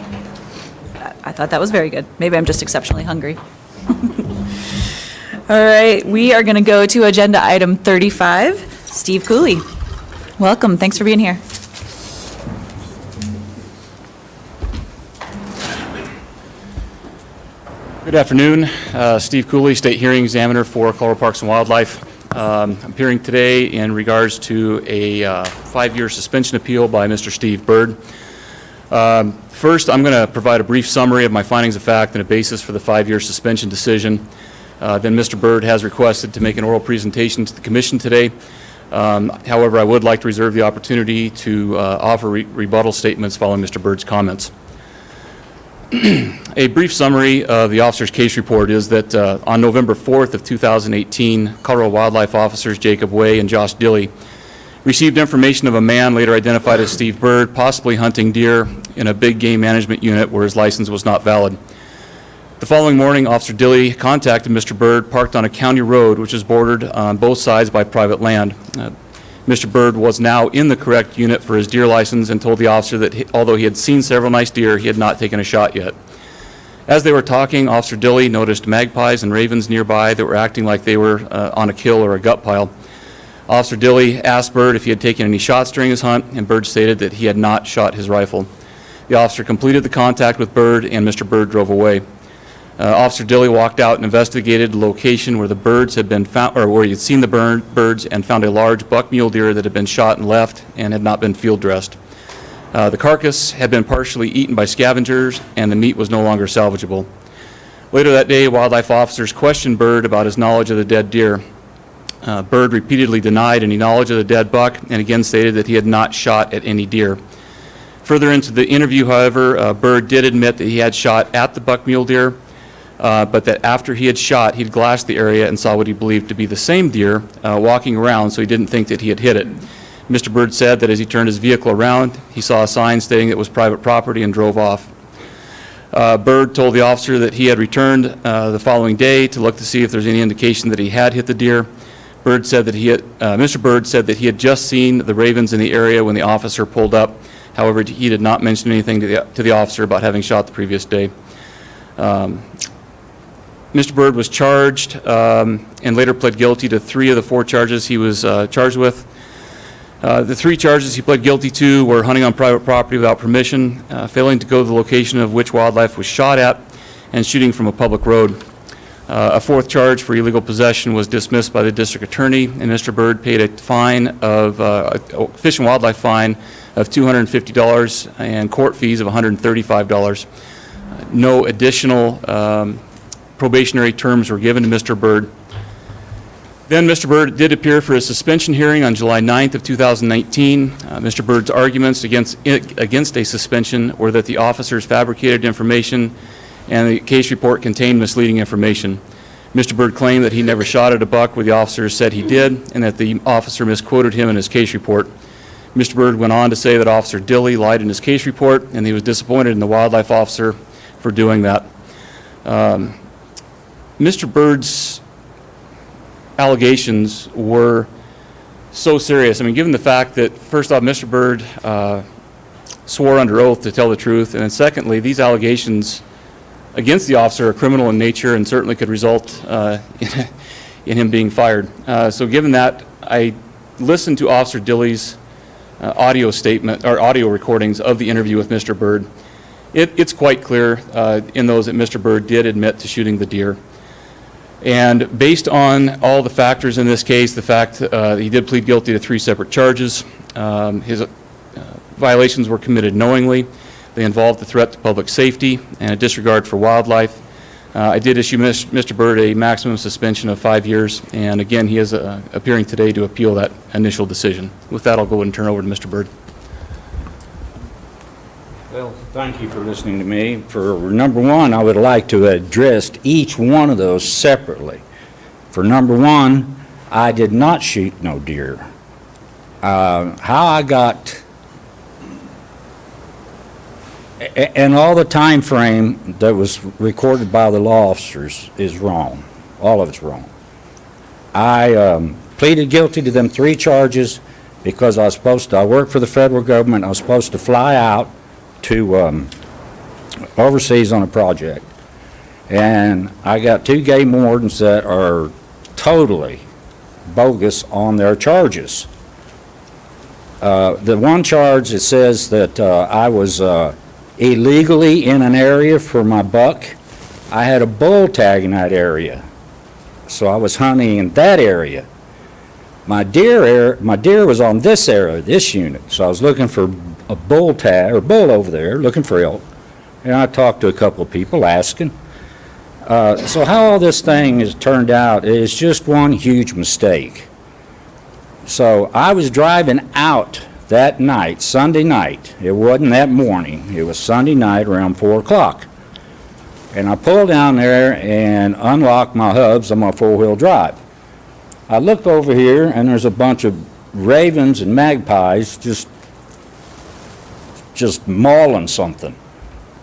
I thought that was very good. Maybe I'm just exceptionally hungry. All right, we are going to go to agenda item 35. Steve Cooley, welcome. Thanks for being here. Good afternoon. Steve Cooley, State Hearing Examiner for Colorado Parks and Wildlife. I'm appearing today in regards to a 5-year suspension appeal by Mr. Steve Bird. First, I'm going to provide a brief summary of my findings of fact and a basis for the 5-year suspension decision. Then Mr. Bird has requested to make an oral presentation to the Commission today. However, I would like to reserve the opportunity to offer rebuttal statements following Mr. Bird's comments. A brief summary of the officer's case report is that on November 4th of 2018, Colorado Wildlife Officers Jacob Way and Josh Dilley received information of a man later identified as Steve Bird possibly hunting deer in a big game management unit where his license was not valid. The following morning, Officer Dilley contacted Mr. Bird parked on a county road which is bordered on both sides by private land. Mr. Bird was now in the correct unit for his deer license and told the officer that although he had seen several nice deer, he had not taken a shot yet. As they were talking, Officer Dilley noticed magpies and ravens nearby that were acting like they were on a kill or a gut pile. Officer Dilley asked Bird if he had taken any shots during his hunt, and Bird stated that he had not shot his rifle. The officer completed the contact with Bird, and Mr. Bird drove away. Officer Dilley walked out and investigated the location where the birds had been found, or where he had seen the birds, and found a large buck mule deer that had been shot and left and had not been field dressed. The carcass had been partially eaten by scavengers, and the meat was no longer salvageable. Later that day, wildlife officers questioned Bird about his knowledge of the dead deer. Bird repeatedly denied any knowledge of the dead buck and again stated that he had not shot at any deer. Further into the interview, however, Bird did admit that he had shot at the buck mule deer, but that after he had shot, he'd glassed the area and saw what he believed to be the same deer walking around, so he didn't think that he had hit it. Mr. Bird said that as he turned his vehicle around, he saw a sign stating it was private property and drove off. Bird told the officer that he had returned the following day to look to see if there's any indication that he had hit the deer. Bird said that Mr. Bird said that he had just seen the ravens in the area when the officer pulled up. However, he did not mention anything to the officer about having shot the previous day. Mr. Bird was charged and later pled guilty to 3 of the 4 charges he was charged with. The 3 charges he pled guilty to were hunting on private property without permission, failing to go to the location of which wildlife was shot at, and shooting from a public road. A 4th charge for illegal possession was dismissed by the district attorney, and Mr. Bird paid a fine of a Fish and Wildlife fine of $250 and court fees of $135. No additional probationary terms were given to Mr. Bird. Then Mr. Bird did appear for a suspension hearing on July 9th of 2019. Mr. Bird's arguments against a suspension were that the officers fabricated information and the case report contained misleading information. Mr. Bird claimed that he never shot at a buck where the officers said he did, and that the officer misquoted him in his case report. Mr. Bird went on to say that Officer Dilley lied in his case report, and he was disappointed in the wildlife officer for doing that. Mr. Bird's allegations were so serious. I mean, given the fact that, first off, Mr. Bird swore under oath to tell the truth, and then secondly, these allegations against the officer are criminal in nature and certainly could result in him being fired. So given that, I listened to Officer Dilley's audio statement, or audio recordings of the interview with Mr. Bird. It's quite clear in those that Mr. Bird did admit to shooting the deer. And based on all the factors in this case, the fact he did plead guilty to 3 separate charges, his violations were committed knowingly. They involved the threat to public safety and a disregard for wildlife. I did issue Mr. Bird a maximum suspension of 5 years, and again, he is appearing today to appeal that initial decision. With that, I'll go and turn over to Mr. Bird. Well, thank you for listening to me. For number one, I would like to address each one of those separately. For number one, I did not shoot no deer. How I got, and all the time frame that was recorded by the law officers is wrong. All of it's wrong. I pleaded guilty to them 3 charges because I work for the federal government. I was supposed to fly out to overseas on a project. And I got 2 game wardens that are totally bogus on their charges. The one charge, it says that I was illegally in an area for my buck. I had a bull tag in that area, so I was hunting in that area. My deer was on this area, this unit, so I was looking for a bull tag, or bull over there, looking for elk. And I talked to a couple of people asking. So how all this thing has turned out is just one huge mistake. So I was driving out that night, Sunday night. It wasn't that morning. It was Sunday night around 4 o'clock. And I pulled down there and unlocked my hubs on my 4-wheel drive. I look over here and there's a bunch of ravens and magpies just mauling something.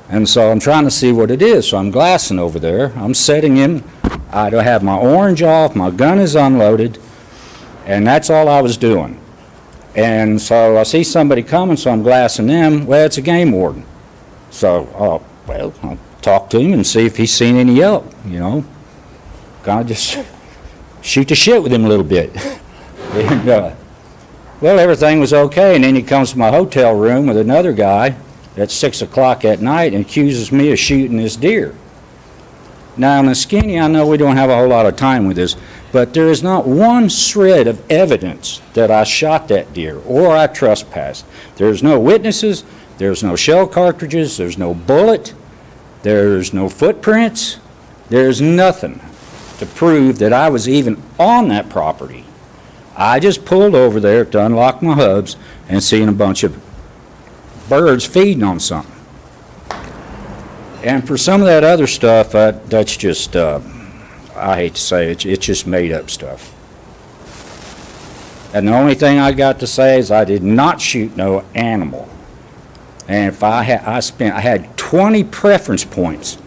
And so I'm trying to see what it is. So I'm glassing over there. I'm setting in. I have my orange off. My gun is unloaded. And that's all I was doing. And so I see somebody coming, so I'm glassing them. Well, it's a game warden. So, I'll talk to him and see if he's seen any elk, you know. Kind of just shoot the shit with him a little bit. And, well, everything was okay. And then he comes to my hotel room with another guy at 6 o'clock at night and accuses me of shooting this deer. Now, in the skinny, I know we don't have a whole lot of time with this, but there is not one shred of evidence that I shot that deer or I trespassed. There's no witnesses, there's no shell cartridges, there's no bullet, there's no footprints, there's nothing to prove that I was even on that property. I just pulled over there to unlock my hubs and seen a bunch of birds feeding on something. And for some of that other stuff, that's just, I hate to say it, it's just made up stuff. And the only thing I got to say is I did not shoot no animal. And if I had 20 preference points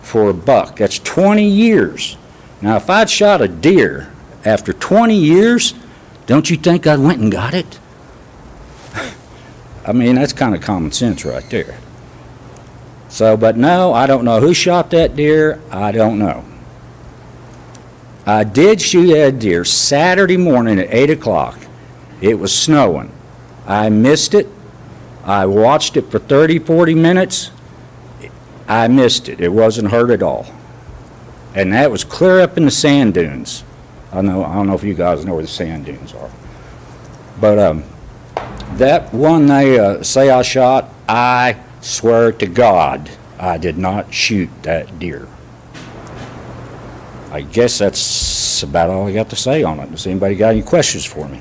for a buck. That's 20 years. Now, if I'd shot a deer after 20 years, don't you think I went and got it? I mean, that's kind of common sense right there. So, but no, I don't know who shot that deer. I don't know. I did shoot that deer Saturday morning at 8 o'clock. It was snowing. I missed it. I watched it for 30, 40 minutes. I missed it. It wasn't hurt at all. And that was clear up in the sand dunes. I don't know if you guys know where the sand dunes are. But that one they say I shot, I swear to God, I did not shoot that deer. I guess that's about all I got to say on it. Does anybody got any questions for me?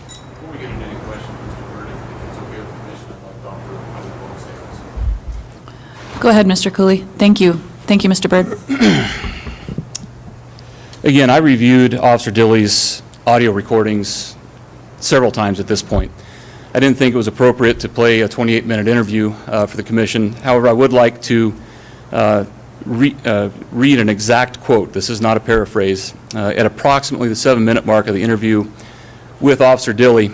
Before we get into any questions, Mr. Byrd, if it's okay with the commission, I'd like to offer other public statements. Go ahead, Mr. Cooley. Thank you. Thank you, Mr. Byrd. Again, I reviewed Officer Dilley's audio recordings several times at this point. I didn't think it was appropriate to play a 28-minute interview for the commission. However, I would like to read an exact quote. This is not a paraphrase. At approximately the 7-minute mark of the interview with Officer Dilley,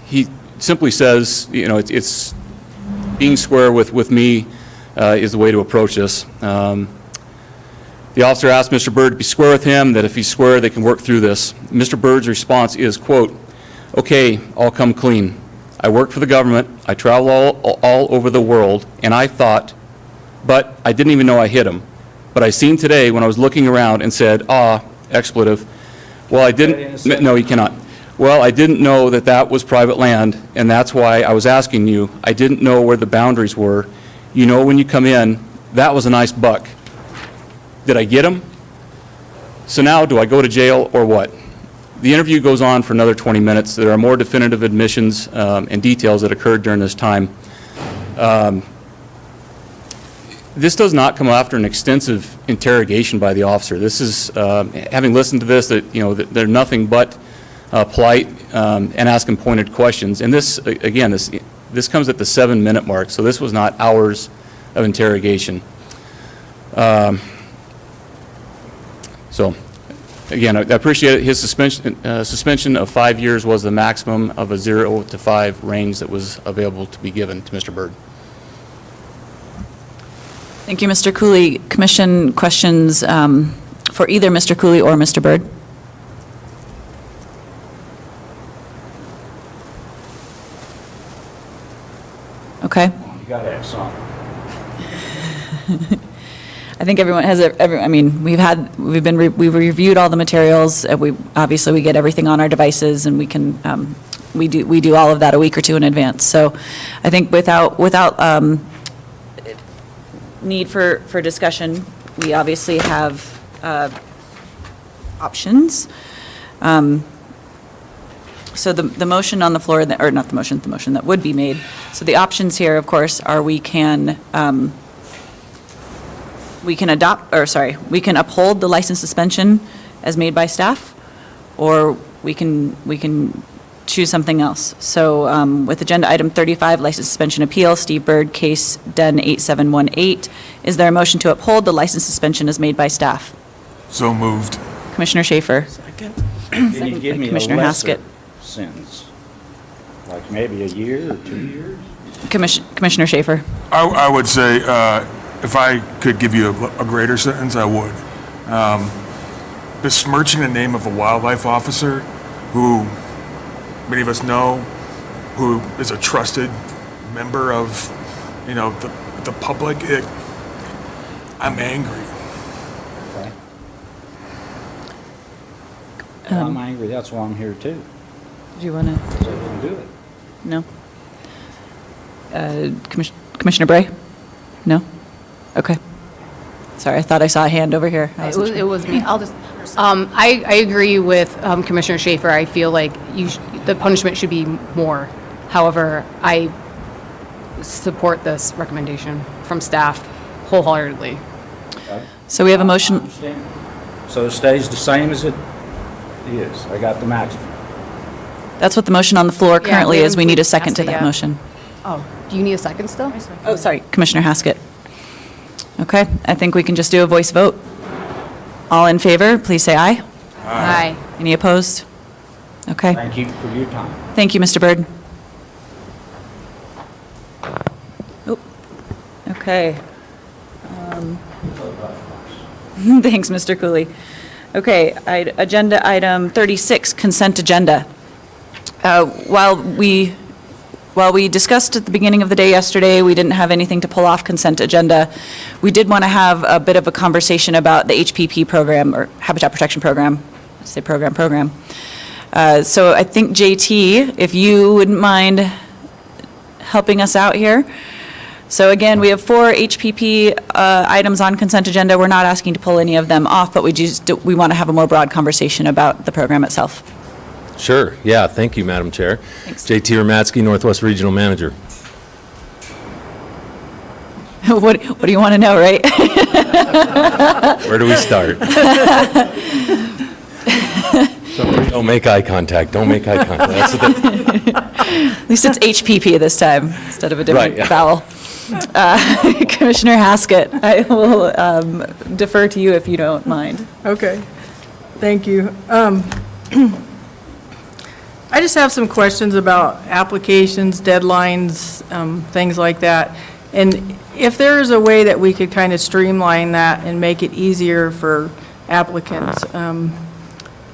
he simply says, you know, it's being square with me is the way to approach this. The officer asked Mr. Byrd to be square with him, that if he's square, they can work through this. Mr. Byrd's response is, quote, "Okay, I'll come clean. I work for the government, I travel all over the world, and I thought, but I didn't even know I hit him. But I seen today when I was looking around and said, expletive. Well, I didn't, no, you cannot. Well, I didn't know that that was private land, and that's why I was asking you. I didn't know where the boundaries were. You know, when you come in, that was a nice buck. Did I get him? So now, do I go to jail or what?" The interview goes on for another 20 minutes. There are more definitive admissions and details that occurred during this time. This does not come after an extensive interrogation by the officer. This is, having listened to this, that you know that they're nothing but polite and asking pointed questions. And this, again, this comes at the 7-minute mark, so this was not hours of interrogation. So, Again, I appreciate it. His suspension of 5 years was the maximum of a 0 to 5 range that was available to be given to Mr. Byrd. Thank you, Mr. Cooley. Commission questions for either Mr. Cooley or Mr. Byrd? Okay. You got to have some. I think everyone has, I mean, we've reviewed all the materials. Obviously, we get everything on our devices, and we can, we do all of that a week or two in advance. So I think without need for discussion, we obviously have options. So the motion on the floor, or not the motion that would be made. So the options here, of course, are we can uphold the license suspension as made by staff, or we can choose something else. So with agenda item 35, license suspension appeal, Steve Byrd, case DEN 8718, is there a motion to uphold the license suspension as made by staff? So moved. Commissioner Schaefer. Can you give me a Commissioner lesser Haskett. sentence? Like maybe a year or 2 years? Commissioner Schaefer. I would say, if I could give you a greater sentence, I would. Besmirching the name of a wildlife officer who many of us know, who is a trusted member of, the public, I'm angry. I'm angry, that's why I'm here too. Do you want to? So I didn't do it. No. Commissioner Bray? No? Okay. Sorry, I thought I saw a hand over here. It was me. I'll just, I agree with Commissioner Schaefer. I feel like the punishment should be more. However, I support this recommendation from staff wholeheartedly. So we have a motion. So it stays the same as it is. I got the maximum. That's what the motion on the floor currently is. We need a second to that motion. Oh, do you need a second still? Oh, sorry, Commissioner Haskett. Okay, I think we can just do a voice vote. All in favor, please say aye. Aye. Any opposed? Okay. Thank you for your time. Thank you, Mr. Byrd. Oop. Okay. Thanks, Mr. Cooley. Okay, agenda item 36, consent agenda. While we discussed at the beginning of the day yesterday, we didn't have anything to pull off consent agenda. We did want to have a bit of a conversation about the HPP program, or Habitat Protection Program. Let's say program. So I think, JT, if you wouldn't mind helping us out here. So again, we have 4 HPP items on consent agenda. We're not asking to pull any of them off, but we want to have a more broad conversation about the program itself. Sure, yeah, thank you, Madam Chair. Thanks. JT Romatsky, Northwest Regional Manager. What do you want to know, right? Where do we start? Don't make eye contact, don't make eye contact. That's At least it's HPP this time, instead of a different Right, yeah. vowel. Commissioner Haskett, I will defer to you if you don't mind. Okay, thank you. I just have some questions about applications, deadlines, things like that. And if there is a way that we could kind of streamline that and make it easier for applicants.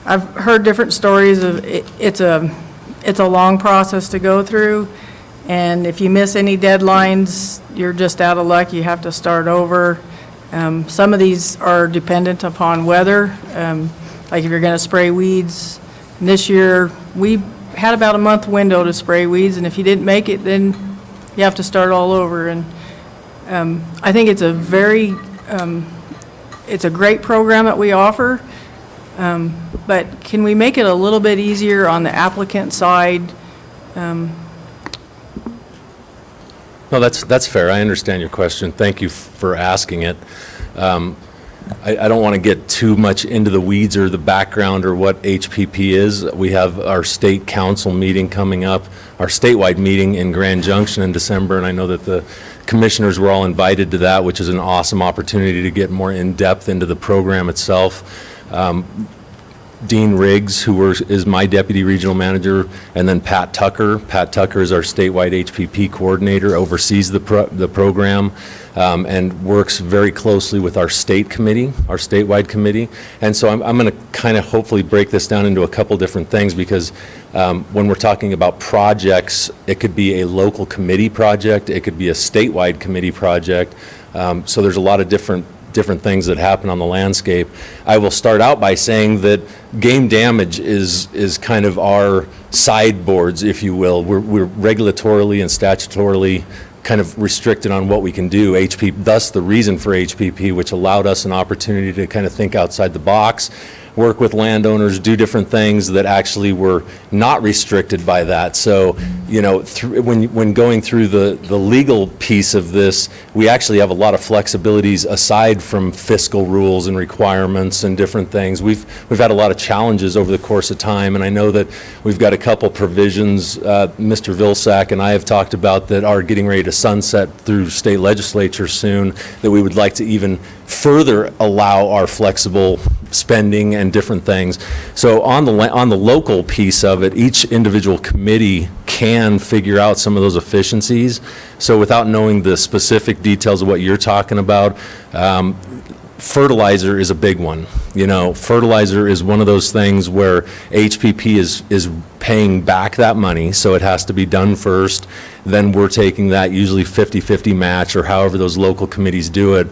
I've heard different stories of it's a long process to go through, and if you miss any deadlines, you're just out of luck, you have to start over. Some of these are dependent upon weather, like if you're going to spray weeds. And this year, we had about a month window to spray weeds, and if you didn't make it, then you have to start all over. And I think it's a it's a great program that we offer, but can we make it a little bit easier on the applicant side? No, that's fair. I understand your question. Thank you for asking it. I don't want to get too much into the weeds or the background or what HPP is. We have our state council meeting coming up, our statewide meeting in Grand Junction in December, and I know that the commissioners were all invited to that, which is an awesome opportunity to get more in-depth into the program itself. Dean Riggs, who is my deputy regional manager, and then Pat Tucker. Pat Tucker is our statewide HPP coordinator, oversees the program, and works very closely with our state committee, our statewide committee. And so I'm going to kind of hopefully break this down into a couple different things, because when we're talking about projects, it could be a local committee project, it could be a statewide committee project. So there's a lot of different things that happen on the landscape. I will start out by saying that game damage is kind of our sideboards, if you will. We're regulatorily and statutorily kind of restricted on what we can do. Thus the reason for HPP, which allowed us an opportunity to kind of think outside the box, work with landowners, do different things that actually were not restricted by that. So, you know, when going through the legal piece of this, we actually have a lot of flexibilities aside from fiscal rules and requirements and different things. We've had a lot of challenges over the course of time, and I know that we've got a couple provisions Mr. Vilsack and I have talked about that are getting ready to sunset through state legislature soon, that we would like to even further allow our flexible spending and different things. So on the local piece of it, each individual committee can figure out some of those efficiencies. So without knowing the specific details of what you're talking about, fertilizer is a big one. You know, fertilizer is one of those things where HPP is paying back that money, so it has to be done first. Then we're taking that usually 50-50 match, or however those local committees do it.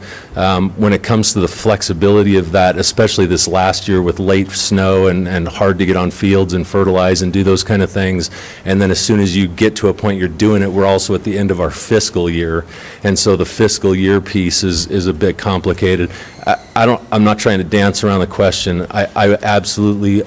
When it comes to the flexibility of that, especially this last year with late snow and hard to get on fields and fertilize and do those kind of things, and then as soon as you get to a point you're doing it, we're also at the end of our fiscal year, and so the fiscal year piece is a bit complicated. I'm not trying to dance around the question. I absolutely,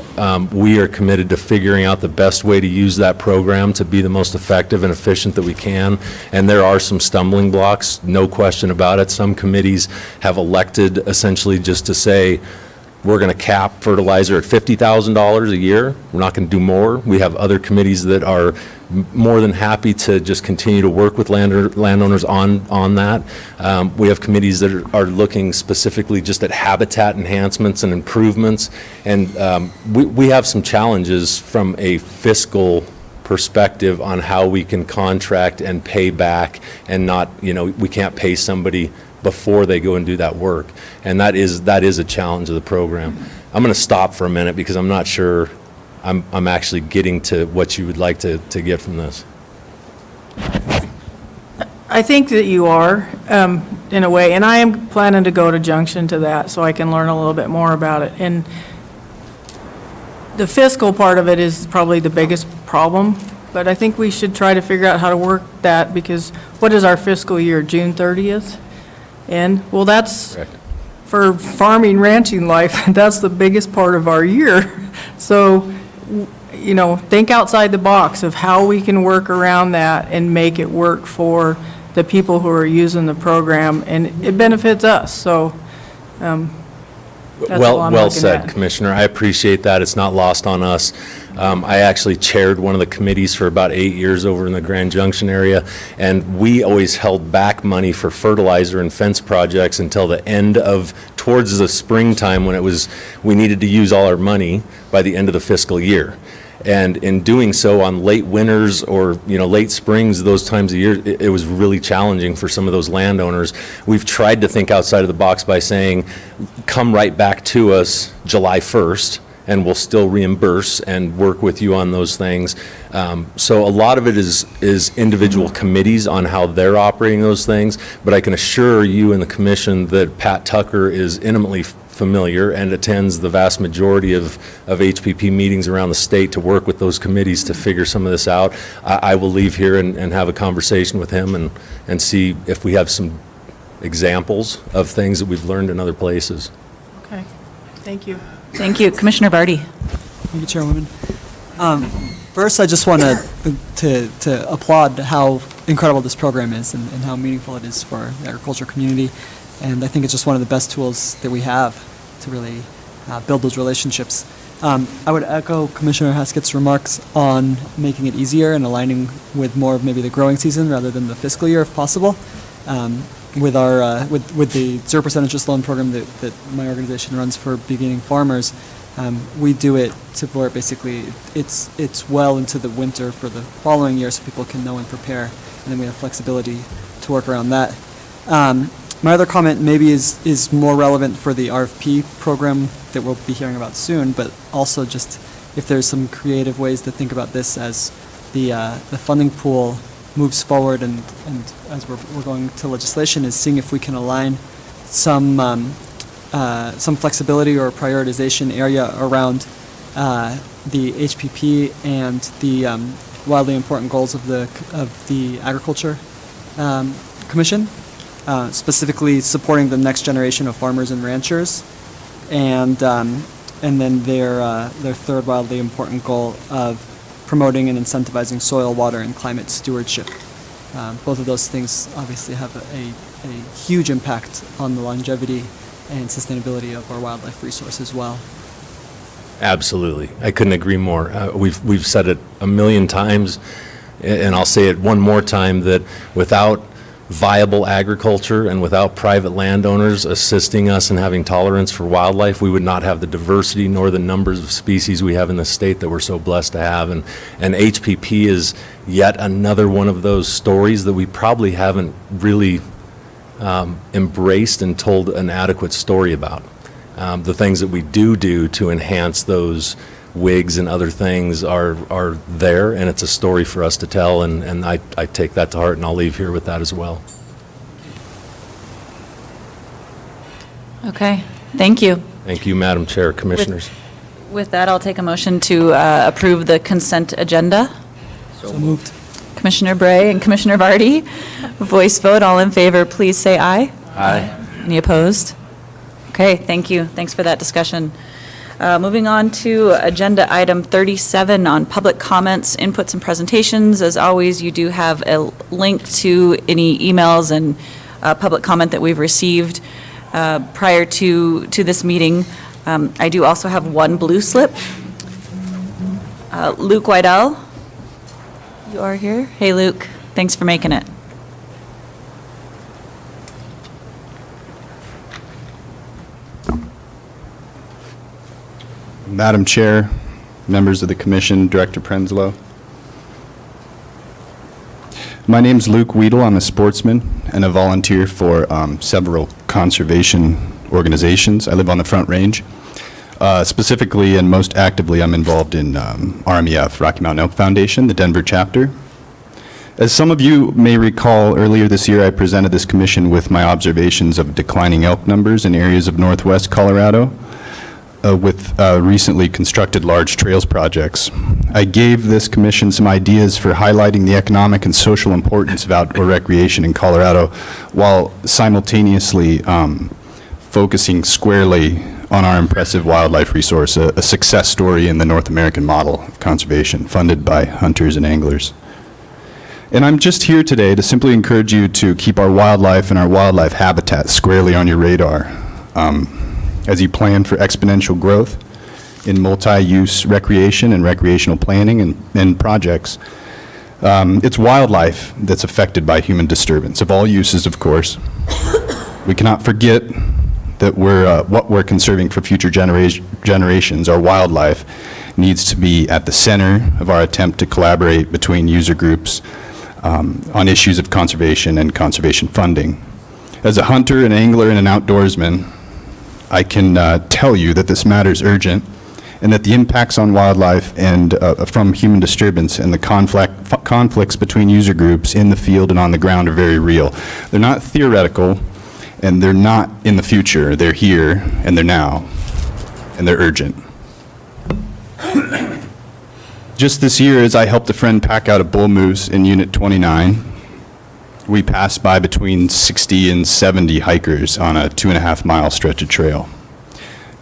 we are committed to figuring out the best way to use that program to be the most effective and efficient that we can. And there are some stumbling blocks, no question about it. Some committees have elected essentially just to say, we're going to cap fertilizer at $50,000 a year. We're not going to do more. We have other committees that are more than happy to just continue to work with landowners on that. We have committees that are looking specifically just at habitat enhancements and improvements. And we have some challenges from a fiscal perspective on how we can contract and pay back and not, you know, we can't pay somebody before they go and do that work. And that is a challenge of the program. I'm going to stop for a minute because I'm not sure I'm actually getting to what you would like to get from this. I think that you are, in a way, and I am planning to go to Junction to that so I can learn a little bit more about it. And the fiscal part of it is probably the biggest problem, but I think we should try to figure out how to work that, because what is our fiscal year, June 30th? And, well, that's, Correct. for farming, ranching life, that's the biggest part of our year. So, you know, think outside the box of how we can work around that and make it work for the people who are using the program, and it benefits us, so, that's all I'm Well looking said, at. Commissioner. I appreciate that. It's not lost on us. I actually chaired one of the committees for about 8 years over in the Grand Junction area, and we always held back money for fertilizer and fence projects until the end of, towards the springtime when we needed to use all our money by the end of the fiscal year. And in doing so on late winters or, you know, late springs, those times of year, it was really challenging for some of those landowners. We've tried to think outside of the box by saying, come right back to us July 1st, and we'll still reimburse and work with you on those things. So a lot of it is individual committees on how they're operating those things, but I can assure you and the commission that Pat Tucker is intimately familiar and attends the vast majority of HPP meetings around the state to work with those committees to figure some of this out. I will leave here and have a conversation with him and see if we have some examples of things that we've learned in other places. Okay, thank you. Thank you. Commissioner Barty. Thank you, Chairwoman. First, I just want to applaud how incredible this program is and how meaningful it is for the agriculture community. And I think it's just one of the best tools that we have to really build those relationships. I would echo Commissioner Haskett's remarks on making it easier and aligning with more of maybe the growing season rather than the fiscal year if possible. With our with the 0% interest loan program that my organization runs for beginning farmers, We do it to where basically it's well into the winter for the following year, so people can know and prepare, and then we have flexibility to work around that. My other comment maybe is more relevant for the RFP program that we'll be hearing about soon, but also just if there's some creative ways to think about this as the funding pool moves forward and as we're going to legislation, is seeing if we can align some flexibility or prioritization area around the HPP and the wildly important goals of the Agriculture Commission, specifically supporting the next generation of farmers and ranchers, and then their third wildly important goal of promoting and incentivizing soil, water, and climate stewardship. Both of those things obviously have a huge impact on the longevity and sustainability of our wildlife resource as well. Absolutely. I couldn't agree more. We've said it a million times, and I'll say it one more time, that without viable agriculture and without private landowners assisting us in having tolerance for wildlife, we would not have the diversity nor the numbers of species we have in the state that we're so blessed to have. And HPP is yet another one of those stories that we probably haven't really embraced and told an adequate story about. The things that we do to enhance those wigs and other things are there, and it's a story for us to tell, and I take that to heart, and I'll leave here with that as well. Okay, thank you. Thank you, Madam Chair, Commissioners. With that, I'll take a motion to approve the consent agenda. So moved. Commissioner Bray and Commissioner Vardy, voice vote, all in favor, please say aye. Aye. Any opposed? Okay, thank you. Thanks for that discussion. Moving on to agenda item 37 on public comments, inputs, and presentations. As always, you do have a link to any emails and public comment that we've received prior to this meeting. I do also have one blue slip. Luke Wydell, you are here. Hey, Luke, thanks for making it. Madam Chair, members of the Commission, Director Prenslow. My name's Luke Weedle. I'm a sportsman and a volunteer for several conservation organizations. I live on the Front Range. Specifically and most actively, I'm involved in RMEF, Rocky Mountain Elk Foundation, the Denver chapter. As some of you may recall, earlier this year I presented this commission with my observations of declining elk numbers in areas of northwest Colorado. With recently constructed large trails projects. I gave this commission some ideas for highlighting the economic and social importance of outdoor recreation in Colorado while simultaneously focusing squarely on our impressive wildlife resource, a success story in the North American model of conservation funded by hunters and anglers. And I'm just here today to simply encourage you to keep our wildlife and our wildlife habitat squarely on your radar. As you plan for exponential growth in multi-use recreation and recreational planning and projects. It's wildlife that's affected by human disturbance, of all uses, of course. We cannot forget that what we're conserving for future generations, our wildlife, needs to be at the center of our attempt to collaborate between user groups on issues of conservation and conservation funding. As a hunter, an angler, and an outdoorsman, I can tell you that this matter is urgent and that the impacts on wildlife and from human disturbance and the conflicts between user groups in the field and on the ground are very real. They're not theoretical and they're not in the future. They're here and they're now and they're urgent. Just this year, as I helped a friend pack out a bull moose in Unit 29, we passed by between 60 and 70 hikers on a 2.5-mile stretch of trail.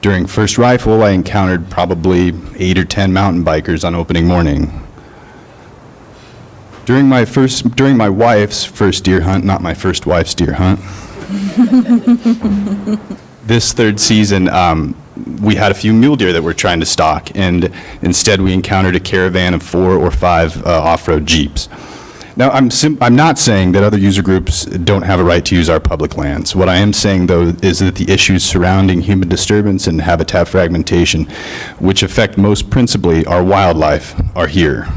During first rifle, I encountered probably 8 or 10 mountain bikers on opening morning. During my wife's first deer hunt, not my first wife's deer hunt, this third season, we had a few mule deer that we're trying to stalk, and instead we encountered a caravan of 4 or 5 off-road Jeeps. Now, I'm not saying that other user groups don't have a right to use our public lands. What I am saying, though, is that the issues surrounding human disturbance and habitat fragmentation, which affect most principally our wildlife, are here.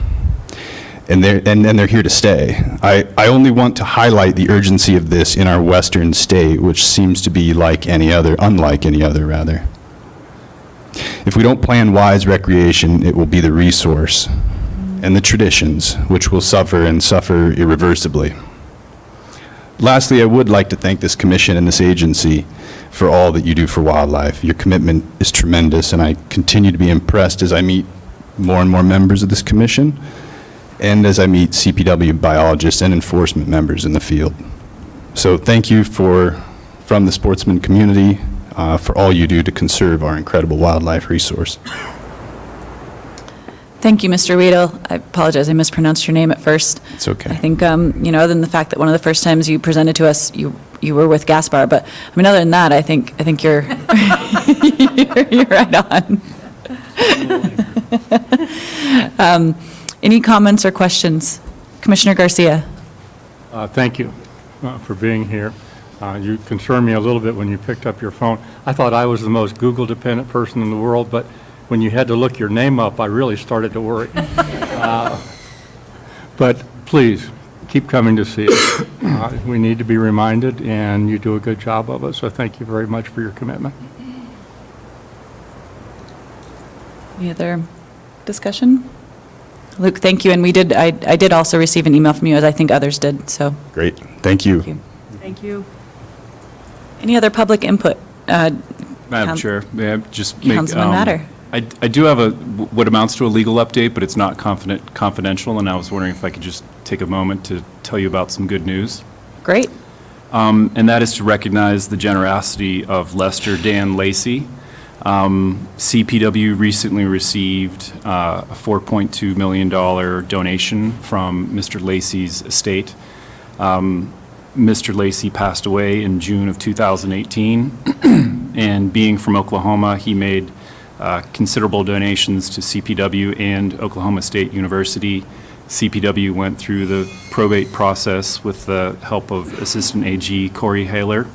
And they're here to stay. I only want to highlight the urgency of this in our western state, which seems to be unlike any other. If we don't plan wise recreation, it will be the resource and the traditions which will suffer and suffer irreversibly. Lastly, I would like to thank this commission and this agency for all that you do for wildlife. Your commitment is tremendous, and I continue to be impressed as I meet more and more members of this commission and as I meet CPW biologists and enforcement members in the field. So thank you from the sportsman community for all you do to conserve our incredible wildlife resource. Thank you, Mr. Weedle. I apologize, I mispronounced your name at first. It's okay. I think, other than the fact that one of the first times you presented to us, you were with Gaspar, but, other than that, I think you're, you're right on. Any comments or questions? Commissioner Garcia. Thank you for being here. You concerned me a little bit when you picked up your phone. I thought I was the most Google-dependent person in the world, but when you had to look your name up, I really started to worry. But please, keep coming to see us. We need to be reminded, and you do a good job of it, so thank you very much for your commitment. Any other discussion? Luke, thank you, and I did also receive an email from you, as I think others did, so. Great, thank you. Thank you. Any other public input? Madam Chair, may I just make... Councilman Matter. I do have what amounts to a legal update, but it's not confidential, and I was wondering if I could just take a moment to tell you about some good news. Great. And that is to recognize the generosity of Lester Dan Lacey. CPW recently received a $4.2 million donation from Mr. Lacey's estate. Mr. Lacey passed away in June of 2018, and being from Oklahoma, he made considerable donations to CPW and Oklahoma State University. CPW went through the probate process with the help of Assistant AG Corey Haler,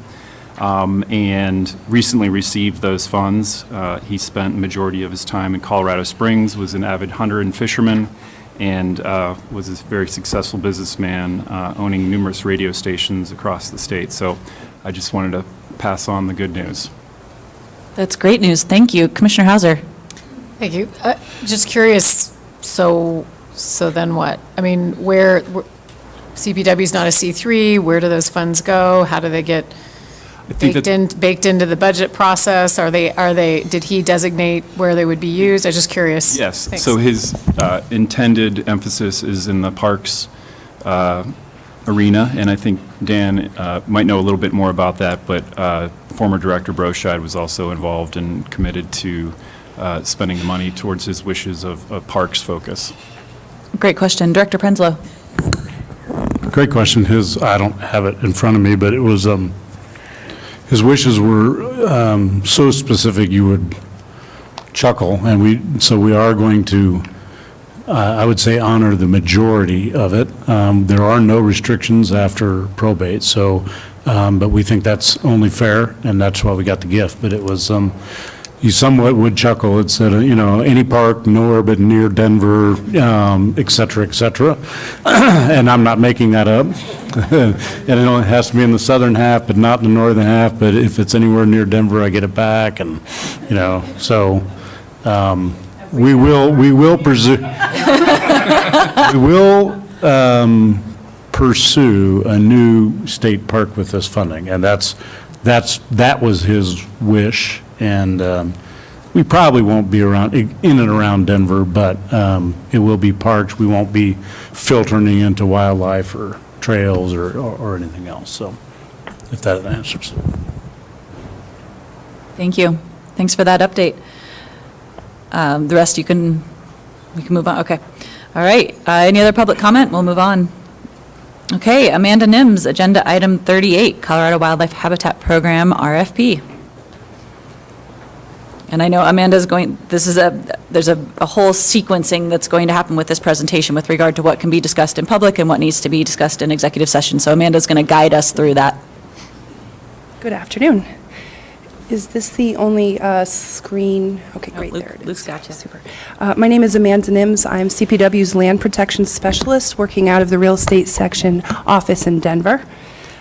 and recently received those funds. He spent the majority of his time in Colorado Springs, was an avid hunter and fisherman, and was a very successful businessman, owning numerous radio stations across the state. So I just wanted to pass on the good news. That's great news. Thank you. Commissioner Hauser. Thank you. Just curious, so then what? Where CPW is not a C3, where do those funds go? How do they get baked into the budget process? Did he designate where they would be used? I'm just curious. Yes. Thanks. So his intended emphasis is in the parks arena, and I think Dan might know a little bit more about that, but former Director Broscheid was also involved and committed to spending the money towards his wishes of parks focus. Great question. Director Prenslow. Great question. I don't have it in front of me, but it was, his wishes were so specific you would chuckle, and so we are going to, I would say, honor the majority of it. There are no restrictions after probate, but we think that's only fair, and that's why we got the gift. But it was, you somewhat would chuckle. It said, any park nowhere but near Denver, et cetera, et cetera. And I'm not making that up. And it only has to be in the southern half, but not in the northern half. But if it's anywhere near Denver, I get it back. And, so we will pursue, pursue a new state park with this funding. And that was his wish. And we probably won't be in and around Denver, but it will be parks. We won't be filtering into wildlife or trails or anything else. So if that answers. Thank you. Thanks for that update. The rest we can move on. Okay. All right. Any other public comment? We'll move on. Okay. Amanda Nims, agenda item 38, Colorado Wildlife Habitat Program, RFP. And I know Amanda's going, there's a whole sequencing that's going to happen with this presentation with regard to what can be discussed in public and what needs to be discussed in executive session. So Amanda's going to guide us through that. Good afternoon. Is this the only screen? Okay, great, there it is. Luke's got you. Super. My name is Amanda Nims. I'm CPW's Land Protection Specialist, working out of the Real Estate Section office in Denver.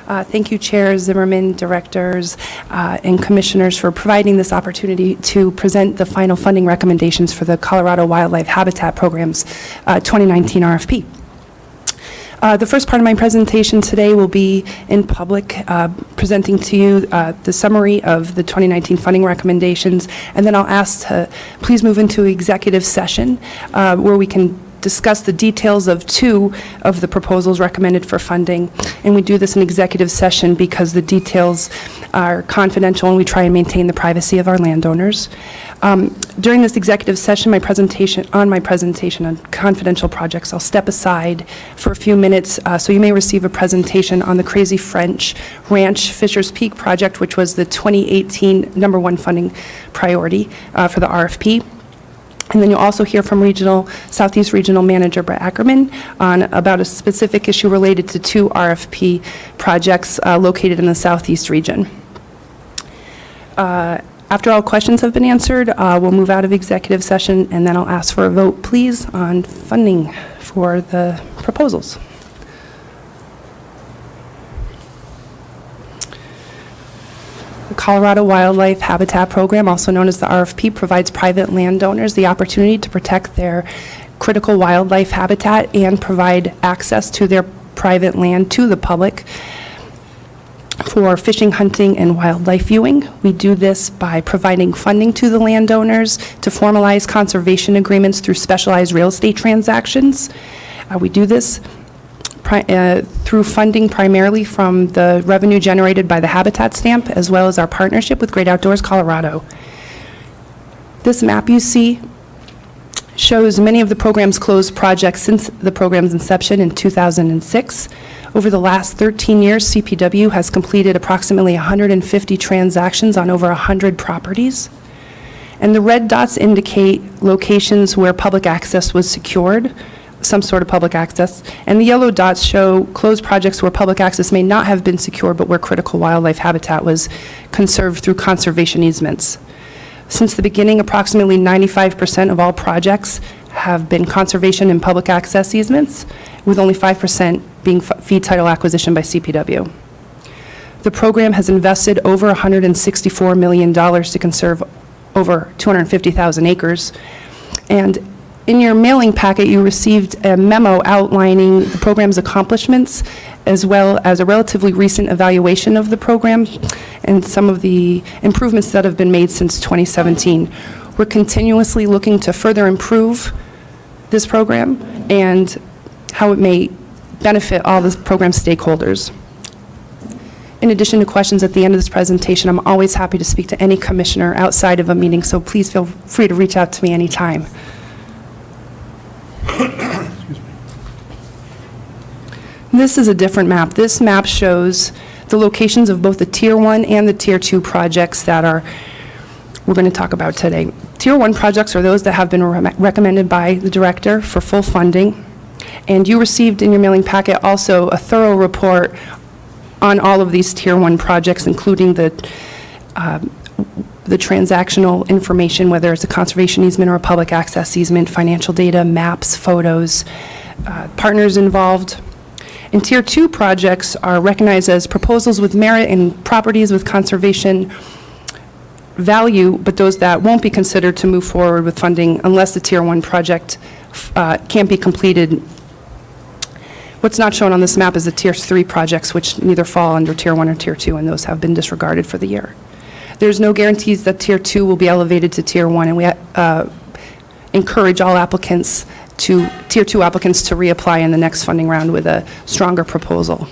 Thank you, Chair Zimmerman, directors, and commissioners for providing this opportunity to present the final funding recommendations for the Colorado Wildlife Habitat Program's 2019 RFP. The first part of my presentation today will be in public, presenting to you the summary of the 2019 funding recommendations, and then I'll ask to please move into executive session where we can discuss the details of 2 of the proposals recommended for funding. And we do this in executive session because the details are confidential and we try and maintain the privacy of our landowners. During this executive session, my presentation on confidential projects, I'll step aside for a few minutes, so you may receive a presentation on the Crazy French Ranch Fisher's Peak project, which was the 2018 #1 funding priority for the RFP. And then you'll also hear from Southeast Regional Manager Brett Ackerman about a specific issue related to 2 RFP projects located in the Southeast region. After all questions have been answered, we'll move out of executive session, and then I'll ask for a vote, please, on funding for the proposals. The Colorado Wildlife Habitat Program, also known as the RFP, provides private landowners the opportunity to protect their critical wildlife habitat and provide access to their private land to the public for fishing, hunting, and wildlife viewing. We do this by providing funding to the landowners to formalize conservation agreements through specialized real estate transactions. We do this through funding primarily from the revenue generated by the Habitat Stamp, as well as our partnership with Great Outdoors Colorado. This map you see shows many of the program's closed projects since the program's inception in 2006. Over the last 13 years, CPW has completed approximately 150 transactions on over 100 properties. And the red dots indicate locations where public access was secured, some sort of public access, and the yellow dots show closed projects where public access may not have been secured, but where critical wildlife habitat was conserved through conservation easements. Since the beginning, approximately 95% of all projects have been conservation and public access easements, with only 5% being fee title acquisition by CPW. The program has invested over $164 million to conserve over 250,000 acres, and in your mailing packet, you received a memo outlining the program's accomplishments, as well as a relatively recent evaluation of the program and some of the improvements that have been made since 2017. We're continuously looking to further improve this program and how it may benefit all the program stakeholders. In addition to questions at the end of this presentation, I'm always happy to speak to any commissioner outside of a meeting, so please feel free to reach out to me anytime. This is a different map. This map shows the locations of both the Tier 1 and the Tier 2 projects that we're going to talk about today. Tier 1 projects are those that have been recommended by the director for full funding. And you received in your mailing packet also a thorough report on all of these Tier 1 projects, including the transactional information, whether it's a conservation easement or a public access easement, financial data, maps, photos, partners involved. And Tier 2 projects are recognized as proposals with merit and properties with conservation value, but those that won't be considered to move forward with funding unless the Tier 1 project can't be completed. What's not shown on this map is the Tier 3 projects, which neither fall under Tier 1 or Tier 2, and those have been disregarded for the year. There's no guarantees that Tier 2 will be elevated to Tier 1, and we encourage all applicants Tier 2 applicants to reapply in the next funding round with a stronger proposal.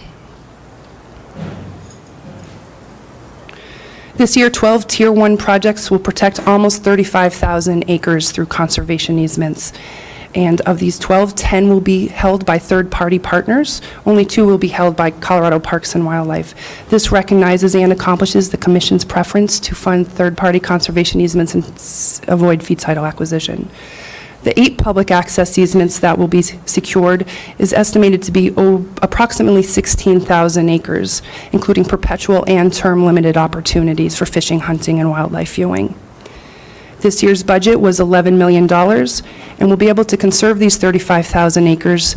This year, 12 Tier 1 projects will protect almost 35,000 acres through conservation easements. And of these 12, 10 will be held by third-party partners. Only 2 will be held by Colorado Parks and Wildlife. This recognizes and accomplishes the Commission's preference to fund third-party conservation easements and avoid fee title acquisition. The 8 public access easements that will be secured is estimated to be approximately 16,000 acres, including perpetual and term-limited opportunities for fishing, hunting, and wildlife viewing. This year's budget was $11 million, and we'll be able to conserve these 35,000 acres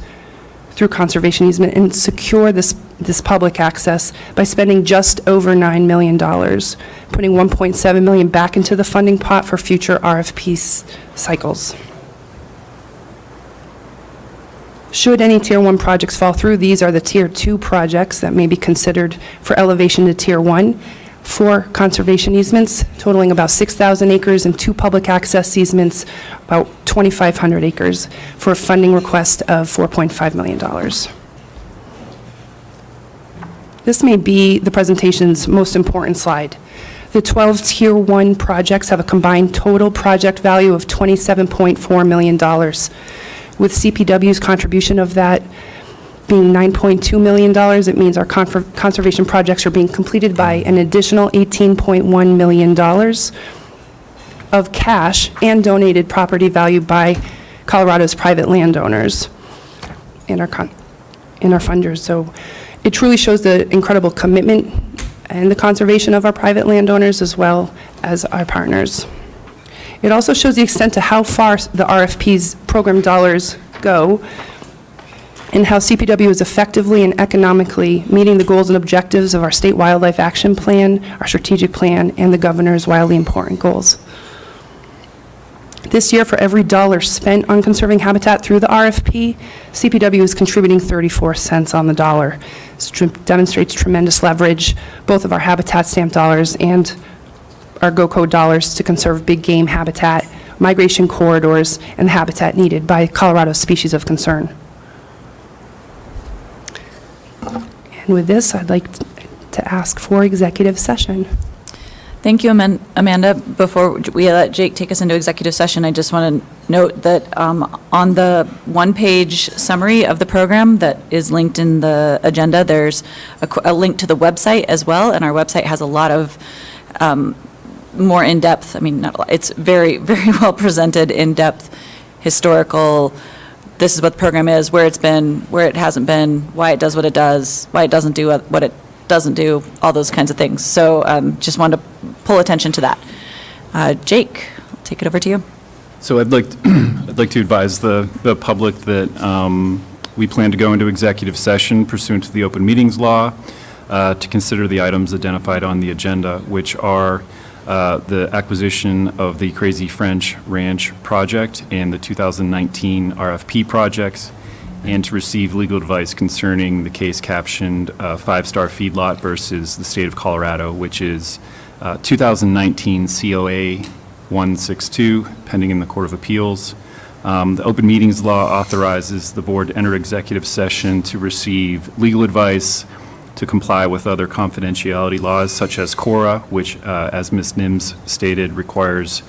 through conservation easement and secure this public access by spending just over $9 million, putting $1.7 million back into the funding pot for future RFP cycles. Should any Tier 1 projects fall through, these are the Tier 2 projects that may be considered for elevation to Tier 1. 4 conservation easements totaling about 6,000 acres and 2 public access easements, about 2,500 acres, for a funding request of $4.5 million. This may be the presentation's most important slide. The 12 Tier 1 projects have a combined total project value of $27.4 million. With CPW's contribution of that being $9.2 million, it means our conservation projects are being completed by an additional $18.1 million of cash and donated property value by Colorado's private landowners and our funders. So it truly shows the incredible commitment and the conservation of our private landowners as well as our partners. It also shows the extent to how far the RFP's program dollars go and how CPW is effectively and economically meeting the goals and objectives of our State Wildlife Action Plan, our strategic plan, and the governor's wildly important goals. This year, for every dollar spent on conserving habitat through the RFP, CPW is contributing 34 cents on the dollar. This demonstrates tremendous leverage, both of our habitat stamp dollars and our GOCO dollars to conserve big game habitat, migration corridors, and the habitat needed by Colorado's species of concern. And with this, I'd like to ask for executive session. Thank you, Amanda. Before we let Jake take us into executive session, I just want to note that on the one-page summary of the program that is linked in the agenda, there's a link to the website as well, and our website has a lot of more in-depth, it's very, very well presented, in-depth, historical, this is what the program is, where it's been, where it hasn't been, why it does what it does, why it doesn't do what it doesn't do, all those kinds of things. So just wanted to pull attention to that. Jake, I'll take it over to you. So I'd like to advise the public that we plan to go into executive session pursuant to the open meetings law to consider the items identified on the agenda, which are the acquisition of the Crazy French Ranch project and the 2019 RFP projects, and to receive legal advice concerning the case captioned Five-Star Feedlot versus the State of Colorado, which is 2019 COA 162, pending in the Court of Appeals. The open meetings law authorizes the board to enter executive session to receive legal advice, to comply with other confidentiality laws such as CORA, which, as Ms. Nims stated, requires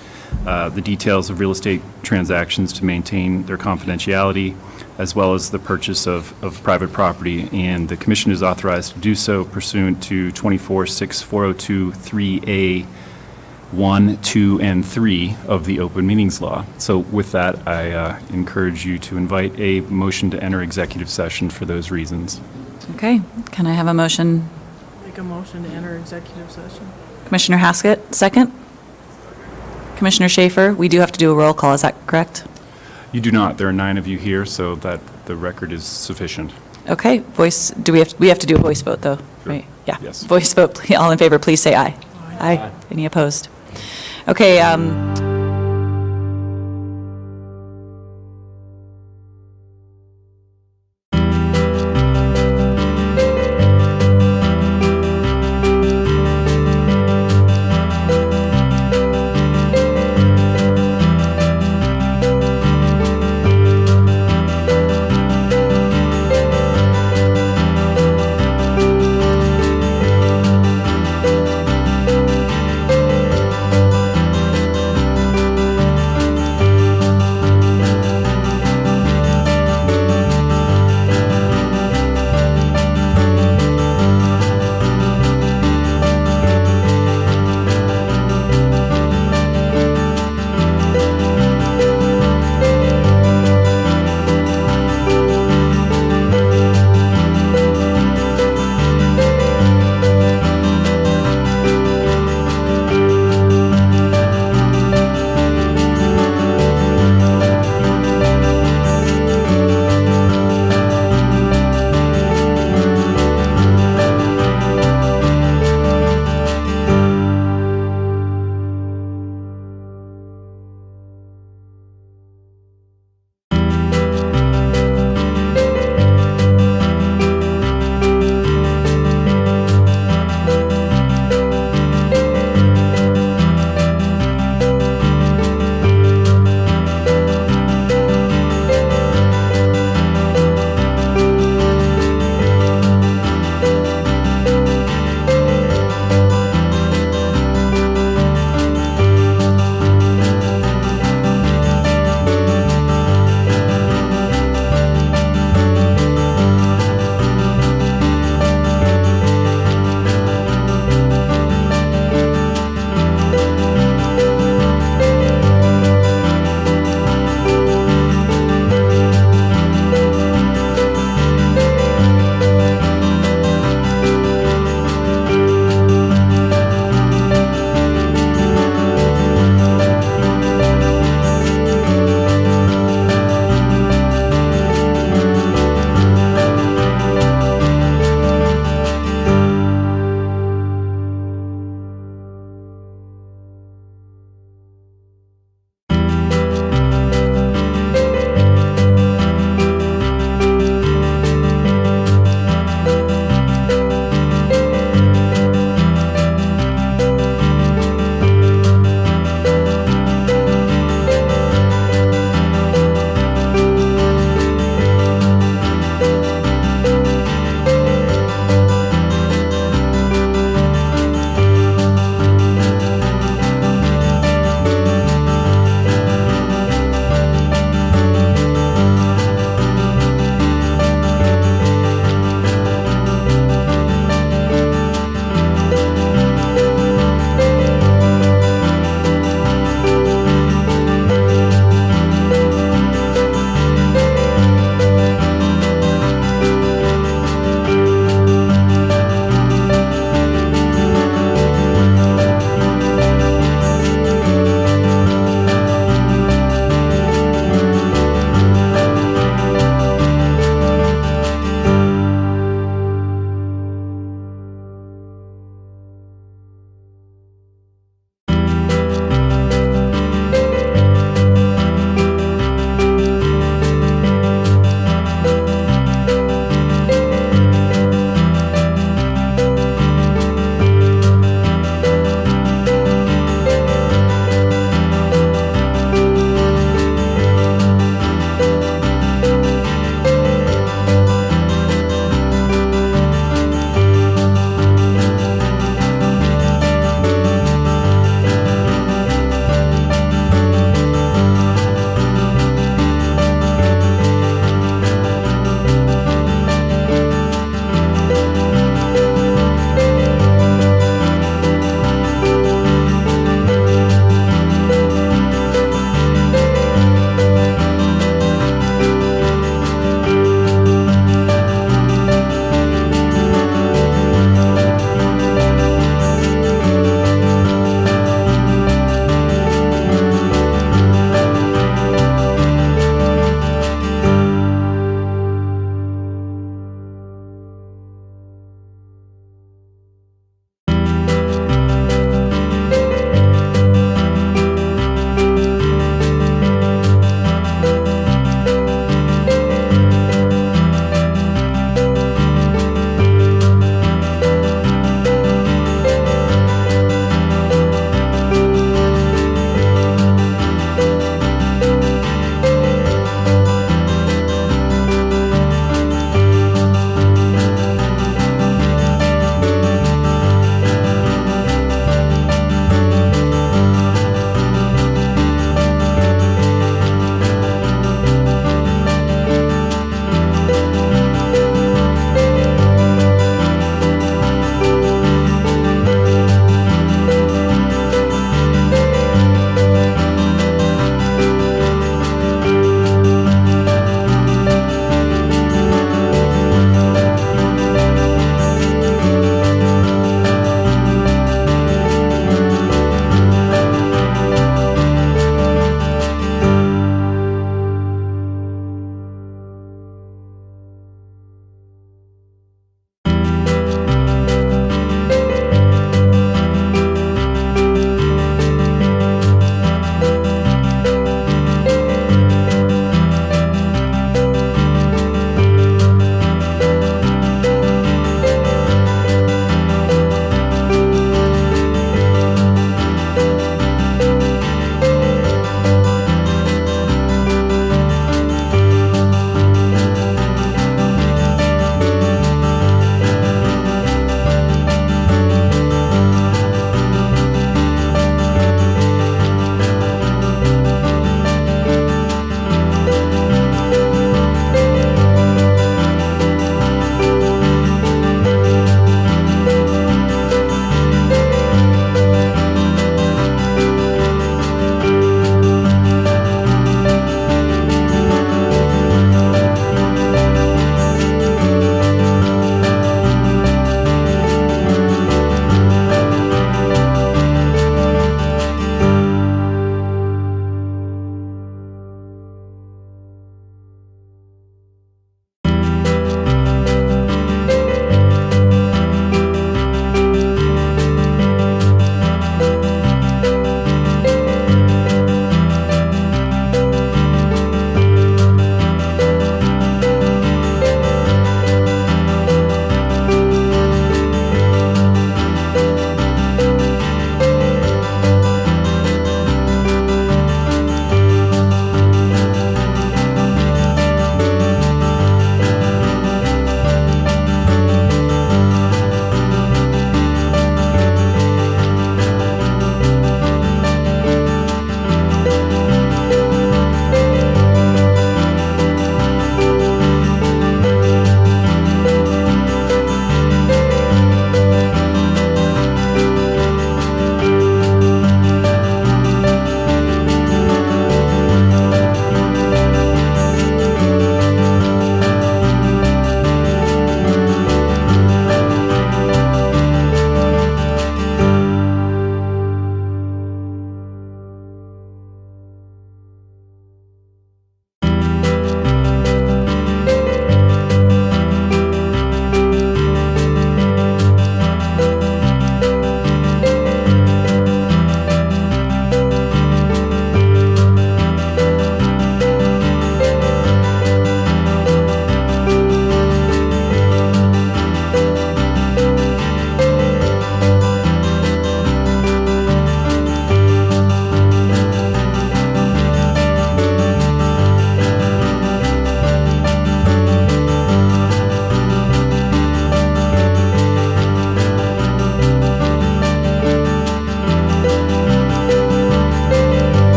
the details of real estate transactions to maintain their confidentiality, as well as the purchase of private property. And the commission is authorized to do so pursuant to 24-6-402-3A 1, 2, and 3 of the open meetings law. So with that, I encourage you to invite a motion to enter executive session for those reasons. Okay, can I have a motion? Make a motion to enter executive session. Commissioner Haskett, second. Commissioner Schaefer, we do have to do a roll call, is that correct? You do not. There are 9 of you here, so that the record is sufficient. Okay, we have to do a voice vote, though, right? Yeah. Yes. Voice vote, all in favor, please say aye. Aye. Any opposed? Okay,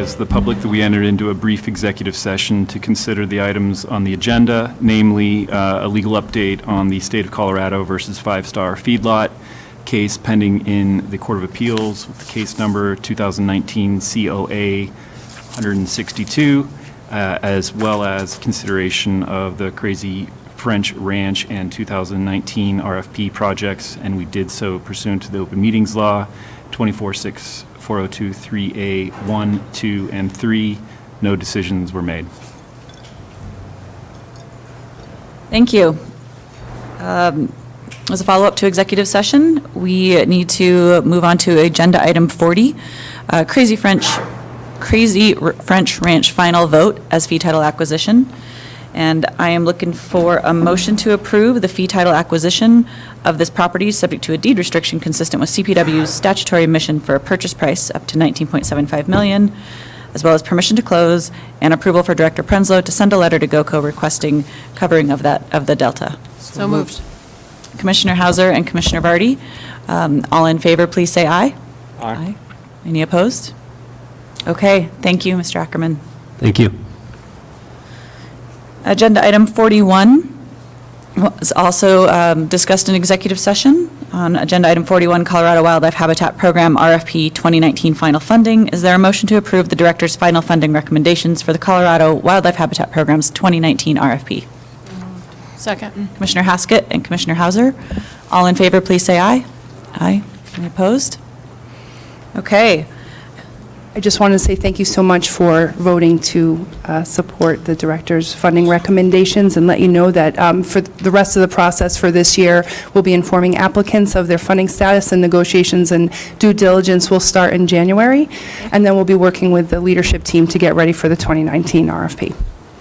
advise the public that we entered into a brief executive session to consider the items on the agenda, namely a legal update on the State of Colorado versus Five Star Feedlot case pending in the Court of Appeals with the case number 2019 COA 162, as well as consideration of the Crazy French Ranch and 2019 RFP projects, and we did so pursuant to the Open Meetings Law 246402 3A 1, 2, and 3. No decisions were made. Thank you. As a follow-up to executive session, we need to move on to agenda item 40, Crazy French Ranch final vote as fee title acquisition. And I am looking for a motion to approve the fee title acquisition of this property subject to a deed restriction consistent with CPW's statutory mission for a purchase price up to $19.75 million, as well as permission to close and approval for Director Prenslow to send a letter to GOCO requesting covering of the delta. So moved. Commissioner Hauser and Commissioner Vardy, all in favor, please say aye. Aye. Any opposed? Okay, thank you, Mr. Ackerman. Thank you. Agenda item 41 was also discussed in executive session. On agenda item 41, Colorado Wildlife Habitat Program RFP 2019 final funding. Is there a motion to approve the director's final funding recommendations for the Colorado Wildlife Habitat Program's 2019 RFP? Second. Commissioner Haskett and Commissioner Hauser, all in favor, please say aye. Aye. Any opposed? Okay. I just wanted to say thank you so much for voting to support the director's funding recommendations, and let you know that for the rest of the process for this year, we'll be informing applicants of their funding status, and negotiations and due diligence will start in January, and then we'll be working with the leadership team to get ready for the 2019 RFP.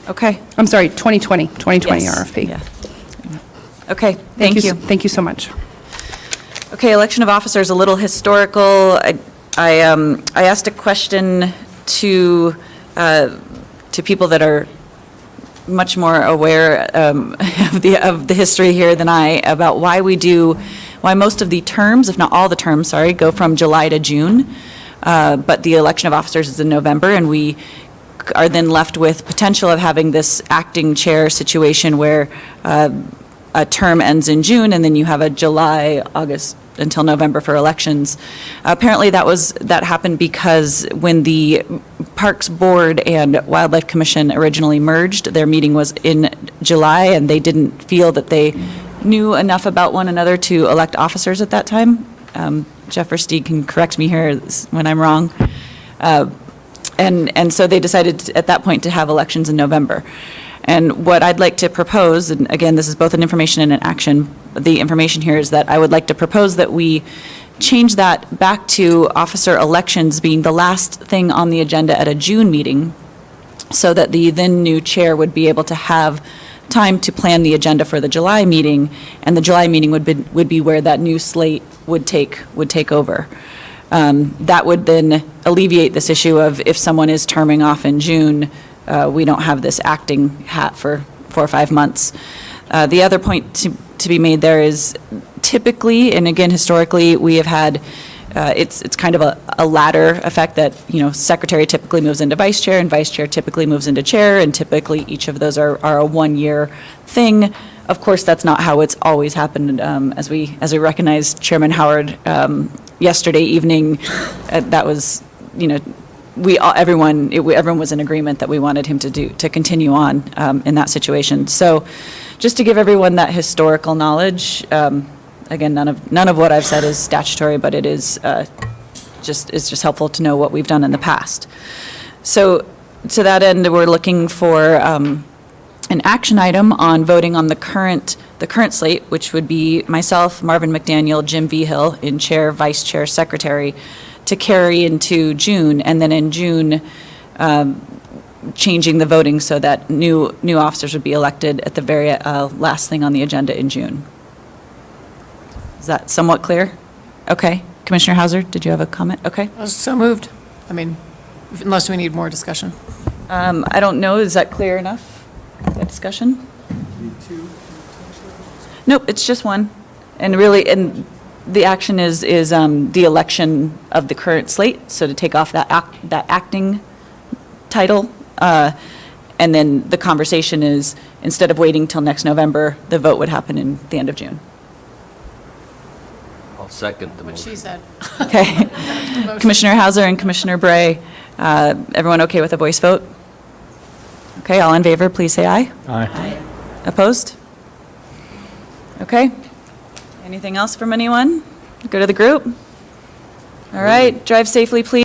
Okay. I'm sorry, 2020 Yes. RFP. Yeah. Okay, thank you. Thank you so much. Okay, election of officers, a little historical. I asked a question to people that are much more aware of the history here than I, about why most of the terms, if not all the terms, go from July to June, but the election of officers is in November, and we are then left with potential of having this acting chair situation where a term ends in June, and then you have a July, August, until November for elections. Apparently that happened because when the Parks Board and Wildlife Commission originally merged, their meeting was in July, and they didn't feel that they knew enough about one another to elect officers at that time. Jeff Versteeg can correct me here when I'm wrong. And so they decided at that point to have elections in November. And what I'd like to propose, and again, this is both an information and an action, the information here is that I would like to propose that we change that back to officer elections being the last thing on the agenda at a June meeting, so that the then new chair would be able to have time to plan the agenda for the July meeting, and the July meeting would be where that new slate would take over. That would then alleviate this issue of if someone is terming off in June, we don't have this acting hat for 4 or 5 months. The other point to be made there is typically, and again historically, we have had, it's kind of a ladder effect that, secretary typically moves into vice chair, and vice chair typically moves into chair, and typically each of those are a one-year thing. Of course, that's not how it's always happened. As we recognized Chairman Howard yesterday evening, that was, everyone was in agreement that we wanted him to continue on in that situation. So, just to give everyone that historical knowledge, again, none of what I've said is statutory, but it is just helpful to know what we've done in the past. So, to that end, we're looking for an action item on voting on the current slate, which would be myself, Marvin McDaniel, Jim Vigil in chair, vice chair, secretary, to carry into June, and then in June, changing the voting so that new officers would be elected at the very last thing on the agenda in June. Is that somewhat clear? Okay. Commissioner Hauser, did you have a comment? Okay. So moved. I mean, unless we need more discussion. I don't know. Is that clear enough, that discussion? Nope, it's just one. And really, the action is the election of the current slate, so to take off that acting title. And then the conversation is, instead of waiting till next November, the vote would happen in the end of June. I'll second the What motion. she said. Okay. Commissioner Hauser and Commissioner Bray, everyone okay with a voice vote? Okay, all in favor, please say aye. Aye. Opposed? Okay. Anything else from anyone? Go to the group. All right, drive safely, please.